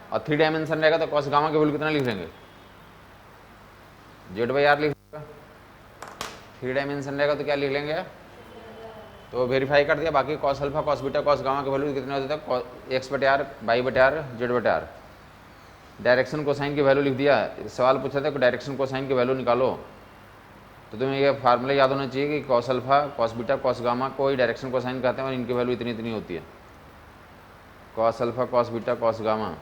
और 3 डायमेंशन रहेगा तो कॉस गामा की वैल्यू कितना लिख लेंगे, जेड बाई आर लिख देगा। 3 डायमेंशन रहेगा तो क्या लिख लेंगे, तो वेरीफाई कर दिया। बाकी cos alpha cos beta cos gamma के वैल्यू कितने होते थे, एक्स बटे आर वाई बटे आर जेड बटे आर। डायरेक्शन कोसाइन की वैल्यू लिख दिया। सवाल पूछा था कि डायरेक्शन कोसाइन की वैल्यू निकालो, तो तुम्हें ये फार्मूला याद होना चाहिए कि cos alpha cos beta cos gamma को ही डायरेक्शन कोसाइन कहते हैं और इनकी वैल्यू इतनी इतनी होती है। Cos alpha cos beta cos gamma,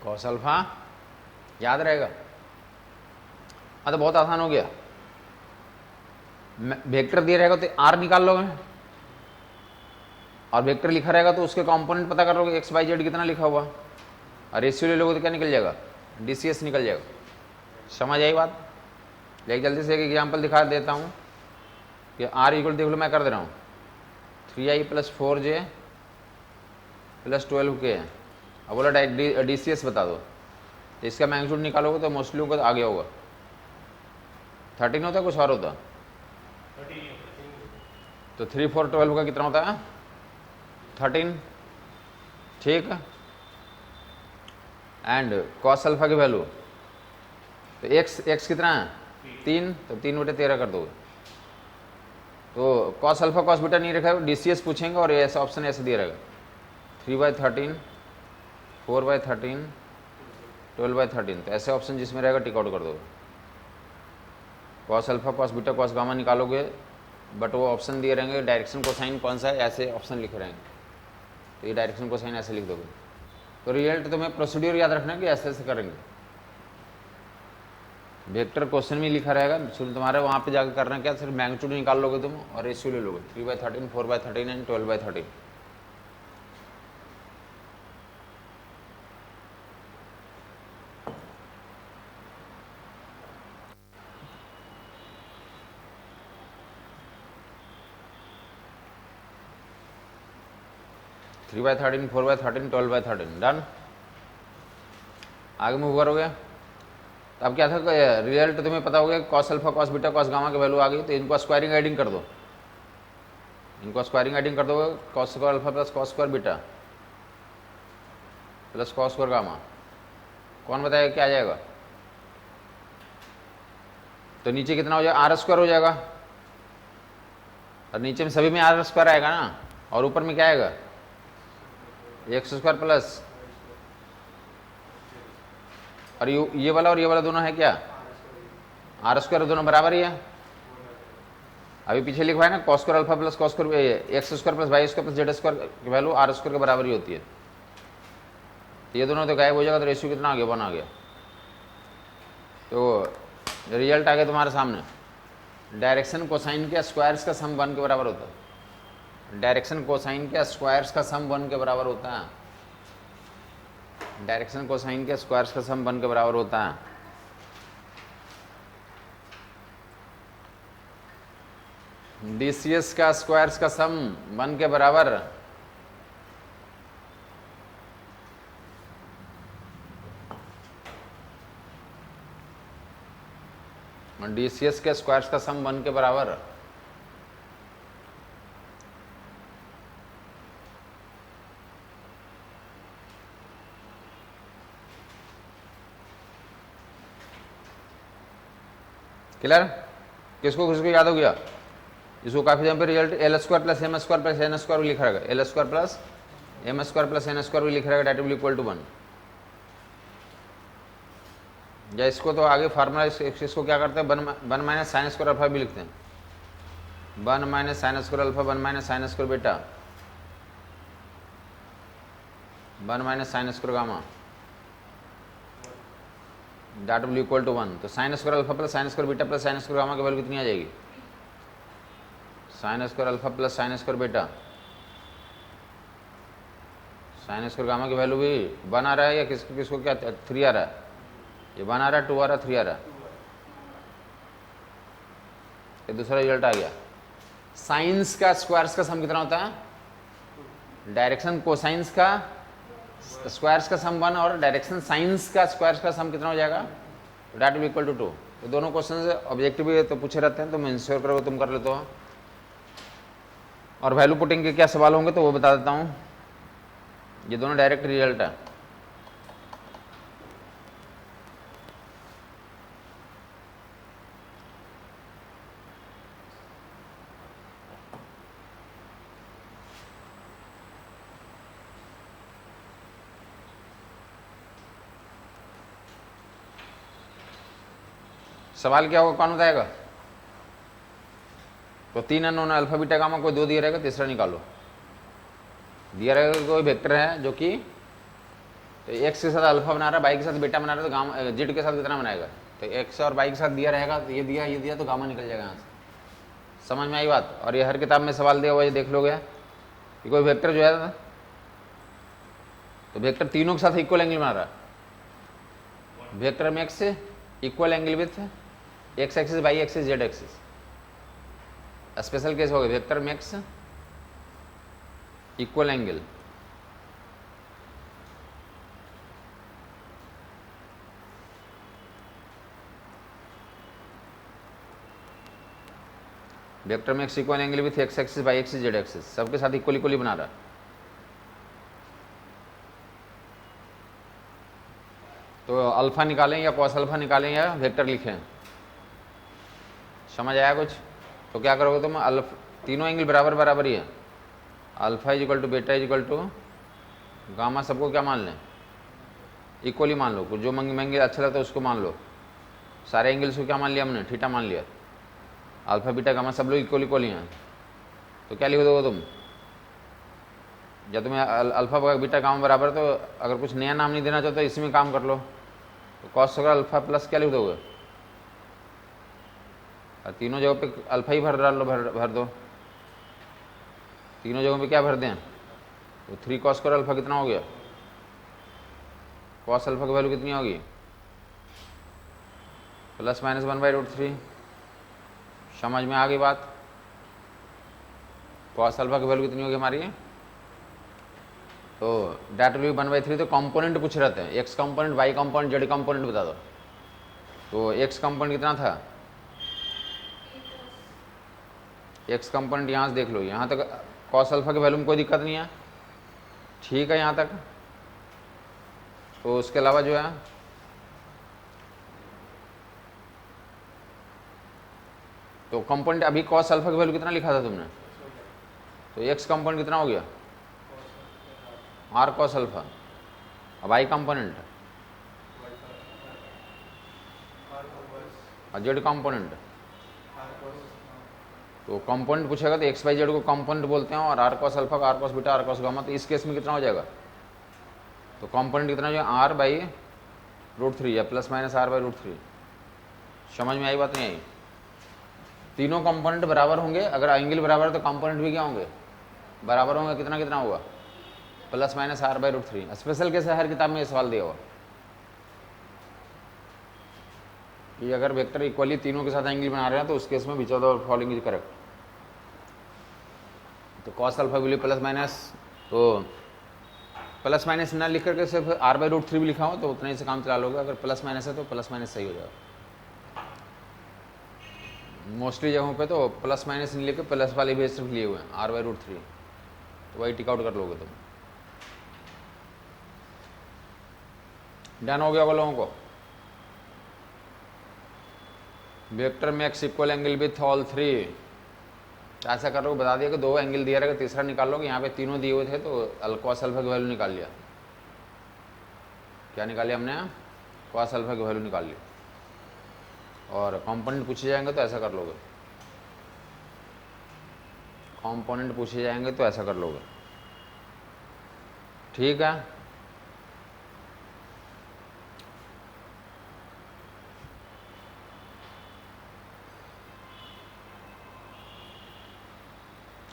cos alpha याद रहेगा। हाँ तो बहुत आसान हो गया। वेक्टर दिया रहेगा तो आर निकाल लोगे और वेक्टर लिखा रहेगा तो उसके कंपोनेंट पता कर लोगे, एक्स वाई जेड कितना लिखा हुआ, और रेशियो ले लोगे तो क्या निकल जाएगा, डीसीएस निकल जाएगा। समझ आई बात। लेकिन जल्दी से एक एग्जाम्पल दिखा देता हूँ कि आर इक्वल देख लो, मैं कर दे रहा हूँ 3i + 4j + 12k। अब बोला डीसीएस बता दो, तो इसका मैग्नीट्यूड निकालोगे तो मोस्टली को आगे होगा। 13 होता है कुछ और होता, तो 3 4 12 का कितना होता है 13, ठीक। एंड कॉस अल्फा की वैल्यू तो एक्स कितना है 3, तो 3/13 कर दोगे। तो कॉस अल्फा कॉस बीटा नहीं रखा है, डीसीएस पूछेंगे और ऐसा ऑप्शन ऐसे दिया रहेगा 3/13 4/13 12/13, तो ऐसे ऑप्शन जिसमें रहेगा टिक आउट कर दोगे। Cos alpha cos beta cos gamma निकालोगे, बट वो ऑप्शन दिए रहेंगे डायरेक्शन कोसाइन कौन सा है, ऐसे ऑप्शन लिखे रहेंगे, तो ये डायरेक्शन कोसाइन ऐसे लिख दोगे। तो रिजल्ट तुम्हें प्रोसीड्यूर याद रखना कि ऐसे ऐसे करेंगे। वेक्टर क्वेश्चन में लिखा रहेगा, तुम्हारे वहाँ पे जाकर करना क्या, सिर्फ मैग्नीट्यूड निकाल लोगे तुम और रेशियो ले लोगे 3/13 4/13 एंड 12/13। Three by 13 4/13 12/13 done. आगे मूव करोगे तो अब क्या था, रिजल्ट तुम्हें पता हो गया, cos alpha cos beta cos gamma की वैल्यू आ गई, तो इनको स्क्वायरिंग एडिंग कर दो। इनको स्क्वायरिंग एडिंग कर दोगे, cos square alpha plus cos square beta plus cos square gamma, कौन बताएगा क्या आ जाएगा, तो नीचे कितना हो जाएगा r² हो जाएगा, और नीचे में सभी में r² आएगा ना, और ऊपर में क्या आएगा x² प्लस, और ये वाला और ये वाला दोनों है क्या r² दोनों बराबर ही है। अभी पीछे लिखवा है ना cos square alpha plus cos square x² plus y² plus z² की वैल्यू r² के बराबर ही होती है। ये दोनों तो गायब हो जाएगा, तो रेशियो कितना आ गया 1 आ गया। तो रिजल्ट आ गया तुम्हारे सामने, डायरेक्शन कोसाइन के स्क्वायर्स का सम 1 के बराबर होता है। डायरेक्शन कोसाइन के स्क्वायर्स का सम 1 के बराबर होता है। डायरेक्शन कोसाइन के स्क्वायर्स का सम 1 के बराबर होता है। डीसीएस का स्क्वायर्स का सम 1 के बराबर डीसीएस के स्क्वायर्स का सम 1 के बराबर क्लियर। किसको किसको याद हो गया, इसको काफी जगह पे result l² plus m² plus n² लिखा रहेगा, l² plus m² plus n² भी लिख रहेगा, डेट विल इक्वल टू 1। या इसको तो आगे फार्मूला इसको क्या करते हैं 1 माइनस साइन स्क्वायर अल्फा भी लिखते हैं, 1 minus sine square alpha 1 minus sine square beta 1 minus sine square gamma that will equal to 1। तो sine square alpha plus sine square beta plus sine square gamma की value कितनी आ जाएगी, sine square alpha plus sine square beta sine square gamma की value भी 1 आ रहा है, या किसको किसको क्या 3 आ रहा है, ये 1 आ रहा है 2 आ रहा है 3 आ रहा है। ये दूसरा रिजल्ट आ गया। साइंस का स्क्वायर्स का सम कितना होता है, डायरेक्शन कोसाइंस का स्क्वायर्स का सम 1 और डायरेक्शन साइंस का स्क्वायर्स का सम कितना हो जाएगा, डेट विल इक्वल टू 2। तो दोनों क्वेश्चन ऑब्जेक्टिव भी तो पूछे रहते हैं, तो मैं इंश्योर करो तुम कर लेते हो। और वैल्यू पुटिंग के क्या सवाल होंगे तो वो बता देता हूँ। ये दोनों डायरेक्ट रिजल्ट है। सवाल क्या होगा, कौन बताएगा? तो 3 अननोन अल्फा बीटा गामा, कोई 2 दिया रहेगा, तीसरा निकालो। दिया रहेगा कि कोई वेक्टर है जो कि तो एक्स के साथ अल्फा बना रहा है, वाई के साथ बीटा बना रहा है, तो गामा जेड के साथ कितना बनाएगा? तो एक्स और वाई के साथ दिया रहेगा, तो ये दिया तो गामा निकल जाएगा यहाँ से। समझ में आई बात? और ये हर किताब में सवाल दिया हुआ, ये देख लोगे कि कोई वेक्टर जो है तो वेक्टर तीनों के साथ इक्वल एंगल बना रहा है। वेक्टर में X equal angle with X axis, Y axis, Z axis. Special case हो गया वेक्टर में एक्स इक्वल एंगल वेक्टर में X equal angle with X axis, Y axis, Z axis, सबके साथ इक्वल इक्वली बना रहा है। तो अल्फा निकालें या कॉस अल्फा निकालें या वेक्टर लिखें, समझ आया कुछ? तो क्या करोगे तुम? तीनों एंगल बराबर बराबर ही है। Alpha is equal to beta is equal to gamma, सबको क्या मान लें? इक्वली मान लो। कुछ जो एंगल अच्छा लगता है उसको मान लो। सारे एंगल्स को क्या मान लिया हमने? थीटा मान लिया। अल्फा बीटा गामा सब लोग इक्वल इक्वल ही हैं। तो क्या लिख दोगे तुम? जब तुम्हें अल्फा बीटा गामा बराबर, तो अगर कुछ नया नाम नहीं देना चाहते तो इसी में काम कर लो। तो कॉस स्क्वायर अल्फा प्लस क्या लिख दोगे? और तीनों जगह पे अल्फा ही भर दो। तीनों जगहों पे क्या भर दें? तो 3 कॉस स्क्वायर अल्फा कितना हो गया? कॉस अल्फा की वैल्यू कितनी होगी? Plus minus 1/√3। समझ में आ गई बात? कॉस अल्फा की वैल्यू कितनी होगी हमारी? तो डेट विल 1/3। तो कंपोनेंट पूछ रहे थे, X component, Y component, Z component बता दो। तो एक्स कंपोनेंट कितना था? एक्स कंपोनेंट यहाँ से देख लो, यहाँ तक कॉस अल्फा की वैल्यू में कोई दिक्कत नहीं है, ठीक है यहाँ तक। तो उसके अलावा जो है तो कंपोनेंट अभी कॉस अल्फा की वैल्यू कितना लिखा था तुमने? तो एक्स कंपोनेंट कितना हो गया? R cos alpha. अब वाई कंपोनेंट और जेड कंपोनेंट। तो कंपोनेंट पूछेगा तो एक्स वाई जेड को कंपोनेंट बोलते हैं, और आर कॉस अल्फा का R cos beta, R cos gamma. तो इस केस में कितना हो जाएगा? तो कंपोनेंट कितना हो जाएगा? r/√3 या प्लस माइनस r/√3। समझ में आई बात? नहीं आई? तीनों कंपोनेंट बराबर होंगे। अगर एंगल बराबर है तो कंपोनेंट भी क्या होंगे? बराबर होंगे। कितना कितना होगा? Plus minus r/√3। Special case है, हर किताब में ये सवाल दिया हुआ कि अगर वेक्टर इक्वली तीनों के साथ एंगल बना रहे हैं तो उस केस में which of the following is correct. तो cos alpha will plus minus, तो प्लस माइनस ना लिख करके सिर्फ r/√3 भी लिखा हो तो उतना ही से काम चला लोगे। अगर प्लस माइनस है तो प्लस माइनस सही हो जाएगा। मोस्टली जगहों पे तो प्लस माइनस नहीं लेके प्लस वाले भी सिर्फ लिए हुए हैं, r/√3। तो वही टिक आउट कर लोगे तुम। डन हो गया होगा लोगों को? वेक्टर में X equal angle with all 3। ऐसा कर लो, बता दिया कि 2 एंगल दिया रहेगा, तीसरा निकाल लोगे। यहाँ पे तीनों दिए हुए थे तो कॉस अल्फा की वैल्यू निकाल लिया। क्या निकाल लिया हमने? कॉस अल्फा की वैल्यू निकाल ली। और कंपोनेंट पूछे जाएंगे तो ऐसा कर लोगे। कंपोनेंट पूछे जाएंगे तो ऐसा कर लोगे, ठीक है?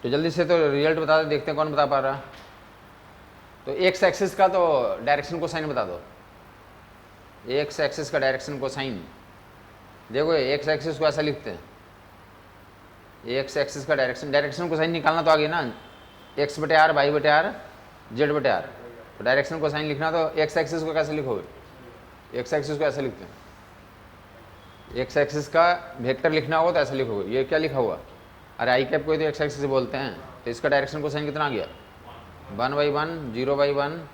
तो जल्दी से तो रिजल्ट बता दे, देखते हैं कौन बता पा रहा है। तो एक्स एक्सिस का तो डायरेक्शन को साइन बता दो। एक्स एक्सिस का डायरेक्शन को साइन देखो, एक्स एक्सिस को ऐसा लिखते हैं। एक्स एक्सिस का डायरेक्शन को साइन निकालना तो आ गया ना, x/r, y/r, z/r। तो डायरेक्शन को साइन लिखना तो एक्स एक्सिस को कैसे लिखोगे? एक्स एक्सिस को ऐसे लिखते हैं, एक्स एक्सिस का वेक्टर लिखना होगा तो ऐसे लिखोगे। ये क्या लिखा हुआ? अरे आई कैप को ही तो एक्स एक्सिस बोलते हैं, तो इसका डायरेक्शन को साइन कितना आ गया? 1/1, 0/1।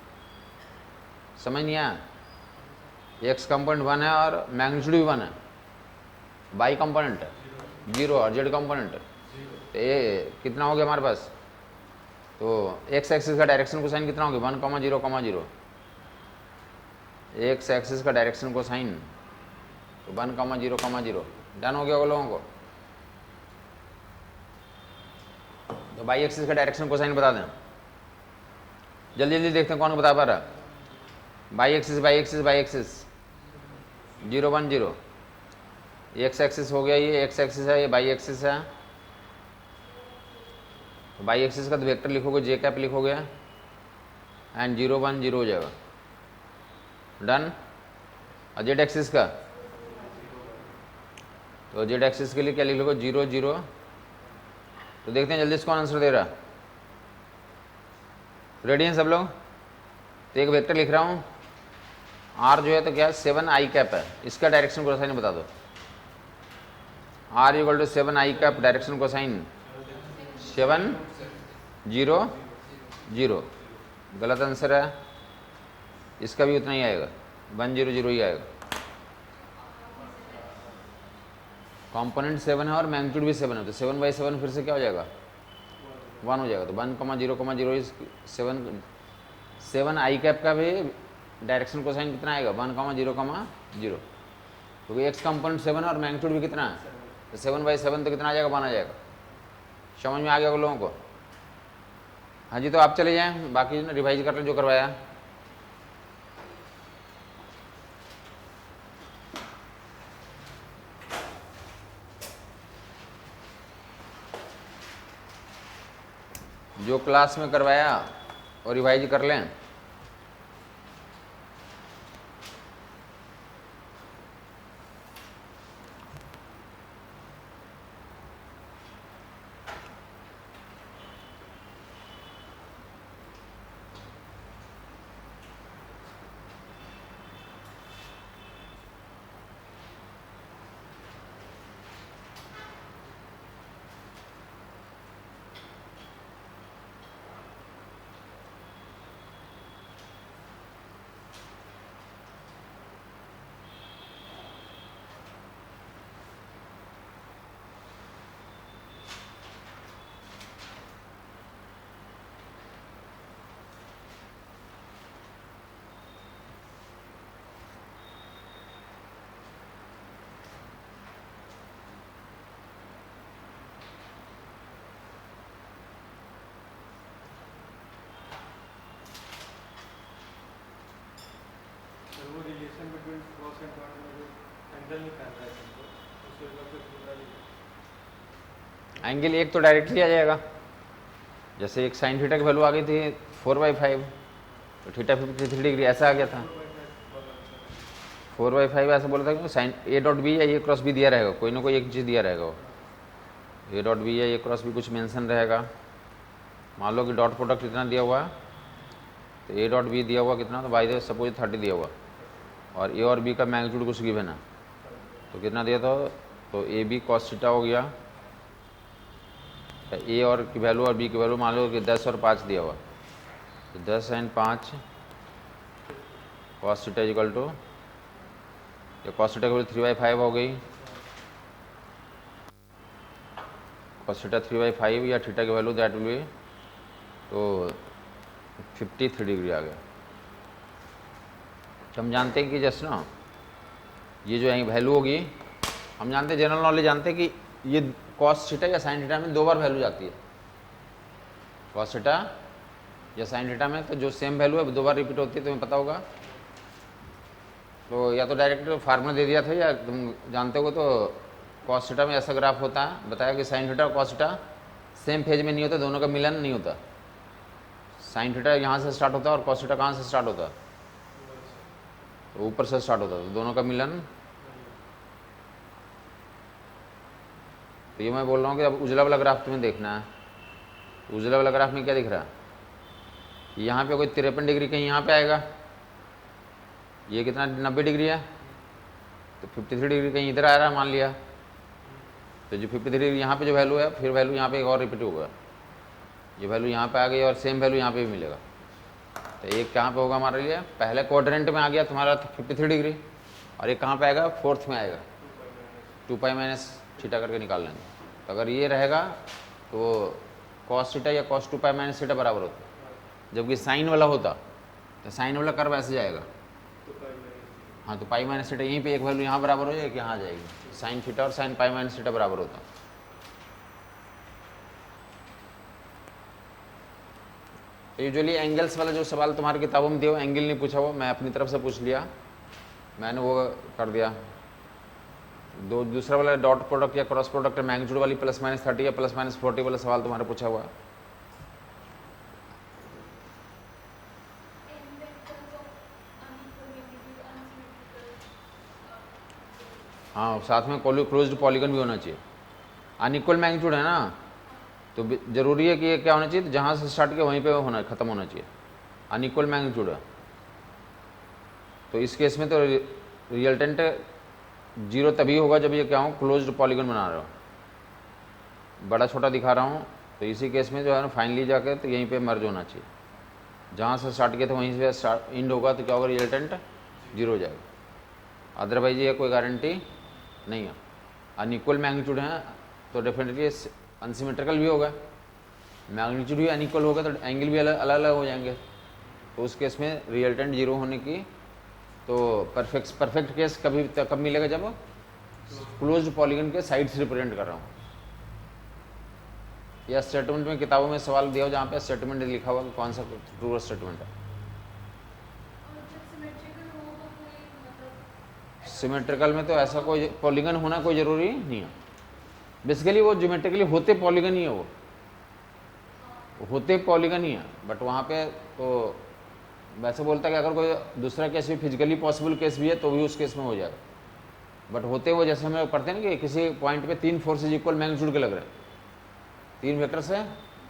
समझ नहीं आया? एक्स कंपोनेंट 1 है और मैग्नीट्यूड भी 1 है, वाई कंपोनेंट 0 और जेड कंपोनेंट, तो ये कितना हो गया हमारे पास? तो एक्स एक्सिस का डायरेक्शन को साइन कितना हो गया? 1,0,0। एक्स एक्सिस का डायरेक्शन को साइन तो 1,0,0। डन हो गया वो लोगों को? तो वाई एक्सिस का डायरेक्शन को साइन बता दें, जल्दी जल्दी देखते हैं कौन बता पा रहा है। Y axis 0, 1, 0। एक्स एक्सिस हो गया, ये एक्स एक्सिस है, ये वाई एक्सिस है। तो वाई एक्सिस का तो वेक्टर लिखोगे, जे कैप लिखोगे एंड 0, 1, 0 हो जाएगा। डन। और जेड एक्सिस का, तो जेड एक्सिस के लिए क्या लिख लोगे? 0, 0। तो देखते हैं जल्दी से कौन आंसर दे रहा। रेडी हैं सब लोग? तो एक वेक्टर लिख रहा हूं, आर जो है तो क्या है? 7 आई कैप है, इसका डायरेक्शन को साइन बता दो। R equal to 7 I cap, direction cosine 7, 0, 0। गलत आंसर है, इसका भी उतना ही आएगा, 1, 0, 0 ही आएगा। कंपोनेंट 7 है और मैग्नीट्यूड भी 7 है, तो 7/7 फिर से क्या हो जाएगा? 1 हो जाएगा। तो 1,0,0 7 आई कैप का भी डायरेक्शन को साइन कितना आएगा? 1,0,0। क्योंकि एक्स कंपोनेंट 7 और मैग्नीट्यूड भी कितना है? तो 7/7 तो कितना आ जाएगा? 1 आ जाएगा। समझ में आ गया उन लोगों को? हाँ जी, तो आप चले जाएं, बाकी रिवाइज कर लें जो करवाया। जो क्लास में करवाया और रिवाइज कर लें। वो relation between cos and cot में जो एंगल निकालना है हमको, उसके बाद फिर पूरा एंगल एक तो डायरेक्टली आ जाएगा, जैसे एक साइन थीटा की वैल्यू आ गई थी 4/5, तो थीटा 53 डिग्री ऐसा आ गया था। 4/5 ऐसा बोला था कि साइन ए डॉट बी या ए क्रॉस बी दिया रहेगा, कोई ना कोई एक चीज़ दिया रहेगा। वो ए डॉट बी या ए क्रॉस बी कुछ मेंशन रहेगा। मान लो कि डॉट प्रोडक्ट कितना दिया हुआ है, तो ए डॉट बी दिया हुआ कितना, तो बाई द सपोज 30 दिया हुआ, और ए और बी का मैग्नीट्यूड कुछ गिवन है, तो कितना दिया था? तो ए बी कॉस थीटा हो गया, ए और की वैल्यू और बी की वैल्यू मान लो कि 10 और 5 दिया हुआ, तो 10 and 5 cos theta equal to, ये कॉस थीटा की वैल्यू 3/5 हो गई, कॉस थीटा 3/5 या थीटा की वैल्यू दैट विल बी, तो 53 डिग्री आ गया। तो हम जानते हैं कि जस्ट ना ये जो है वैल्यू होगी, हम जानते हैं जनरल नॉलेज जानते हैं कि ये कॉस थीटा या साइन थीटा में 2 बार वैल्यू जाती है। कॉस थीटा या साइन थीटा में तो जो सेम वैल्यू है 2 बार रिपीट होती है, तुम्हें पता होगा। तो या तो डायरेक्ट फार्मूला दे दिया था, या तुम जानते हो तो कॉस थीटा में ऐसा ग्राफ होता है, बताया कि साइन थीटा और कॉस थीटा सेम फेज में नहीं होता, दोनों का मिलन नहीं होता। साइन थीटा यहाँ से स्टार्ट होता है और कॉस थीटा कहाँ से स्टार्ट होता है? तो ऊपर से स्टार्ट होता है, तो दोनों का मिलन। तो ये मैं बोल रहा हूँ कि अब उजला वाला ग्राफ तुम्हें देखना है। उजला वाला ग्राफ में क्या दिख रहा है? यहाँ पे कोई 53 डिग्री कहीं यहाँ पे आएगा, ये कितना 90 डिग्री है, तो 53 डिग्री कहीं इधर आ रहा है मान लिया, तो जो 53 डिग्री यहाँ पे जो वैल्यू है, फिर वैल्यू यहाँ पे एक और रिपीट होगा, ये वैल्यू यहाँ पे आ गई और सेम वैल्यू यहाँ पे भी मिलेगा। तो एक कहाँ पे होगा हमारे लिए, पहले क्वाड्रेंट में आ गया तुम्हारा 53 डिग्री, और एक कहाँ पे आएगा, फोर्थ में आएगा, 2 पाई माइनस थीटा करके निकाल लेंगे। तो अगर ये रहेगा तो कॉस थीटा या कॉस 2 पाई माइनस थीटा बराबर होता, जबकि साइन वाला होता तो साइन वाला कर्व ऐसे जाएगा, हाँ तो पाई माइनस थीटा यहीं पे एक वैल्यू यहाँ बराबर हो जाएगी, यहाँ आ जाएगी, साइन थीटा और साइन पाई माइनस थीटा बराबर होता। यूजुअली एंगल्स वाला जो सवाल तुम्हारी किताबों में दिया हो, एंगल नहीं पूछा वो, मैं अपनी तरफ से पूछ लिया, मैंने वो कर दिया। दूसरा वाला डॉट प्रोडक्ट या क्रॉस प्रोडक्ट मैग्नीट्यूड वाली +-30 या +-40 वाला सवाल तुम्हारा पूछा हुआ है। हाँ, साथ में क्लोज्ड पॉलीगन भी होना चाहिए। अनइक्वल मैग्नीट्यूड है ना, तो जरूरी है कि ये क्या होना चाहिए, जहाँ से स्टार्ट किया वहीं पे होना, खत्म होना चाहिए। अनइक्वल मैग्नीट्यूड है तो इस केस में तो रिजल्टेंट 0 तभी होगा जब ये क्या हो, क्लोज्ड पॉलीगन बना रहा हो। बड़ा छोटा दिखा रहा हूँ, तो इसी केस में जो है ना फाइनली जाकर तो यहीं पे मर्ज होना चाहिए, जहाँ से स्टार्ट किया था वहीं से एंड होगा, तो क्या होगा, रिजल्टेंट 0 हो जाएगा। अदरवाइज ये कोई गारंटी नहीं है। अनइक्वल मैग्नीट्यूड है तो डेफिनेटली अनसिमेट्रिकल भी होगा, मैग्नीट्यूड भी अनइक्वल होगा तो एंगल भी अलग अलग हो जाएंगे, तो उस केस में रिजल्टेंट 0 होने की तो परफेक्ट केस कब मिलेगा, जब क्लोज्ड पॉलीगन के साइड से रिप्रेजेंट कर रहा हूँ। या स्टेटमेंट में किताबों में सवाल दिया हो जहाँ पे स्टेटमेंट लिखा हुआ कि कौन सा ट्रू स्टेटमेंट है। सिमेट्रिकल में तो ऐसा कोई पॉलीगन होना कोई ज़रूरी नहीं है, बेसिकली वो ज्योमेट्रिकली होते पॉलीगन ही है, वो होते पॉलीगन ही है, बट वहाँ पे तो वैसे बोलता है कि अगर कोई दूसरा केस भी फिजिकली पॉसिबल केस भी है तो भी उस केस में हो जाएगा, बट होते वो जैसे हमें पढ़ते हैं ना कि किसी पॉइंट पे 3 फोर्सेज इक्वल मैग्नीट्यूड के लग रहे हैं, 3 वेक्टर्स हैं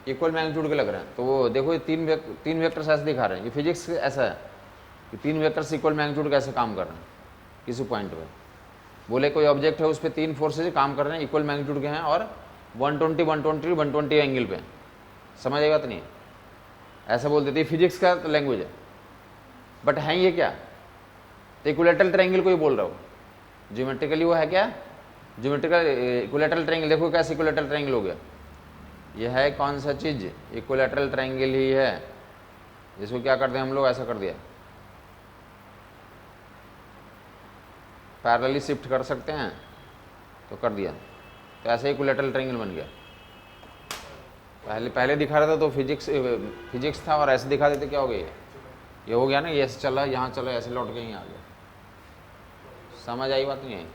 इक्वल मैग्नीट्यूड के लग रहे हैं, तो वो देखो ये 3 वेक्टर्स ऐसे दिखा रहे हैं, ये फिजिक्स ऐसा है कि 3 वेक्टर्स इक्वल मैग्नीट्यूड कैसे काम कर रहे हैं किसी पॉइंट पे। बोले कोई ऑब्जेक्ट है उस पर 3 फोर्सेज काम कर रहे हैं, इक्वल मैग्नीट्यूड के हैं और 120 एंगल पे, समझ आएगा तो नहीं, ऐसा बोल देते, फिजिक्स का तो लैंग्वेज है, बट है ये क्या, तो इक्विलैटरल ट्रायंगल को ही बोल रहा हूँ, ज्योमेट्रिकली वो है क्या, ज्योमेट्रिकल इक्विलैटरल ट्रायंगल। देखो कैसे इक्विलैटरल ट्रायंगल हो गया, ये है कौन सा चीज़, इक्विलैटरल ट्रायंगल ही है, जिसको क्या करते हैं हम लोग, ऐसा कर दिया, पैरेलली शिफ्ट कर सकते हैं तो कर दिया, तो ऐसा ही इक्विलैटरल ट्रायंगल बन गया। पहले दिखा रहा था तो फिजिक्स था और ऐसे दिखा देते, क्या हो गया, ये हो गया ना, ये ऐसे चला, यहाँ चला, ऐसे लौट के यहीं आ गया। समझ आई बात नहीं आई?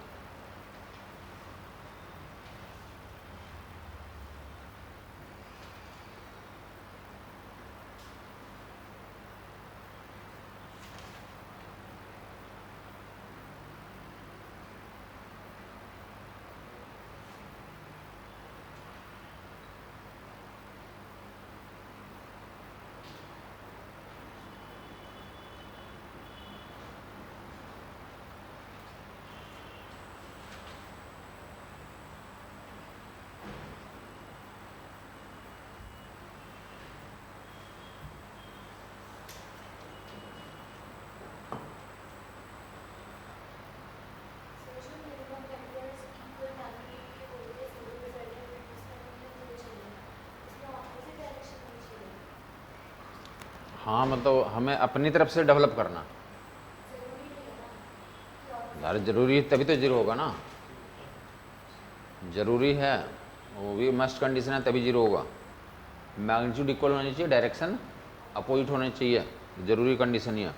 हाँ, मतलब हमें अपनी तरफ से डेवलप करना, अरे जरूरी है तभी तो 0 होगा ना, जरूरी है, वो भी मस्ट कंडीशन है तभी 0 होगा। मैग्नीट्यूड इक्वल होनी चाहिए, डायरेक्शन अपोजिट होनी चाहिए, जरूरी कंडीशन ही है।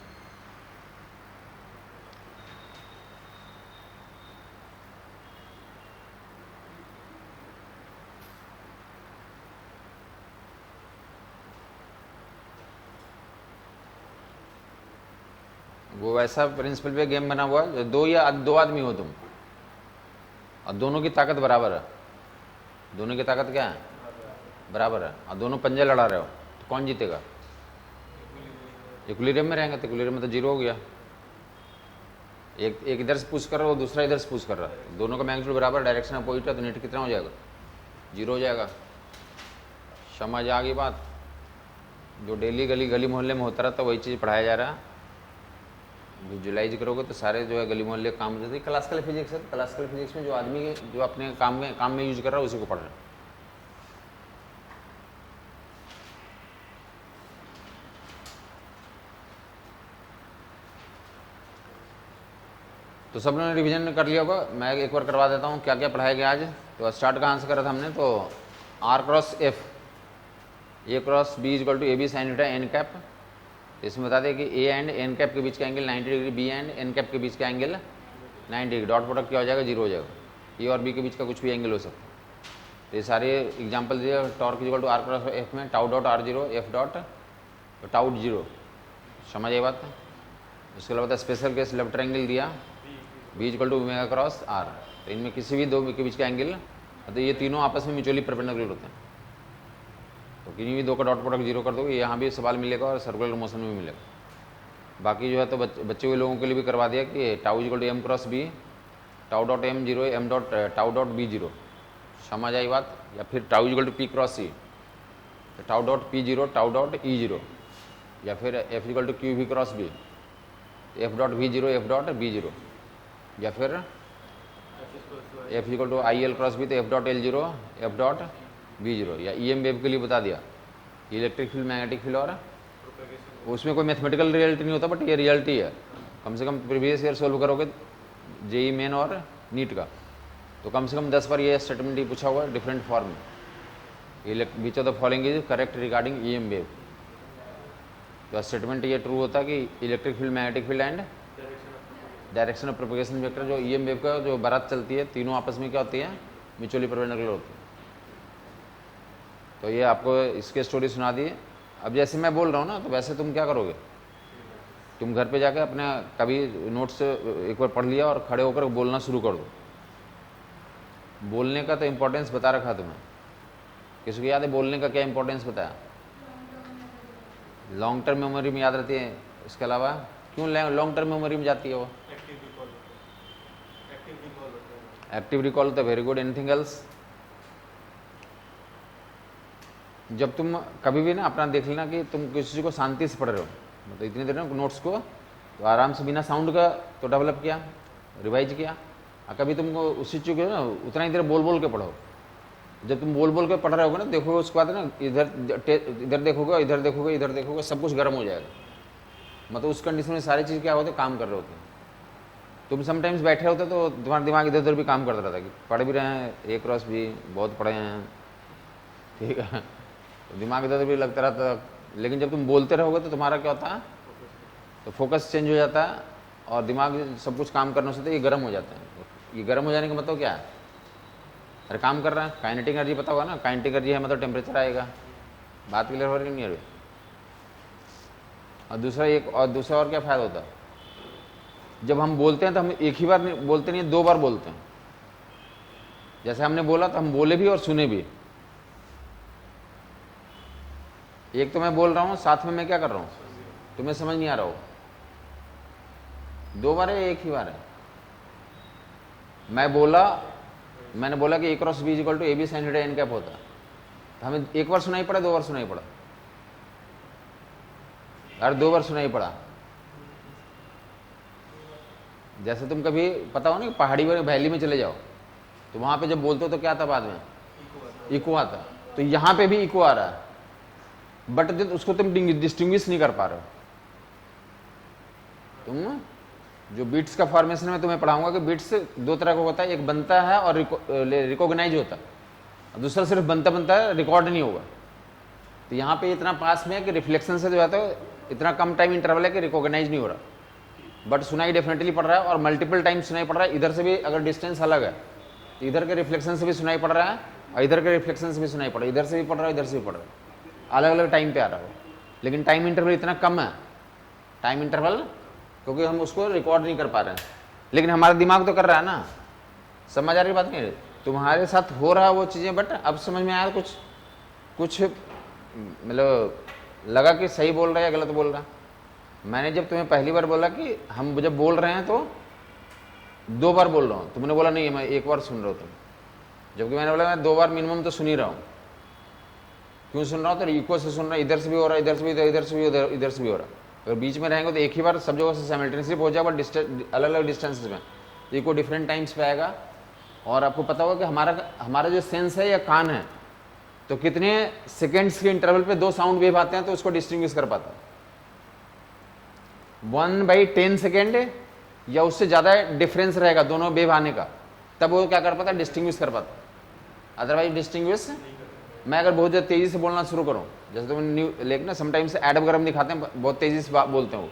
वो वैसा प्रिंसिपल पे गेम बना हुआ है, 2 आदमी हो तुम और दोनों की ताकत बराबर है, दोनों की ताकत क्या है, बराबर है, और दोनों पंजे लड़ा रहे हो, तो कौन जीतेगा, इक्विलिब्रियम में रहेंगे तो इक्विलिब्रियम में तो जीरो हो गया। एक इधर से पुश कर रहा है, दूसरा इधर से पुश कर रहा है, दोनों का मैग्नीट्यूड बराबर, डायरेक्शन अपोजिट है, तो नेट कितना हो जाएगा? जीरो हो जाएगा। समझ आ गई बात? जो डेली गली मोहल्ले में होता रहता वही चीज़ पढ़ाया जा रहा है। विजुलाइज करोगे तो सारे जो है गली मोहल्ले काम हो जाते हैं। क्लासिकल फिजिक्स है, क्लासिकल फिजिक्स में जो आदमी जो अपने काम में यूज कर रहा है उसी को पढ़ रहा है। तो सब लोगों ने रिवीजन कर लिया होगा, मैं एक बार करवा देता हूँ क्या क्या पढ़ाया गया आज। तो स्टार्ट कहाँ से करा था हमने? तो R cross F, A cross B equal to A B sine theta N cap. इसमें बता दें कि ए एंड एन कैप के बीच का angle 90 degree, B and N cap के बीच का एंगल 90 डिग्री। डॉट प्रोडक्ट क्या हो जाएगा? जीरो हो जाएगा। ए और बी के बीच का कुछ भी एंगल हो सकता है। तो ये सारे एग्जाम्पल दिए। Torque equal to are cross F में tau dot are zero, F dot tau zero. समझ ये बात? उसके अलावा स्पेशल केस लेफ्ट ट्रायंगल दिया, B equal to omega cross r. तो इनमें किसी भी दो के बीच का एंगल, तो ये तीनों आपस में म्यूचुअली परपेंडिकुलर होते हैं। तो किन्हीं भी दो का डॉट प्रोडक्ट जीरो कर दोगे, यहाँ भी सवाल मिलेगा और सर्कुलर मोशन में भी मिलेगा। बाकी जो है तो बच्चे हुए लोगों के लिए भी करवा दिया कि tau equal to M cross B, tau dot M zero, M dot tau dot B zero. समझ आई बात? या फिर tau equal to P cross C, तो tau dot P zero, tau dot E zero. या फिर F equal to Q we cross B, F dot v zero, F dot B zero. या फिर F equal to I L cross B, तो F dot L zero, F dot B zero. या E M wave के लिए बता दिया, electric field, magnetic field, और उसमें कोई मैथमेटिकल रियलिटी नहीं होता, बट ये रियलिटी है। कम से कम प्रीवियस ईयर सोल्व करोगे जेई मेन और नीट का, तो कम से कम 10 बार ये स्टेटमेंट ही पूछा हुआ है डिफरेंट फॉर्म में। Which of the following is correct regarding E M wave. तो स्टेटमेंट ये ट्रू होता है कि electric field, magnetic field and direction of propagation vector, जो ई एम वेव का जो बारात चलती है, तीनों आपस में क्या होती है? म्यूचुअली परपेंडिकुलर होती है। तो ये आपको इसके स्टोरी सुना दी। अब जैसे मैं बोल रहा हूँ ना, तो वैसे तुम क्या करोगे? तुम घर पे जाके अपने कभी नोट्स एक बार पढ़ लिया और खड़े होकर बोलना शुरू कर दो। बोलने का तो इम्पोर्टेंस बता रखा तुम्हें। किसी को याद है बोलने का क्या इंपॉर्टेंस बताया? लॉन्ग टर्म मेमोरी में याद रहती है। इसके अलावा क्यों लॉन्ग टर्म मेमोरी में जाती है वो? एक्टिव रिकॉल तो वेरी गुड। Anything else? जब तुम कभी भी ना अपना देख लेना कि तुम किसी चीज़ को शांति से पढ़ रहे हो, मतलब इतनी देर में नोट्स को तो आराम से बिना साउंड का तो डेवलप किया, रिवाइज किया। और कभी तुमको उसी चीज़ को ना उतना ही देर बोल बोल के पढ़ो। जब तुम बोल बोल के पढ़ रहे होगे ना, देखोगे उसके बाद ना इधर देखोगे, इधर देखोगे, इधर देखोगे, सब कुछ गर्म हो जाएगा। मतलब उस कंडीशन में सारी चीज़ क्या होती है? काम कर रहे होते हैं। तुम समटाइम्स बैठे होते तो तुम्हारा दिमाग इधर उधर भी काम करता रहता कि पढ़ भी रहे हैं, ए क्रॉस भी बहुत पढ़े हैं, ठीक है, तो दिमाग इधर भी लगता रहता। लेकिन जब तुम बोलते रहोगे तो तुम्हारा क्या होता है? तो फोकस चेंज हो जाता है और दिमाग सब कुछ काम करने से ये गर्म हो जाता है। ये गर्म हो जाने का मतलब क्या है? अरे काम कर रहा है, काइनेटिक एनर्जी पता होगा ना, काइनेटिक एनर्जी है मतलब टेम्परेचर आएगा। बात क्लियर हो रही नहीं है? और दूसरा और क्या फ़ायदा होता है? जब हम बोलते हैं तो हम एक ही बार बोलते नहीं, 2 बार बोलते हैं। जैसे हमने बोला तो हम बोले भी और सुने भी। एक तो मैं बोल रहा हूँ, साथ में मैं क्या कर रहा हूँ? तुम्हें समझ नहीं आ रहा हो? 2 बार है, एक ही बार है? मैंने बोला कि a cross B equal to A B sine theta N cap होता, तो हमें एक बार सुनाई पड़ा, 2 बार सुनाई पड़ा? अरे 2 बार सुनाई पड़ा। जैसे तुम कभी पता हो ना पहाड़ी वैली में चले जाओ, तो वहां पे जब बोलते हो तो क्या आता बाद में? इको आता। तो यहाँ पे भी इको आ रहा है, बट उसको तुम डिस्टिंग्विश नहीं कर पा रहे हो। तुम जो बीट्स का फॉर्मेशन में तुम्हें पढ़ाऊंगा कि बीट्स 2 तरह का होता है, एक बनता है और रिकॉग्नाइज होता है, दूसरा सिर्फ बनता है, रिकॉर्ड नहीं होगा। तो यहाँ पे इतना पास में है कि रिफ्लेक्शन से जो है तो इतना कम टाइम इंटरवल है कि रिकॉग्नाइज नहीं हो रहा, बट सुनाई डेफिनेटली पड़ रहा है और मल्टीपल टाइम सुनाई पड़ रहा है। इधर से भी अगर डिस्टेंस अलग है तो इधर के रिफ्लेक्शन से भी सुनाई पड़ रहा है और इधर के रिफ्लेक्शन से भी सुनाई पड़ रहा है, इधर से भी पड़ रहा है, इधर से भी पड़ रहा है, अलग अलग टाइम पे आ रहा है। लेकिन टाइम इंटरवल इतना कम है, टाइम इंटरवल, क्योंकि हम उसको रिकॉर्ड नहीं कर पा रहे हैं। लेकिन हमारा दिमाग तो कर रहा है ना। समझ आ रही बात नहीं? तुम्हारे साथ हो रहा है वो चीज़ें, बट अब समझ में आया कुछ मतलब लगा कि सही बोल रहा है या गलत बोल रहा है। मैंने जब तुम्हें पहली बार बोला कि हम जब बोल रहे हैं तो 2 बार बोल रहा हूँ, तुमने बोला नहीं मैं 1 बार सुन रहा हूँ तुम, जबकि मैंने बोला मैं 2 बार मिनिमम तो सुन ही रहा हूँ। क्यों सुन रहा हूँ? तो इक्वल से सुन रहा है, इधर से भी हो रहा है, इधर से भी, इधर से भी, इधर से भी हो रहा है। अगर बीच में रहेंगे तो एक ही बार सब जगह से साइमल्टेनियसली पहुंच जाएगा, बट अलग अलग डिस्टेंसेस में, तो इको डिफरेंट टाइम्स पे आएगा। और आपको पता होगा कि हमारा जो सेंस है या कान है, तो कितने सेकेंड्स के इंटरवल पे 2 साउंड वेव आते हैं तो उसको डिस्टिंग्विश कर पाता है। 1/10 सेकेंड या उससे ज़्यादा डिफरेंस रहेगा दोनों वेव आने का, तब वो क्या कर पाता है? डिस्टिंग्विश कर पाता है। अदरवाइज डिस्टिंग्विश, मैं अगर बहुत ज़्यादा तेज़ी से बोलना शुरू करूँ, जैसे तुम लेकिन ना समटाइम्स एडब गरम दिखाते हैं, बहुत तेज़ी से बोलते हैं वो,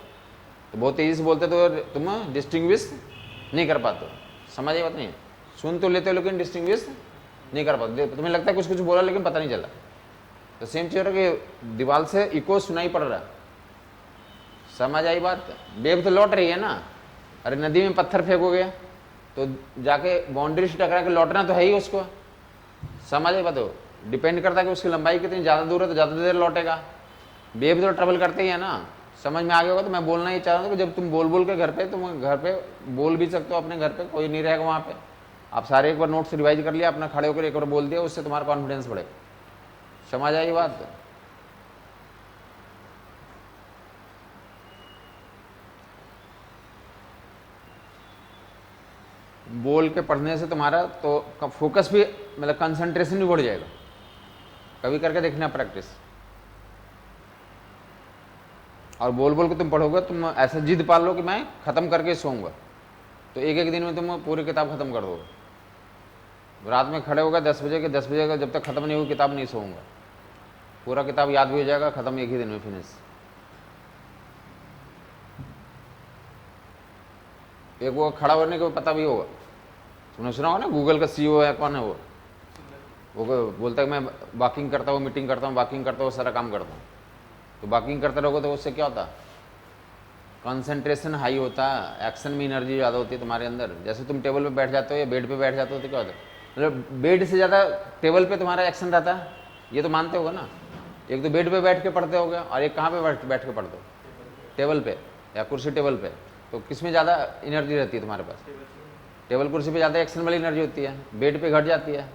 तो बहुत तेज़ी से बोलते तो तुम डिस्टिंग्विश नहीं कर पाते हो। समझ आई बात नहीं? सुन तो लेते हो लेकिन डिस्टिंग्विश नहीं कर पाते, तुम्हें लगता है कुछ कुछ बोला लेकिन पता नहीं चला। तो सेम चीज़ है कि दीवार से इको सुनाई पड़ रहा है। समझ आई बात? वेव तो लौट रही है ना। अरे नदी में पत्थर फेंकोगे तो जाके बाउंड्री से टकरा के लौटना तो है ही उसको। समझ आई बात? हो डिपेंड करता है कि उसकी लंबाई कितनी, ज़्यादा दूर है तो ज़्यादा देर लौटेगा। वेव तो ट्रेवल करते ही है ना। समझ में आ गया होगा। तो मैं बोलना ही चाह रहा हूँ कि जब तुम बोल बोल के घर पे, तुम घर पे बोल भी सकते हो अपने घर पे, कोई नहीं रहेगा वहाँ पे, आप सारे एक बार नोट्स रिवाइज कर लिया, अपना खड़े होकर एक बार बोल दिया, उससे तुम्हारा कॉन्फिडेंस बढ़ेगा। समझ आई बात? बोल के पढ़ने से तुम्हारा तो फोकस भी, मतलब कंसंट्रेशन भी बढ़ जाएगा। कभी करके देखना प्रैक्टिस। और बोल बोल के तुम पढ़ोगे, तुम ऐसा जिद पाल लो कि मैं खत्म करके सोऊंगा, तो एक एक दिन में तुम पूरी किताब खत्म कर दोगे। रात में खड़े होगा 10 बजे के 10 बजे का, जब तक खत्म नहीं होगी किताब नहीं सोऊंगा, पूरा किताब याद भी हो जाएगा, खत्म एक ही दिन में फिनिश। एक वो खड़ा होने को पता भी होगा, तुमने सुना होगा ना, गूगल का CEO है, कौन है वो बोलता है मैं वॉकिंग करता हूँ, मीटिंग करता हूँ, वॉकिंग करता हूँ, सारा काम करता हूँ। तो वॉकिंग करते रहोगे तो उससे क्या होता है? कंसंट्रेशन हाई होता है, एक्शन में एनर्जी ज़्यादा होती है तुम्हारे अंदर। जैसे तुम टेबल पे बैठ जाते हो या बेड पे बैठ जाते हो तो क्या होता है? मतलब बेड से ज़्यादा टेबल पे तुम्हारा एक्शन रहता है, ये तो मानते होगा ना। एक तो बेड पे बैठ के पढ़ते होगे और एक कहाँ पे बैठ के पढ़ते हो? टेबल पे या कुर्सी टेबल पे। तो किस में ज़्यादा एनर्जी रहती है तुम्हारे पास? टेबल कुर्सी पे ज़्यादा एक्शन वाली एनर्जी होती है, बेड पे घट जाती है।